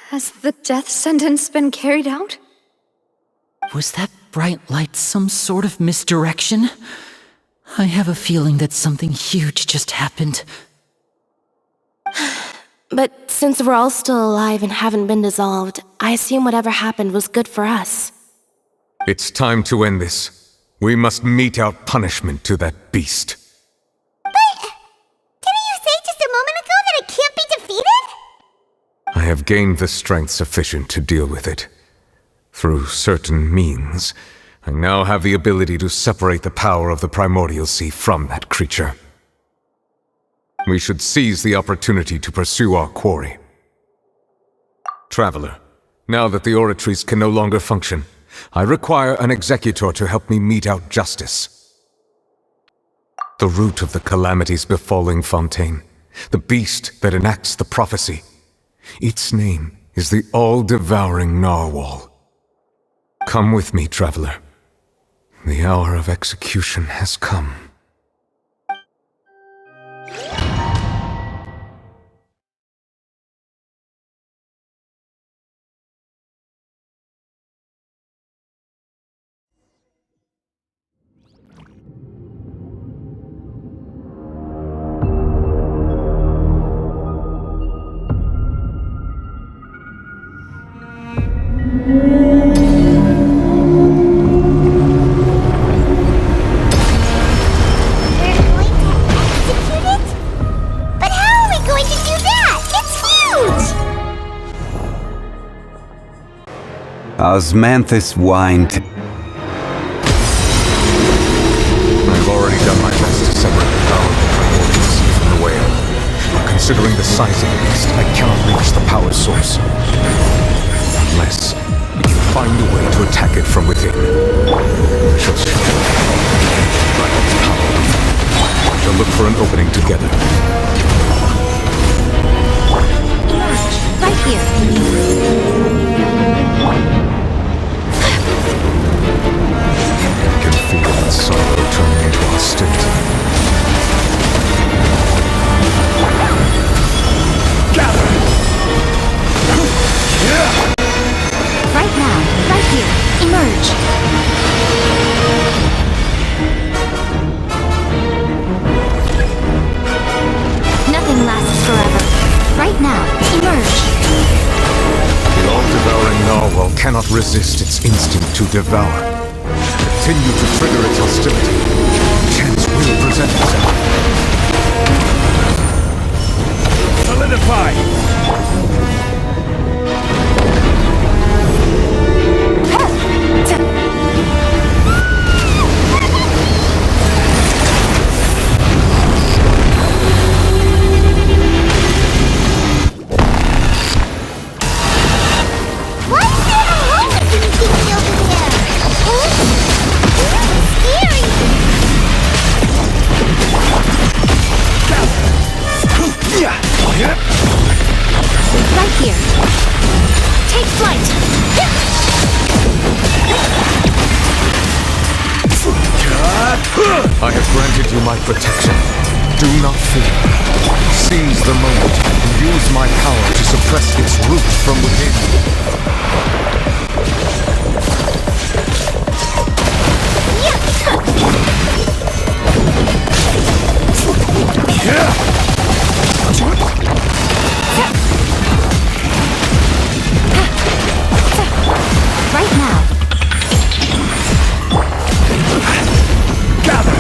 S9: Has the death sentence been carried out?
S20: Was that bright light some sort of misdirection? I have a feeling that something huge just happened.
S18: But since we're all still alive and haven't been dissolved, I assume whatever happened was good for us.
S6: It's time to end this. We must mete out punishment to that beast.
S1: Didn't you say just a moment ago that it can't be defeated?
S6: I have gained the strength sufficient to deal with it. Through certain means, I now have the ability to separate the power of the Primordial Sea from that creature. We should seize the opportunity to pursue our quarry. Traveler, now that the oratories can no longer function, I require an executor to help me mete out justice. The root of the calamities befalling Fontaine, the beast that enacts the prophecy, its name is the all-devouring Narwhal. Come with me, traveler. The hour of execution has come.
S7: Osmanthus whined.
S6: I've already done my best to separate the power of the Primordial Sea from the whale. But considering the size of the beast, I cannot reach the power source. Unless we can find a way to attack it from within. I shall show you. But its power. We shall look for an opening together.
S1: Right here.
S6: I can feel that sorrow turning into hostility.
S1: Gather! Right now, right here. Emerge. Nothing lasts forever. Right now, emerge.
S6: The all-devouring narwhal cannot resist its instinct to devour. Continue to trigger its hostility. Chance will present itself.
S3: Solidify!
S1: Right here. Take flight.
S6: I have granted you my protection. Do not fear. Seize the moment and use my power to suppress its roots from within.
S1: Right now.
S3: Gather!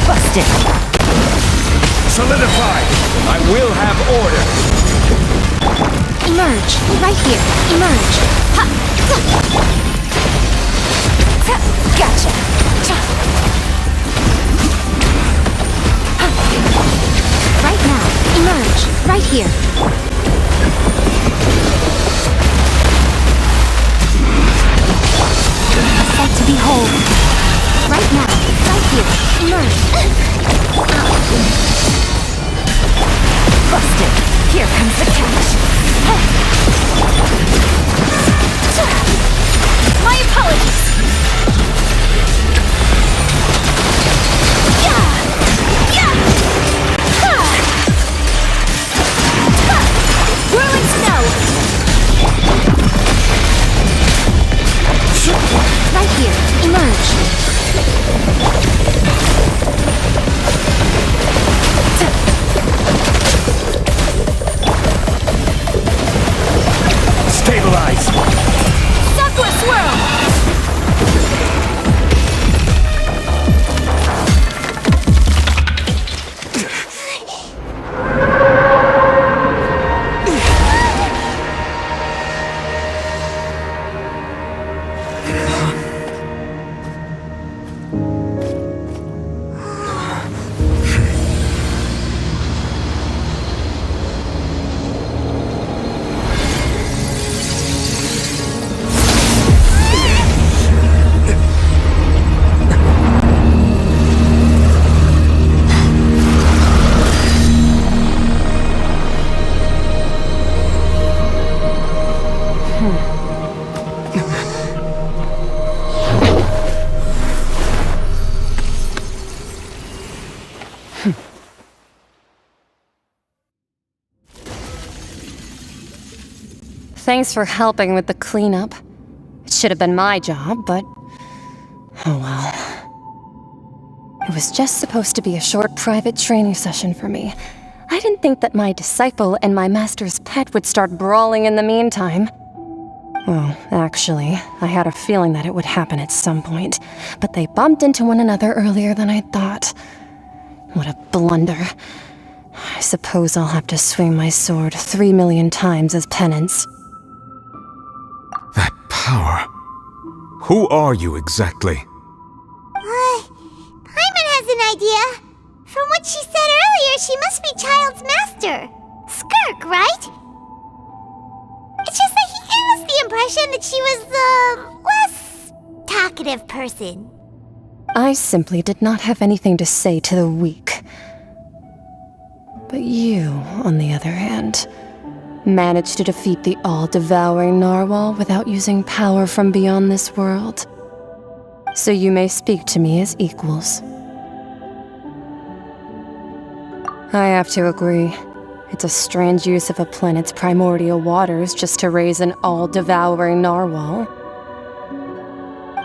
S1: Busted.
S3: Solidify! I will have order!
S1: Emerge. Right here. Emerge. Ha! Gotcha. Right now. Emerge. Right here. A sight to behold. Right now. Right here. Emerge. Busted. Here comes the catch. My apologies. Yeah.
S7: Thanks for helping with the cleanup. It should have been my job, but... oh well. It was just supposed to be a short private training session for me. I didn't think that my disciple and my master's pet would start brawling in the meantime. Well, actually, I had a feeling that it would happen at some point, but they bumped into one another earlier than I thought. What a blunder. I suppose I'll have to swing my sword 3 million times as penance.
S6: That power. Who are you exactly?
S1: Paimon has an idea. From what she said earlier, she must be Child's master. Skirk, right? It's just that he gave us the impression that she was the less talkative person.
S7: I simply did not have anything to say to the weak. But you, on the other hand, managed to defeat the all-devouring narwhal without using power from beyond this world. So you may speak to me as equals. I have to agree. It's a strange use of a planet's primordial waters just to raise an all-devouring narwhal.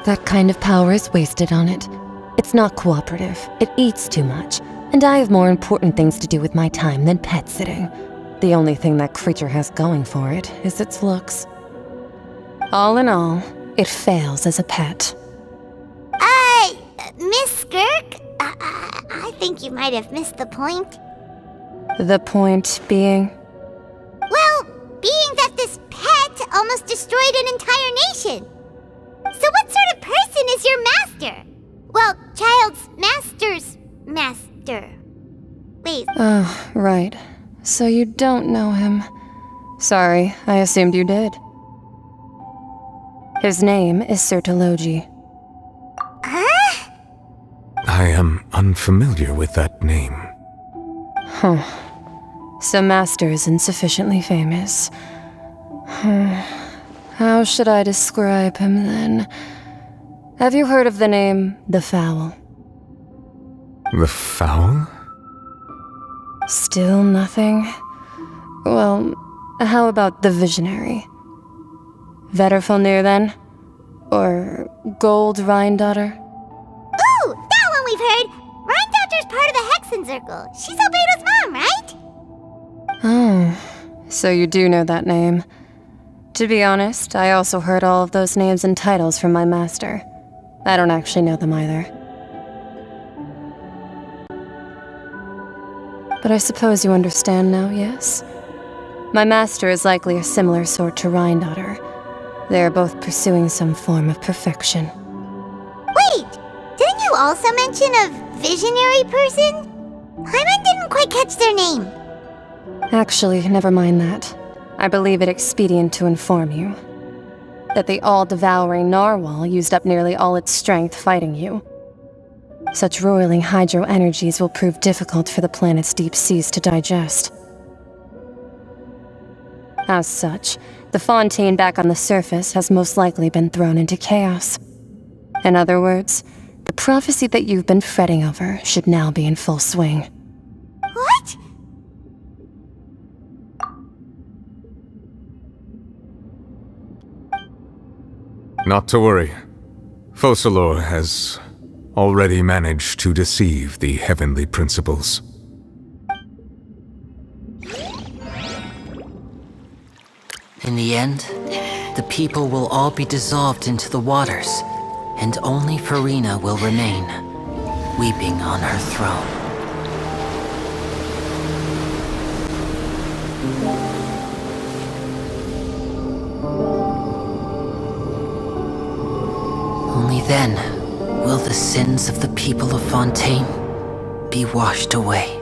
S7: That kind of power is wasted on it. It's not cooperative. It eats too much. And I have more important things to do with my time than pet sitting. The only thing that creature has going for it is its looks. All in all, it fails as a pet.
S1: Miss Skirk? I think you might have missed the point.
S7: The point being?
S1: Well, being that this pet almost destroyed an entire nation. So what sort of person is your master? Well, Child's master's master. Wait.
S7: Oh, right. So you don't know him. Sorry, I assumed you did. His name is Sertologi.
S1: Huh?
S6: I am unfamiliar with that name.
S7: Huh. So Master isn't sufficiently famous. How should I describe him then? Have you heard of the name The Fowl?
S6: The Fowl?
S7: Still nothing? Well, how about the Visionary? Vetterfulnir then? Or Gold Rhindaughter?
S1: Ooh, that one we've heard! Rhindaughter's part of the Hexen Circle. She's Albedo's mom, right?
S7: Oh, so you do know that name. To be honest, I also heard all of those names and titles from my master. I don't actually know them either. But I suppose you understand now, yes? My master is likely a similar sort to Rhindaughter. They are both pursuing some form of perfection.
S1: Wait! Didn't you also mention a visionary person? Paimon didn't quite catch their name.
S7: Actually, never mind that. I believe it expedient to inform you that the all-devouring narwhal used up nearly all its strength fighting you. Such roiling hydro energies will prove difficult for the planet's deep seas to digest. As such, the fontaine back on the surface has most likely been thrown into chaos. In other words, the prophecy that you've been fretting over should now be in full swing.
S1: What?
S6: Not to worry. Focalor has already managed to deceive the heavenly principles.
S20: In the end, the people will all be dissolved into the waters, and only Farina will remain, weeping on her throne. Only then will the sins of the people of Fontaine be washed away.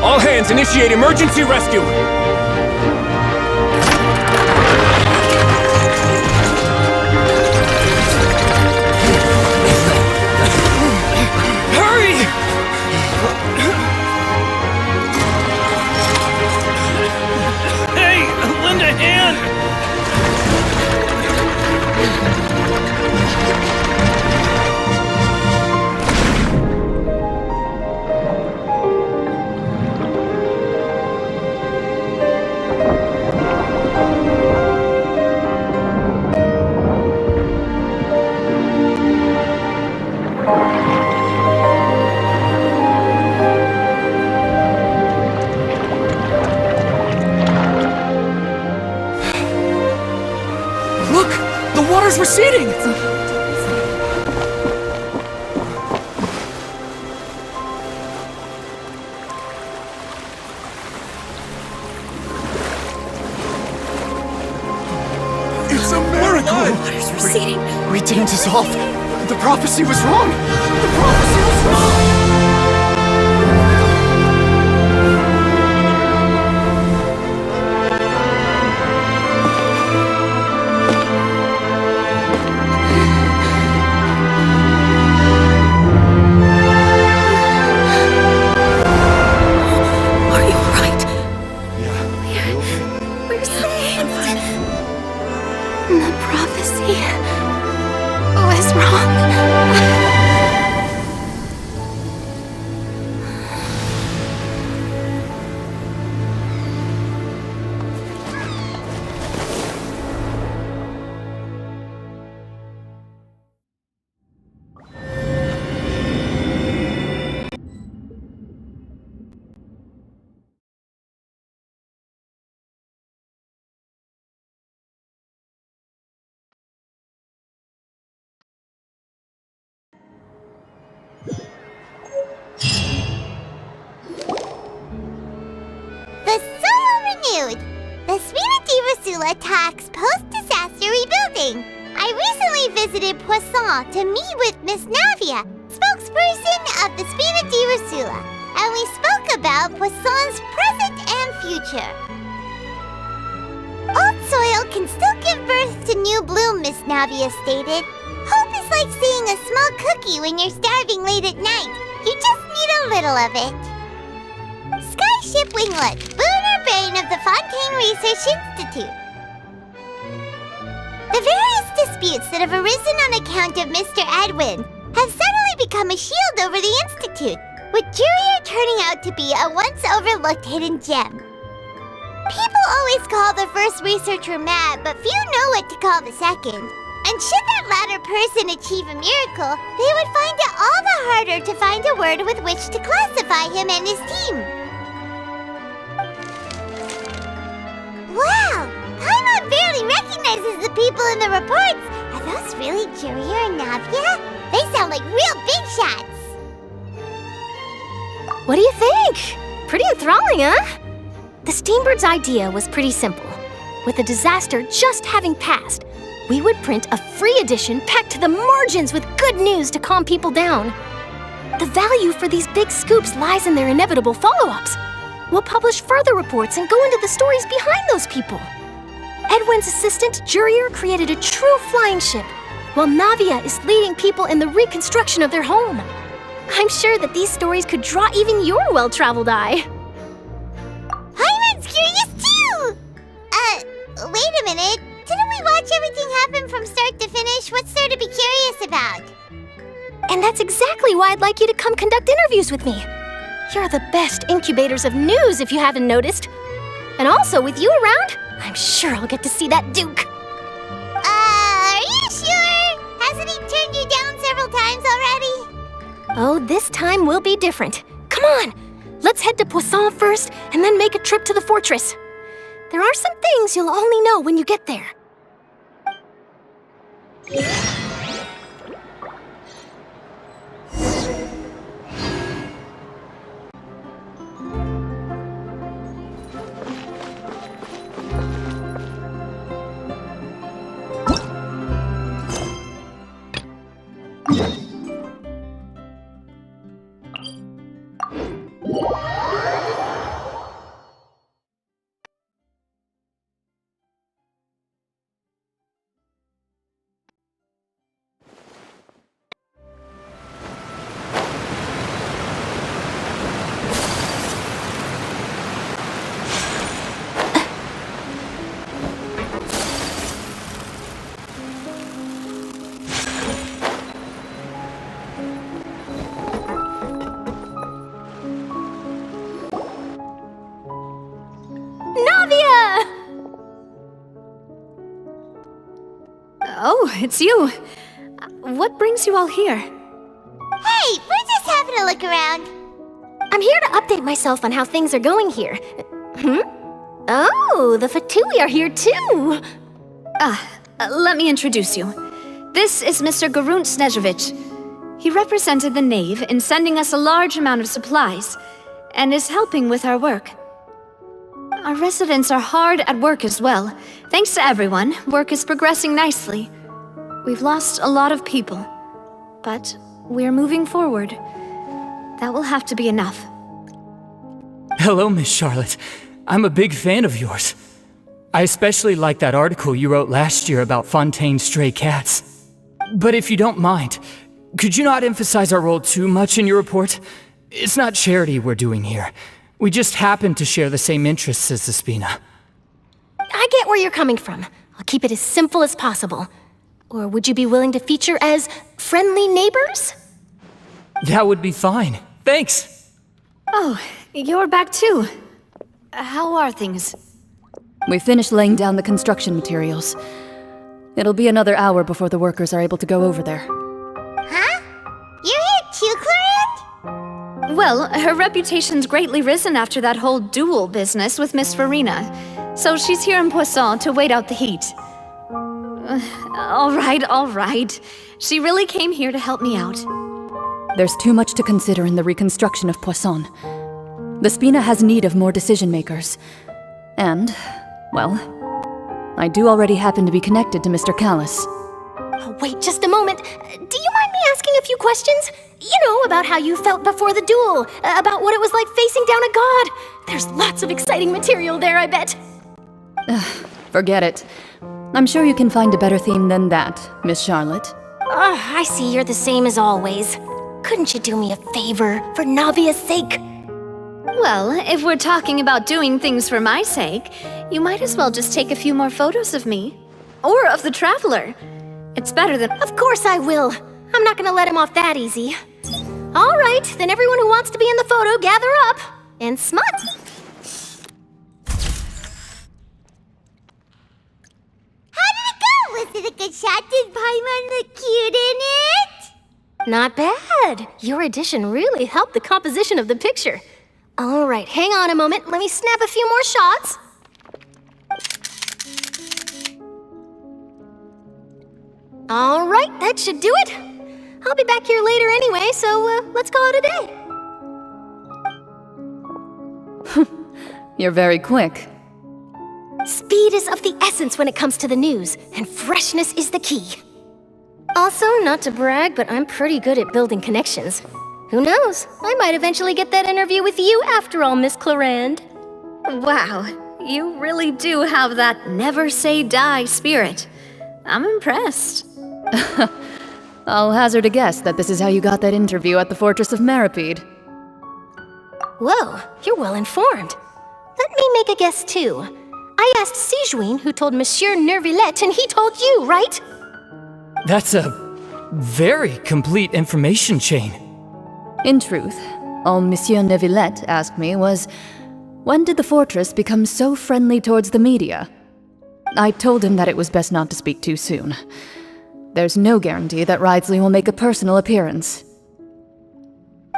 S3: All hands, initiate emergency rescue!
S2: Hurry!
S3: Hey, lend a hand!
S2: Look! The water's receding!
S21: It's a miracle!
S2: Water's receding.
S21: We didn't dissolve. The prophecy was wrong! The prophecy was wrong!
S1: We're saved! The prophecy was wrong. The soul renewed! The Spina di Rosula talks post-disaster rebuilding. I recently visited Poisson to meet with Miss Navia, spokesperson of the Spina di Rosula, and we spoke about Poisson's present and future. Old soil can still give birth to new bloom, Miss Navia stated. Hope is like seeing a small cookie when you're starving late at night. You just need a little of it. Skyship Winglet, lunar brain of the Fontaine Research Institute. The various disputes that have arisen on account of Mr. Edwin have suddenly become a shield over the Institute, with Jurier turning out to be a once overlooked hidden gem. People always call the first researcher mad, but few know what to call the second. And should that latter person achieve a miracle, they would find it all the harder to find a word with which to classify him and his team. Wow! Paimon barely recognizes the people in the reports. Are those really Jurier and Navia? They sound like real big shots.
S18: What do you think? Pretty enthralling, huh? The Steambird's idea was pretty simple. With the disaster just having passed, we would print a free edition packed to the margins with good news to calm people down. The value for these big scoops lies in their inevitable follow-ups. We'll publish further reports and go into the stories behind those people. Edwin's assistant, Jurier, created a true flying ship, while Navia is leading people in the reconstruction of their home. I'm sure that these stories could draw even your well-traveled eye.
S1: Paimon's curious too! Wait a minute. Didn't we watch everything happen from start to finish? What's there to be curious about?
S18: And that's exactly why I'd like you to come conduct interviews with me. You're the best incubators of news, if you haven't noticed. And also, with you around, I'm sure I'll get to see that Duke.
S1: Are you sure? Hasn't he turned you down several times already?
S18: Oh, this time will be different. Come on, let's head to Poisson first, and then make a trip to the fortress. There are some things you'll only know when you get there.
S9: Oh, it's you. What brings you all here?
S1: Hey, we're just having a look around.
S18: I'm here to update myself on how things are going here. Oh, the Fatui are here too!
S9: Let me introduce you. This is Mr. Garunt Snežević. He represented the Knave in sending us a large amount of supplies, and is helping with our work. Our residents are hard at work as well. Thanks to everyone, work is progressing nicely. We've lost a lot of people, but we're moving forward. That will have to be enough.
S13: Hello, Miss Charlotte. I'm a big fan of yours. I especially like that article you wrote last year about Fontaine's stray cats. But if you don't mind, could you not emphasize our role too much in your report? It's not charity we're doing here. We just happen to share the same interests as the Spina.
S18: I get where you're coming from. I'll keep it as simple as possible. Or would you be willing to feature as friendly neighbors?
S13: That would be fine. Thanks!
S9: Oh, you're back too. How are things?
S10: We finished laying down the construction materials. It'll be another hour before the workers are able to go over there.
S1: Huh? You're here too, Clarant?
S9: Well, her reputation's greatly risen after that whole duel business with Miss Farina. So she's here in Poisson to wait out the heat. All right. She really came here to help me out.
S10: There's too much to consider in the reconstruction of Poisson. The Spina has need of more decision-makers. And, well, I do already happen to be connected to Mr. Callis.
S18: Oh, wait just a moment. Do you mind me asking a few questions? You know, about how you felt before the duel, about what it was like facing down a god. There's lots of exciting material there, I bet.
S10: Forget it. I'm sure you can find a better theme than that, Miss Charlotte.
S18: I see you're the same as always. Couldn't you do me a favor, for Navia's sake?
S9: Well, if we're talking about doing things for my sake, you might as well just take a few more photos of me. Or of the Traveler. It's better than—
S18: Of course I will. I'm not gonna let him off that easy. All right, then everyone who wants to be in the photo, gather up. And smut.
S1: How did it go? Was it a good shot? Did Paimon look cute in it?
S18: Not bad. Your addition really helped the composition of the picture. All right, hang on a moment. Let me snap a few more shots. All right, that should do it. I'll be back here later anyway, so let's call it a day.
S10: You're very quick.
S18: Speed is of the essence when it comes to the news, and freshness is the key. Also, not to brag, but I'm pretty good at building connections. Who knows? I might eventually get that interview with you after all, Miss Clarand.
S9: Wow, you really do have that never say die spirit. I'm impressed.
S10: I'll hazard a guess that this is how you got that interview at the Fortress of Meripede.
S18: Whoa, you're well informed. Let me make a guess too. I asked Sijuin, who told Monsieur Nervillet, and he told you, right?
S13: That's a very complete information chain.
S10: In truth, all Monsieur Nervillet asked me was, when did the fortress become so friendly towards the media? I told him that it was best not to speak too soon. There's no guarantee that Ridsley will make a personal appearance.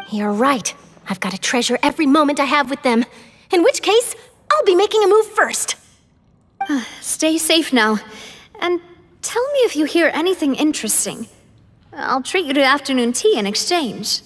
S18: You're right. I've got to treasure every moment I have with them. In which case, I'll be making a move first.
S9: Stay safe now. And tell me if you hear anything interesting. I'll treat you to afternoon tea in exchange.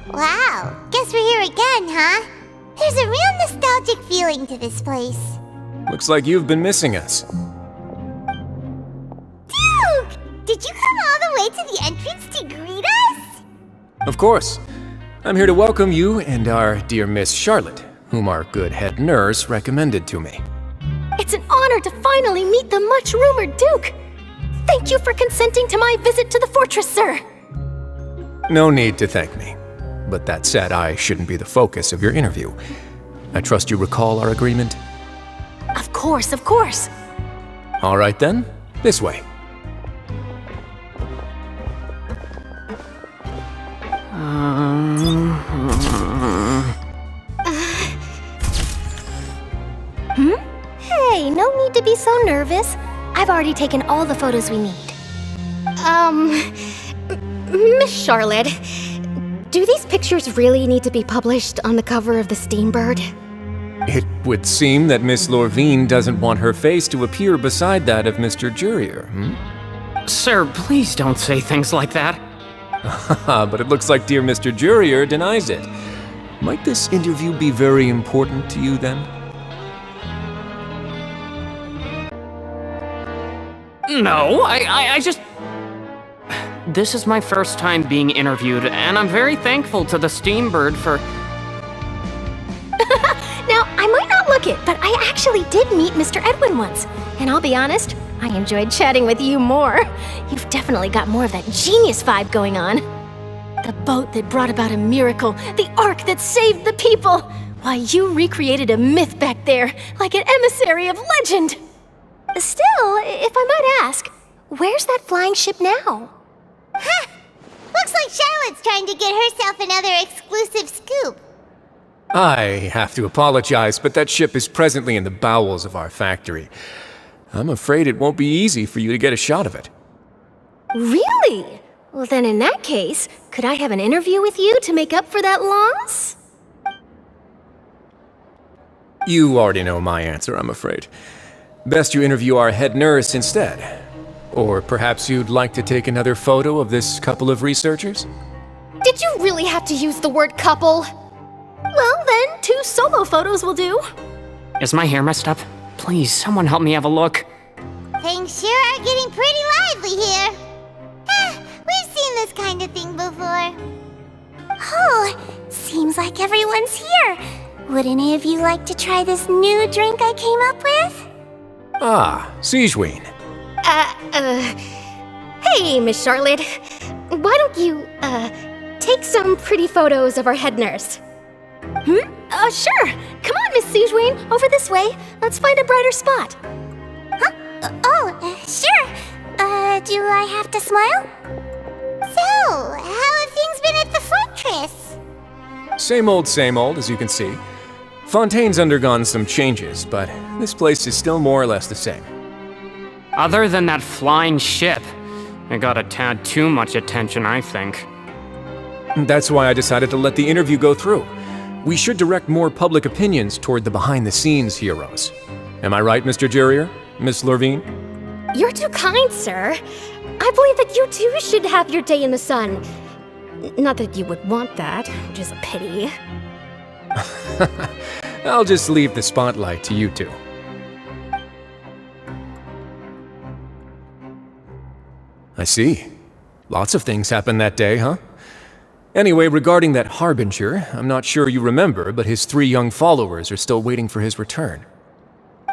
S1: Wow, guess we're here again, huh? There's a real nostalgic feeling to this place.
S17: Looks like you've been missing us.
S1: Duke! Did you come all the the way to the entrance to greet us?
S3: Of course. I'm here to welcome you and our dear Miss Charlotte, whom our good head nurse recommended to me.
S18: It's an honor to finally meet the much-rumored Duke. Thank you for consenting to my visit to the fortress, sir.
S3: No need to thank me. But that said, I shouldn't be the focus of your interview. I trust you recall our agreement?
S18: Of course, of course.
S3: All right then, this way.
S18: Hey, no need to be so nervous. I've already taken all the photos we need. Miss Charlotte, do these pictures really need to be published on the cover of the Steambird?
S3: It would seem that Miss Lorvine doesn't want her face to appear beside that of Mr. Jurier,
S12: Sir, please don't say things like that.
S3: But it looks like dear Mr. Jurier denies it. Might this interview be very important to you then?
S12: No, I just... This is my first time being interviewed, and I'm very thankful to the Steambird for...
S18: Now, I might not look it, but I actually did meet Mr. Edwin once. And I'll be honest, I enjoyed chatting with you more. You've definitely got more of that genius vibe going on. The boat that brought about a miracle, the ark that saved the people. Why, you recreated a myth back there, like an emissary of legend. Still, if I might ask, where's that flying ship now?
S1: Huh! Looks like Charlotte's trying to get herself another exclusive scoop.
S3: I have to apologize, but that ship is presently in the bowels of our factory. I'm afraid it won't be easy for you to get a shot of it.
S18: Really? Well, then in that case, could I have an interview with you to make up for that loss?
S3: You already know my answer, I'm afraid. Best you interview our head nurse instead. Or perhaps you'd like to take another photo of this couple of researchers?
S18: Did you really have to use the word couple? Well, then, 2 solo photos will do.
S12: Is my hair messed up? Please, someone help me have a look.
S1: Things sure are getting pretty lively here. We've seen this kind of thing before. Oh, seems like everyone's here. Would any of you like to try this new drink I came up with?
S3: Ah, Siegeween.
S18: Hey, Miss Charlotte. Why don't you, take some pretty photos of our head nurse? Sure. Come on, Miss Siegeween, over this way. Let's find a brighter spot. Huh? Sure. Do I have to smile?
S1: So, how have things been at the fortress?
S3: Same old, as you can see. Fontaine's undergone some changes, but this place is still more or less the same.
S12: Other than that flying ship, it got a tad too much attention, I think.
S3: That's why I decided to let the interview go through. We should direct more public opinions toward the behind-the-scenes heroes. Am I right, Mr. Jurier? Miss Lorvine?
S18: You're too kind, sir. I believe that you too should have your day in the sun. Not that you would want that, which is a pity.
S3: I'll just leave the spotlight to you two. I see. Lots of things happened that day, huh? Anyway, regarding that Harbinger, I'm not sure you remember, but his 3 young followers are still waiting for his return.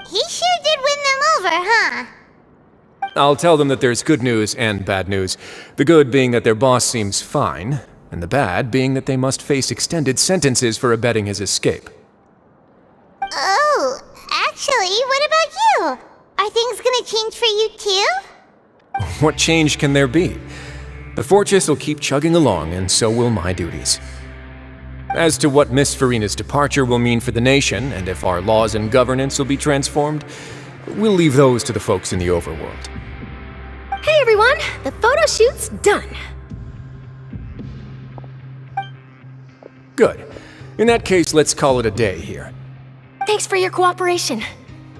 S1: He sure did win them over, huh?
S3: I'll tell them that there's good news and bad news. The good being that their boss seems fine, and the bad being that they must face extended sentences for abetting his escape.
S1: Oh, actually, what about you? Are things gonna change for you too?
S3: What change can there be? The fortress will keep chugging along, and so will my duties. As to what Miss Farina's departure will mean for the nation, and if our laws and governance will be transformed, we'll leave those to the folks in the overworld.
S18: Hey everyone, the photo shoot's done.
S3: Good. In that case, let's call it a day here.
S18: Thanks for your cooperation.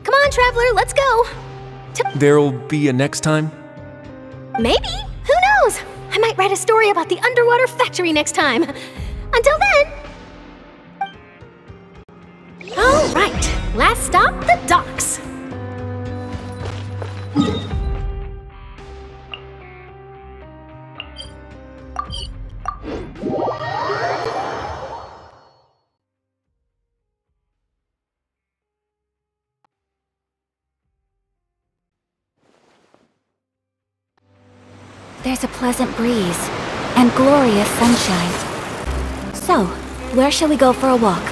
S18: Come on, Traveler, let's go.
S3: There'll be a next time?
S18: Maybe. Who knows? I might write a story about the underwater factory next time. Until then. All right, last stop, the docks. There's a pleasant breeze and glorious sunshine. So, where shall we go for a walk?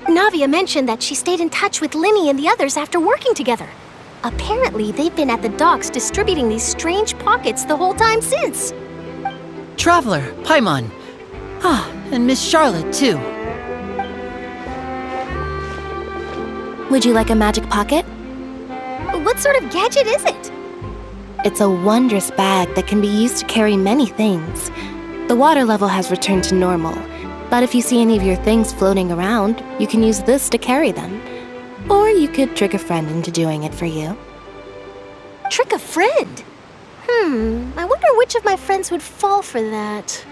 S1: Navia mentioned that she stayed in touch with Linny and the others after working together. Apparently, they've been at the docks distributing these strange pockets the whole time since.
S20: Traveler, Paimon. Ah, and Miss Charlotte, too.
S18: Would you like a magic pocket?
S1: What sort of gadget is it?
S18: It's a wondrous bag that can be used to carry many things. The water level has returned to normal, but if you see any of your things floating around, you can use this to carry them. Or you could trick a friend into doing it for you.
S1: Trick a friend? I wonder which of my friends would fall for that.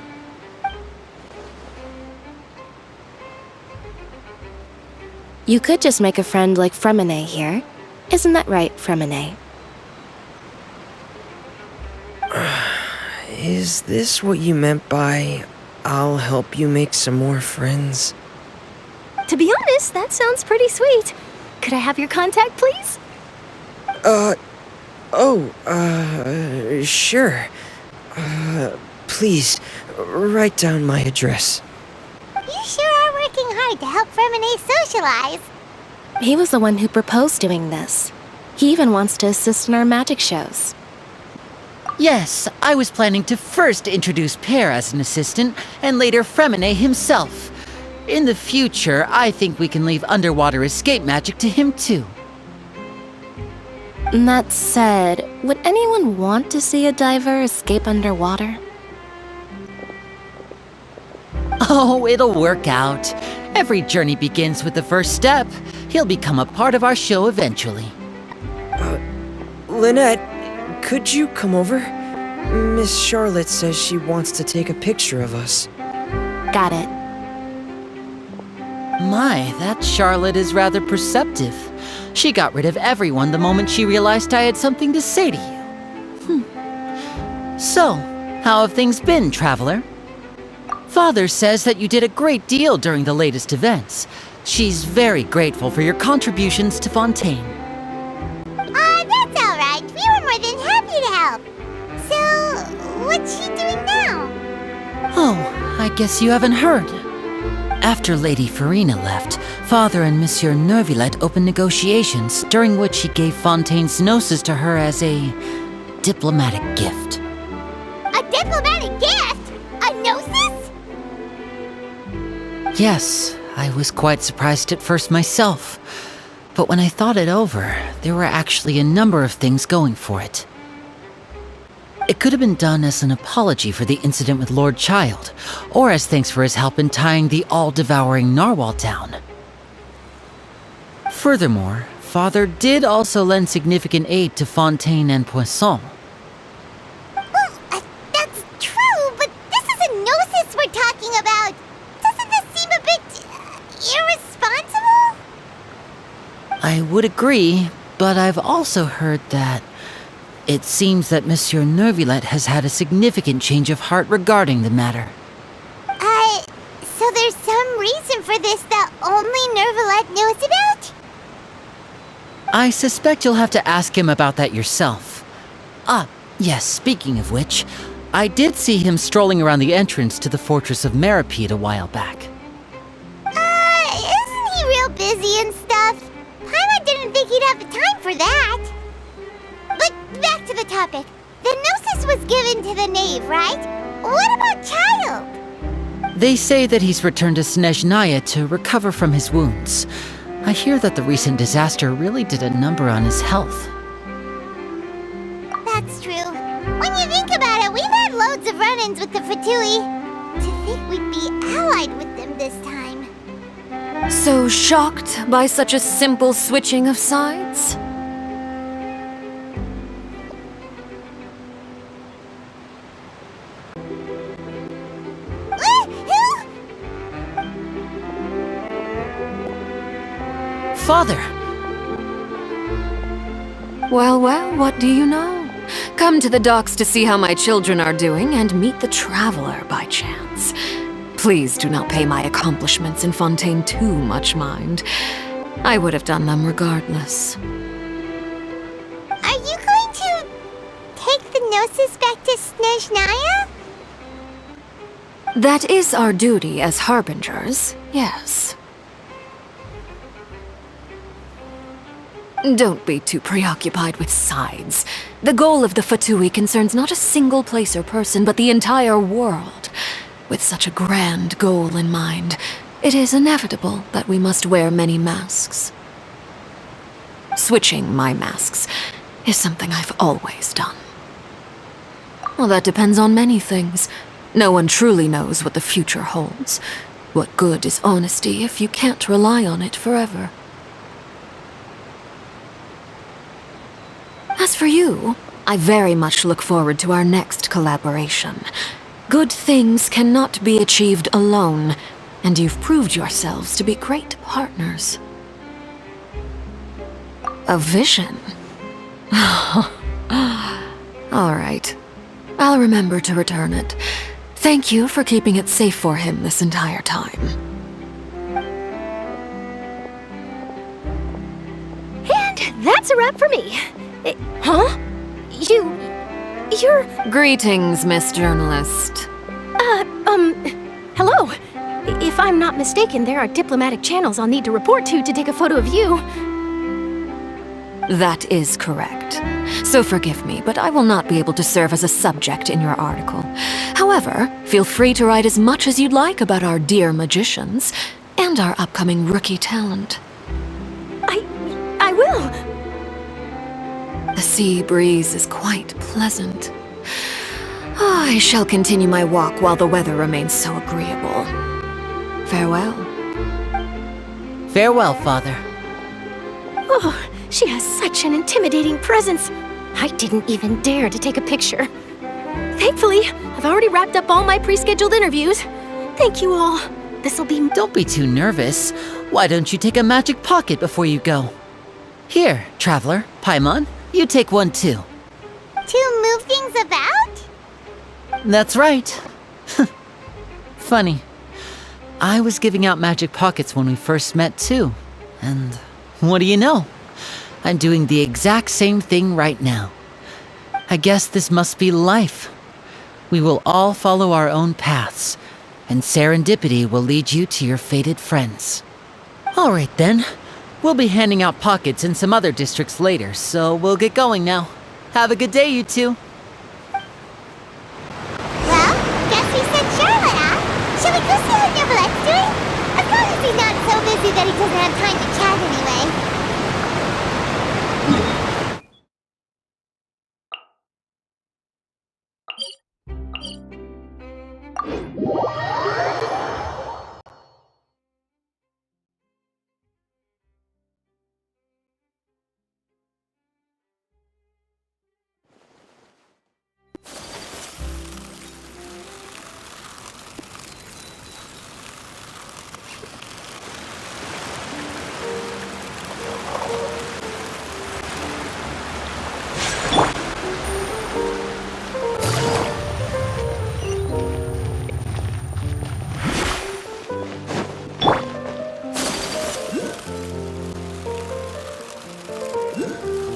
S18: You could just make a friend like Fremine here. Isn't that right, Fremine?
S2: Is this what you meant by, I'll help you make some more friends?
S1: To be honest, that sounds pretty sweet. Could I have your contact, please?
S2: Sure. Please, write down my address.
S1: You sure are working hard to help Fremine socialize.
S18: He was the one who proposed doing this. He even wants to assist in our magic shows.
S20: Yes, I was planning to first introduce Pear as an assistant, and later Fremine himself. In the future, I think we can leave underwater escape magic to him too.
S18: That said, would anyone want to see a diver escape underwater?
S20: Oh, it'll work out. Every journey begins with the first step. He'll become a part of our show eventually.
S2: Lynette, could you come over? Miss Charlotte says she wants to take a picture of us.
S18: Got it.
S20: My, that Charlotte is rather perceptive. She got rid of everyone the moment she realized I had something to say to you. So, how have things been, Traveler? Father says that you did a great deal during the latest events. She's very grateful for your contributions to Fontaine.
S1: That's all right. We were more than happy to help. So, what's she doing now?
S20: Oh, I guess you haven't heard. After Lady Farina left, Father and Monsieur Neuvillette opened negotiations, during which he gave Fontaine's gnosis to her as a diplomatic gift.
S1: A diplomatic gift? A gnosis?
S20: Yes, I was quite surprised at first myself. But when I thought it over, there were actually a number of things going for it. It could have been done as an apology for the incident with Lord Child, or as thanks for his help in tying the all-devouring narwhal down. Furthermore, Father did also lend significant aid to Fontaine and Poisson.
S1: Well, that's true, but this is a gnosis we're talking about. Doesn't this seem a bit irresponsible?
S20: I would agree, but I've also heard that it seems that Monsieur Neuvillette has had a significant change of heart regarding the matter.
S1: So there's some reason for this that only Neuvillette knows about?
S20: I suspect you'll have to ask him about that yourself. Ah, yes, speaking of which, I did see him strolling around the entrance to the Fortress of Meripede a while back.
S1: Isn't he real busy and stuff? Paimon didn't think he'd have the time for that. But back to the topic. The gnosis was given to the knave, right? What about Child?
S20: They say that he's returned to Snezhnaya to recover from his wounds. I hear that the recent disaster really did a number on his health.
S1: That's true. When you think about it, we've had loads of run-ins with the Fatui. To think we'd be allied with them happened this time.
S8: So shocked by such a simple switching of sides?
S20: Father!
S8: Well, what do you know? Come to the docks to see how my children are doing and meet the Traveler by chance. Please do not pay my accomplishments in Fontaine too much mind. I would have done them regardless.
S1: Are you going to take the Gnosis back to Snezhnaya?
S8: That is our duty as Harbingers, yes. Don't be too preoccupied with sides. The goal of the Fatui concerns not a single place or person, but the entire world. With such a grand goal in mind, it is inevitable that we must wear many masks. Switching my masks is something I've always done. Well, that depends on many things. No one truly knows what the future holds. What good is honesty if you can't rely on it forever? As for you, I very much look forward to our next collaboration. Good things cannot be achieved alone, and you've proved yourselves to be great partners. A vision? All right. I'll remember to return it. Thank you for keeping it safe for him this entire time.
S18: And that's a wrap for me. Huh? You're...
S8: Greetings, Miss Journalist.
S18: Hello. If I'm not mistaken, there are diplomatic channels I'll need to report to take a photo of you.
S8: That is correct. So forgive me, but I will not be able to serve as a subject in your article. However, feel free to write as much as you'd like about our dear magicians and our upcoming rookie talent.
S18: I will.
S8: The sea breeze is quite pleasant. I shall continue my walk while the weather remains so agreeable. Farewell.
S20: Farewell, Father.
S18: Oh, she has such an intimidating presence. I didn't even dare to take a picture. Thankfully, I've already wrapped up all my pre-scheduled interviews. Thank you all. This'll be...
S20: Don't be too nervous. Why don't you take a magic pocket before you go? Here, Traveler, Paimon, you take one too.
S1: To move things about?
S20: That's right. Funny. I was giving out magic pockets when we first met too. And what do you know? I'm doing the exact same thing right now. I guess this must be life. We will all follow our own paths, and serendipity will lead you to your fated friends. All right then. We'll be handing out pockets in some other districts later, so we'll get going now. Have a good day, you two.
S1: Well, guess we sent Charlotte, huh? Shall we go see how Neverlette's doing? As long as he's not so busy that he doesn't have time to chat anyway.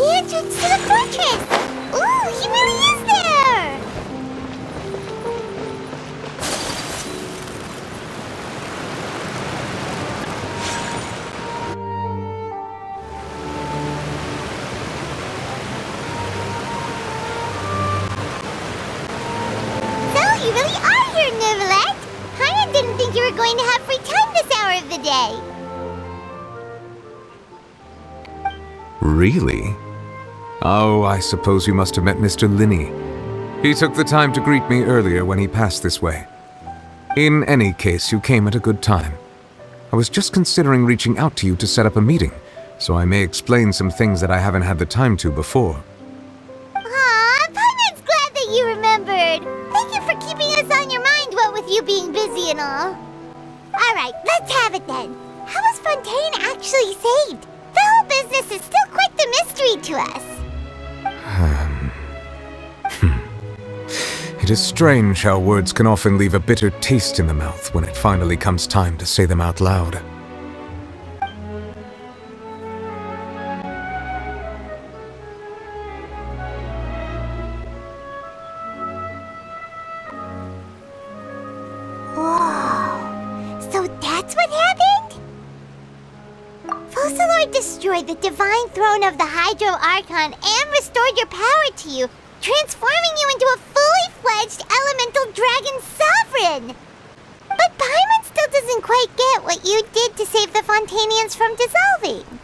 S1: The entrance to the fortress! Ooh, he really is there! So, you really are here, Neverlette! Paimon didn't think you were going to have free time this hour of the day!
S6: Really? Oh, I suppose you must have met Mr. Linney. He took the time to greet me earlier when he passed this way. In any case, you came at a good time. I was just considering reaching out to you to set up a meeting, so I may explain some things that I haven't had the time to before.
S1: Aw, Paimon's glad that you remembered. Thank you for keeping us on your mind, what with you being busy and all. Alright, let's have it then. How was Fontaine actually saved? The whole business is still quite the mystery to us.
S6: It is strange how words can often leave a bitter taste in the mouth when it finally comes time to say them out loud.
S1: Whoa. So that's what happened? Focalor destroyed the divine throne of the Hydro Archon and restored your power to you, transforming you into a fully fledged elemental dragon sovereign! But Paimon still doesn't quite get what you did to save the Fontainians from dissolving.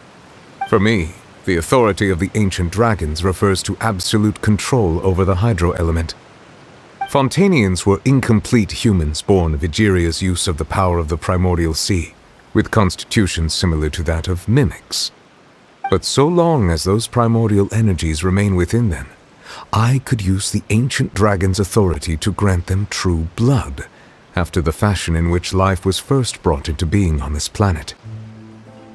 S6: For me, the authority of the ancient dragons refers to absolute control over the hydro element. Fontainians were incomplete humans born of Egeria's use of the power of the primordial sea, with constitutions similar to that of mimics. But so long as those primordial energies remain within them, I could use the ancient dragon's authority to grant them true blood, after the fashion in which life was first brought into being on this planet.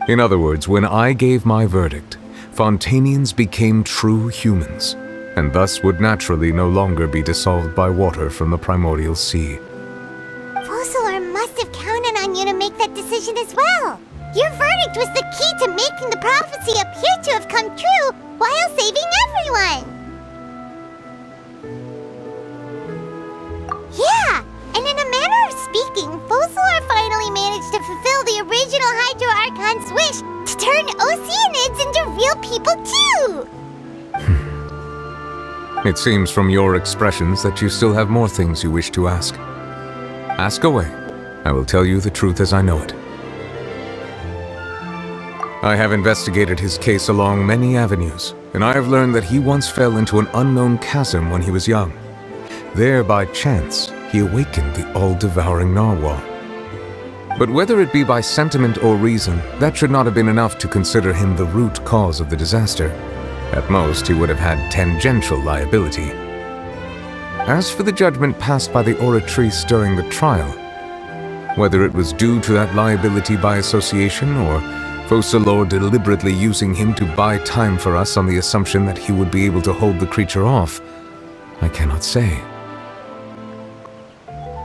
S6: In other words, when I gave my verdict, Fontainians became true humans, and thus would naturally no longer be dissolved by water from the primordial sea.
S1: Focalor must have counted on you to make that decision as well. Your verdict was the key to making the prophecy appear to have come true while saving everyone. Yeah, and in a manner of speaking, Focalor finally managed to fulfill the original Hydro Archon's wish to turn Oceanids into real people too!
S6: It seems from your expressions that you still have more things you wish to ask. Ask away. I will tell you the truth as I know it. I have investigated his case along many avenues, and I have learned that he once fell into an unknown chasm when he was young. There, by chance, he awakened the all-devouring narwhal. But whether it be by sentiment or reason, that should not have been enough to consider him the root cause of the disaster. At most, he would have had tangential liability. As for the judgment passed by the oratrice during the trial, whether it was due to that liability by association or Focalor deliberately using him to buy time for us on the assumption that he would be able to hold the creature off, I cannot say.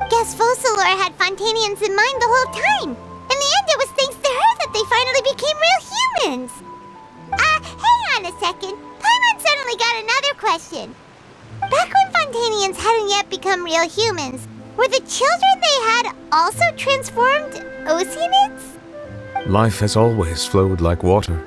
S1: Guess Focalor had Fontainians in mind the whole time. In the end, it was thanks to her that they finally became real humans. Hang on a second. Paimon suddenly got another question. Back when Fontainians hadn't yet become real humans, were the children they had also transformed Oceanids?
S6: Life has always flowed like water.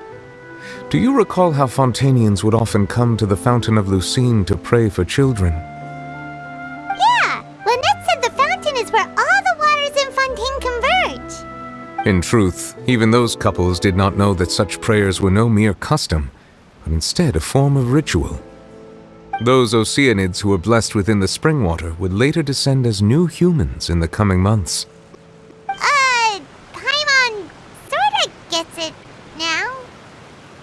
S6: Do you recall how Fontainians would often come to the Fountain of Lucine to pray for children?
S1: Yeah, Lynette said the fountain is where all the waters in Fontaine converge.
S6: In truth, even those couples did not know that such prayers were no mere custom, but instead a form of ritual. Those Oceanids who were blessed within the spring water would later descend as new humans in the coming months.
S1: Paimon sorta gets it now.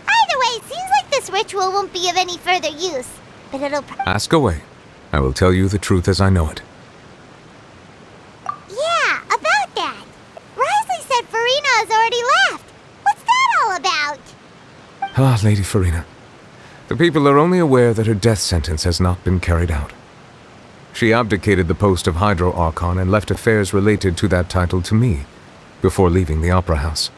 S1: Either way, seems like this ritual won't be of any further use, but it'll
S6: Ask away. I will tell you the truth as I know it.
S1: Yeah, about that. Risley said Farina has already left. What's that all about?
S6: Ah, Lady Farina. The people are only aware that her death sentence has not been carried out. She abdicated the post of Hydro Archon and left affairs related to that title to me, before leaving the Opera House.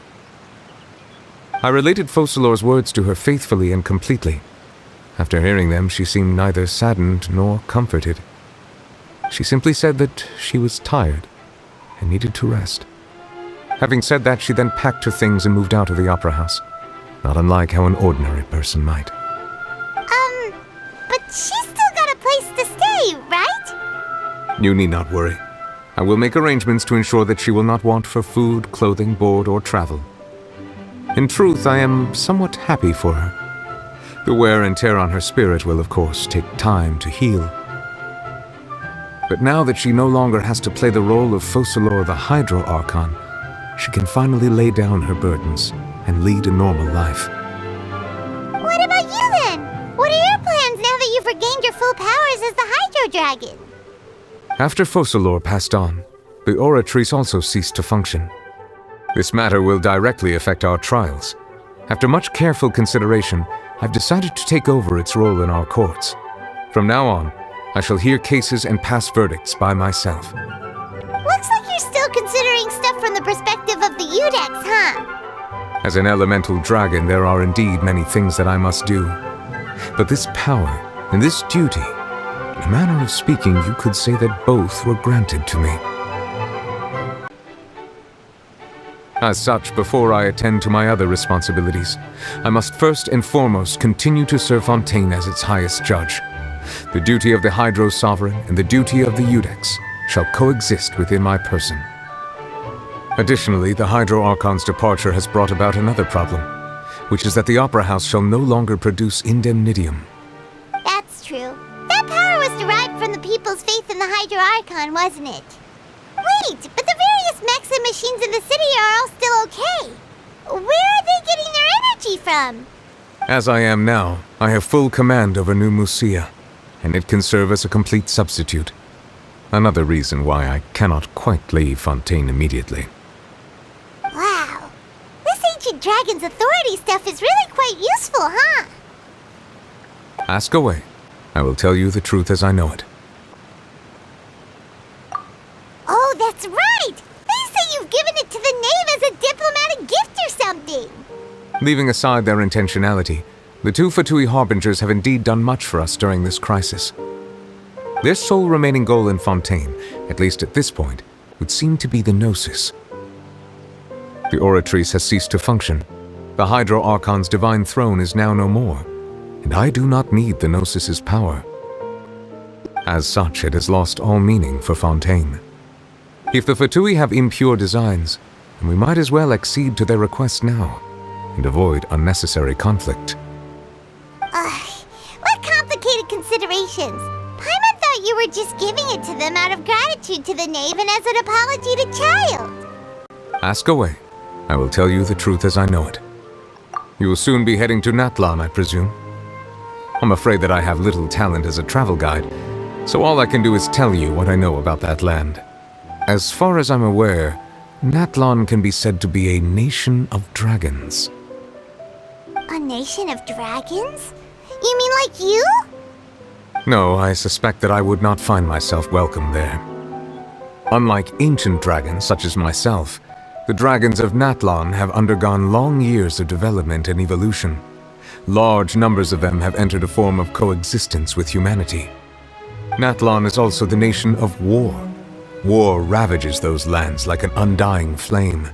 S6: I related Focalor's words to her faithfully and completely. After hearing them, she seemed neither saddened nor comforted. She simply said that she was tired and needed to rest. Having said that, she then packed her things and moved out of the Opera House, not unlike how an ordinary person might.
S1: But she's still got a place to stay, right?
S6: You need not worry. I will make arrangements to ensure that she will not want for food, clothing, board, or travel. In truth, I am somewhat happy for her. The wear and tear on her spirit will, of course, take time to heal. But now that she no longer has to play the role of Focalor the Hydro Archon, she can finally lay down her burdens and lead a normal life.
S1: What about you then? What are your plans now that you've regained your full powers as the Hydro Dragon?
S6: After Focalor passed on, the Oratrice also ceased to function. This matter will directly affect our trials. After much careful consideration, I've decided to take over its role in our courts. From now on, I shall hear cases and pass verdicts by myself.
S1: Looks like you're still considering stuff from the perspective of the Udex, huh?
S6: As an elemental dragon, there are indeed many things that I must do. But this power and this duty, in a manner of speaking, you could say that both were granted to me. As such, before I attend to my other responsibilities, I must first and foremost continue to serve Fontaine as its highest judge. The duty of the Hydro Sovereign and the duty of the Udex shall coexist within my person. Additionally, the Hydro Archon's departure has brought about another problem, which is that the Opera House shall no longer produce indemnitium.
S1: That's true. That power was derived from the people's faith in the Hydro Archon, wasn't it? Wait, but the various mechs and machines in the city are all still okay. Where are they getting their energy from?
S6: As I am now, I have full command over New Musia, and it can serve as a complete substitute. Another reason why I cannot quite leave Fontaine immediately.
S1: Wow. This ancient dragon's authority stuff is really quite useful, huh?
S6: Ask away. I will tell you the truth as I know it.
S1: Oh, that's right! They say you've given it to the knave as a diplomatic gift or something!
S6: Leaving aside their intentionality, the two Fatui Harbingers have indeed done much for us during this crisis. Their sole remaining goal in Fontaine, at least at this point, would seem to be the Gnosis. The Oratrice has ceased to function. The Hydro Archon's divine throne is now no more, and I do not need the Gnosis's power. As such, it has lost all meaning for Fontaine. If the Fatui have impure designs, then we might as well accede to their request now, and avoid unnecessary conflict.
S1: What complicated considerations! Paimon thought you were just giving it to them out of gratitude to the knave and as an apology to Child.
S6: Ask away. I will tell you the truth as I know it. You will soon be heading to Natlan, I presume. I'm afraid that I have little talent as a travel guide, so all I can do is tell you what I know about that land. As far as I'm aware, Natlan can be said to be a nation of dragons.
S1: A nation of dragons? You mean like you?
S6: No, I suspect that I would not find myself welcome there. Unlike ancient dragons such as myself, the dragons of Natlan have undergone long years of development and evolution. Large numbers of them have entered a form of coexistence with humanity. Natlan is also the nation of war. War ravages those lands like an undying flame.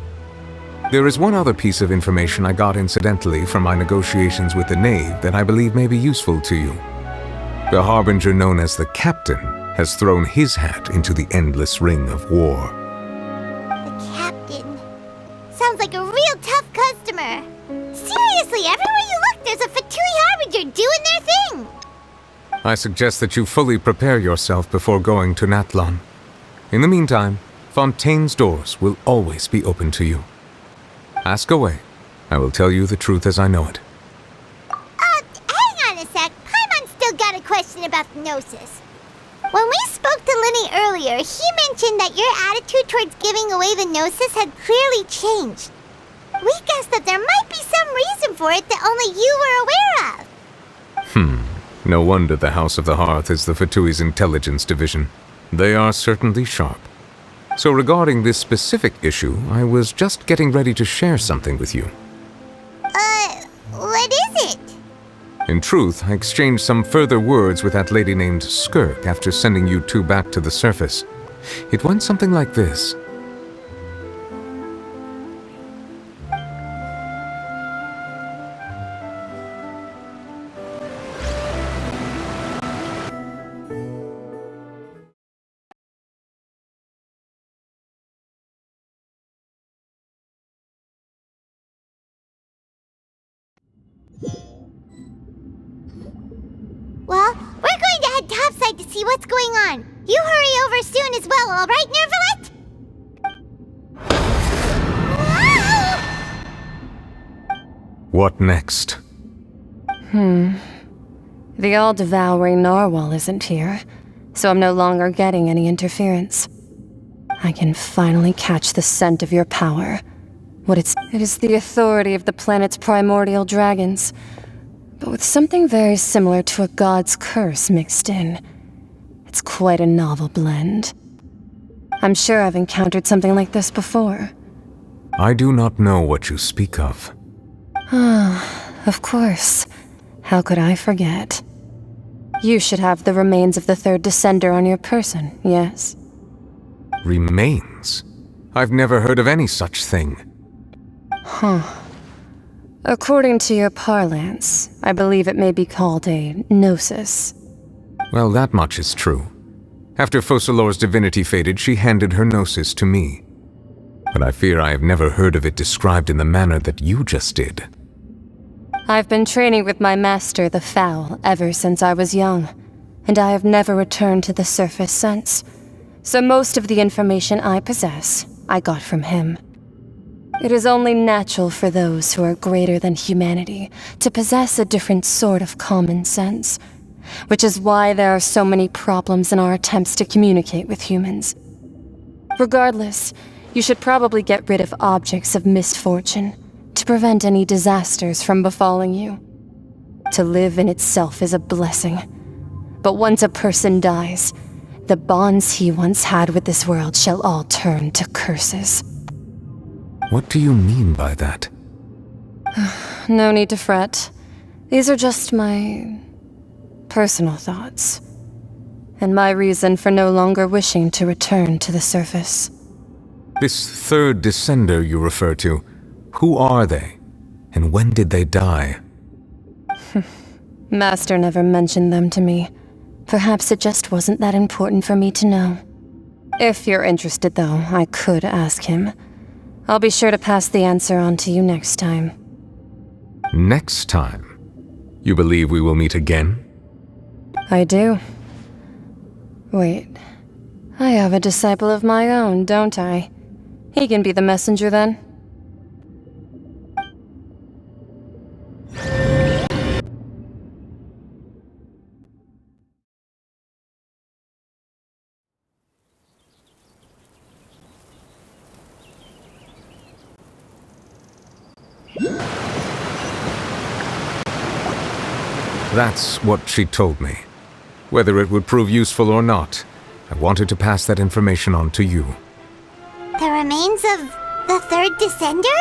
S6: There is one other piece of information I got incidentally from my negotiations with the knave that I believe may be useful to you. The Harbinger known as the Captain has thrown his hat into the endless ring of war.
S1: The Captain. Sounds like a real tough customer. Seriously, everywhere you look, there's a Fatui Harbinger doing their thing.
S6: I suggest that you fully prepare yourself before going to Natlan. In the meantime, Fontaine's doors will always be open to you. Ask away. I will tell you the truth as I know it.
S1: Hang on a sec. Paimon still got a question about the Gnosis. When we spoke to Linny earlier, he mentioned that your attitude towards giving away the Gnosis had clearly changed. We guessed that there might be some reason for it that only you were aware of.
S6: No wonder the House of the Hearth is the Fatui's intelligence division. They are certainly sharp. So regarding this specific issue, I was just getting ready to share something with you.
S1: What is it?
S6: In truth, I exchanged some further words with that lady named Skirk after sending you two back to the surface. It went something like this.
S1: Well, we're going to head topside to see what's going on. You hurry over soon as well, alright, Nervalet?
S6: What next?
S7: The all-devouring narwhal isn't here, so I'm no longer getting any interference. I can finally catch the scent of your power. It is the authority of the planet's primordial dragons, but with something very similar to a god's curse mixed in. It's quite a novel blend. I'm sure I've encountered something like this before.
S6: I do not know what you speak of.
S7: Of course. How could I forget? You should have the remains of the third descender on your person, yes?
S6: Remains? I've never heard of any such thing.
S7: According to your parlance, I believe it may be called a gnosis.
S6: Well, that much is true. After Focalor's divinity faded, she handed her gnosis to me. But I fear I have never heard of it described in the manner that you just did.
S7: I've been training with my master, the Foul, ever since I was young, and I have never returned to the surface since. So most of the information I possess, I got from him. It is only natural for those who are greater than humanity to possess a different sort of common sense, which is why there are so many problems in our attempts to communicate with humans. Regardless, you should probably get rid of objects of misfortune to prevent any disasters from befalling you. To live in itself is a blessing, but once a person dies, the bonds he once had with this world shall all turn to curses.
S6: What do you mean by that?
S7: No need to fret. These are just my personal thoughts, and my reason for no longer wishing to return to the surface.
S6: This third descender you refer to, who are they? And when did they die?
S7: Master never mentioned them to me. Perhaps it just wasn't that important for me to know. If you're interested, though, I could ask him. I'll be sure to pass the answer on to you next time.
S6: Next time? You believe we will meet again?
S7: I do. Wait. I have a disciple of my own, don't I? He can be the messenger then.
S6: That's what she told me. Whether it would prove useful or not, I wanted to pass that information on to you.
S1: The remains of the third descender?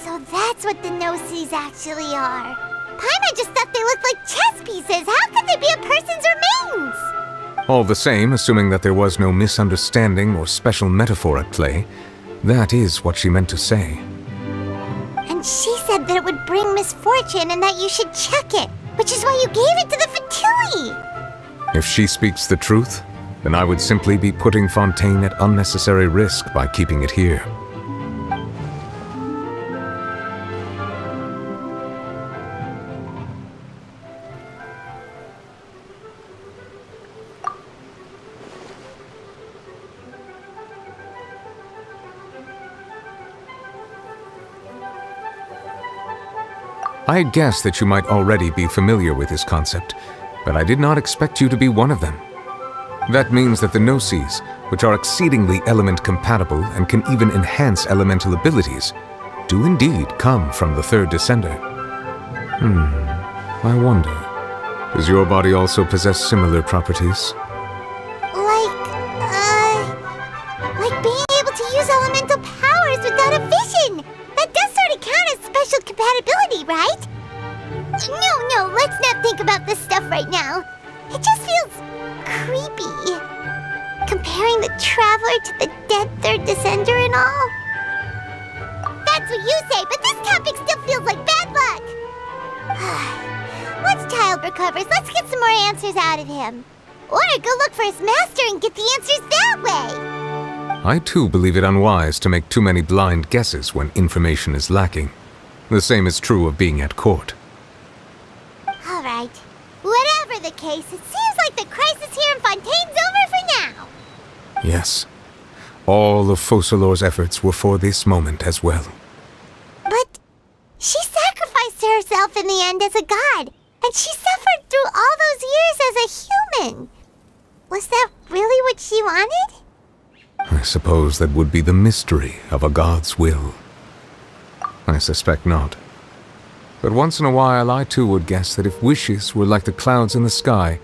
S1: So that's what the Gnosis actually are. Paimon just thought they looked like chess pieces. How could they be a person's remains?
S6: All the same, assuming that there was no misunderstanding or special metaphor at play, that is what she meant to say.
S1: And she said that it would bring misfortune and that you should check it, which is why you gave it to the Fatui!
S6: If she speaks the truth, then I would simply be putting Fontaine at unnecessary risk by keeping it here. I had guessed that you might already be familiar with this concept, but I did not expect you to be one of them. That means that the Gnosis, which are exceedingly element-compatible and can even enhance elemental abilities, do indeed come from the third descender. I wonder, does your body also possess similar properties?
S1: Like being able to use elemental powers without a vision! That does sort of count as special compatibility, right? No, let's not think about this stuff right now. It just feels creepy. Comparing the Traveler to the dead third descender and all. That's what you say, but this topic still feels like bad luck. Once Child recovers, let's get some more answers out of him. Or go look for his master and get the answers that way.
S6: I too believe it unwise to make too many blind guesses when information is lacking. The same is true of being at court.
S1: Alright. Whatever the case, it seems like the crisis here in Fontaine's over
S6: Yes. All of Focalor's efforts were for this moment as well.
S1: But she sacrificed herself in the end as a god, and she suffered through all those years as a human. Was that really what she wanted?
S6: I suppose that would be the mystery of a god's will. I suspect not. But once in a while I too would guess that if wishes were like the clouds in the sky,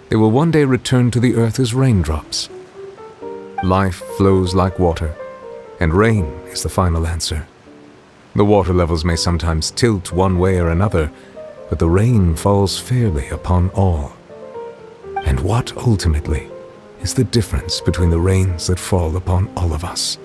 S6: they will one day return to the earth as raindrops. Life flows like water, and rain is the final answer. The water levels may sometimes tilt one way or another, but the rain falls fairly upon all. And what ultimately is the difference between the rains that fall upon all of us?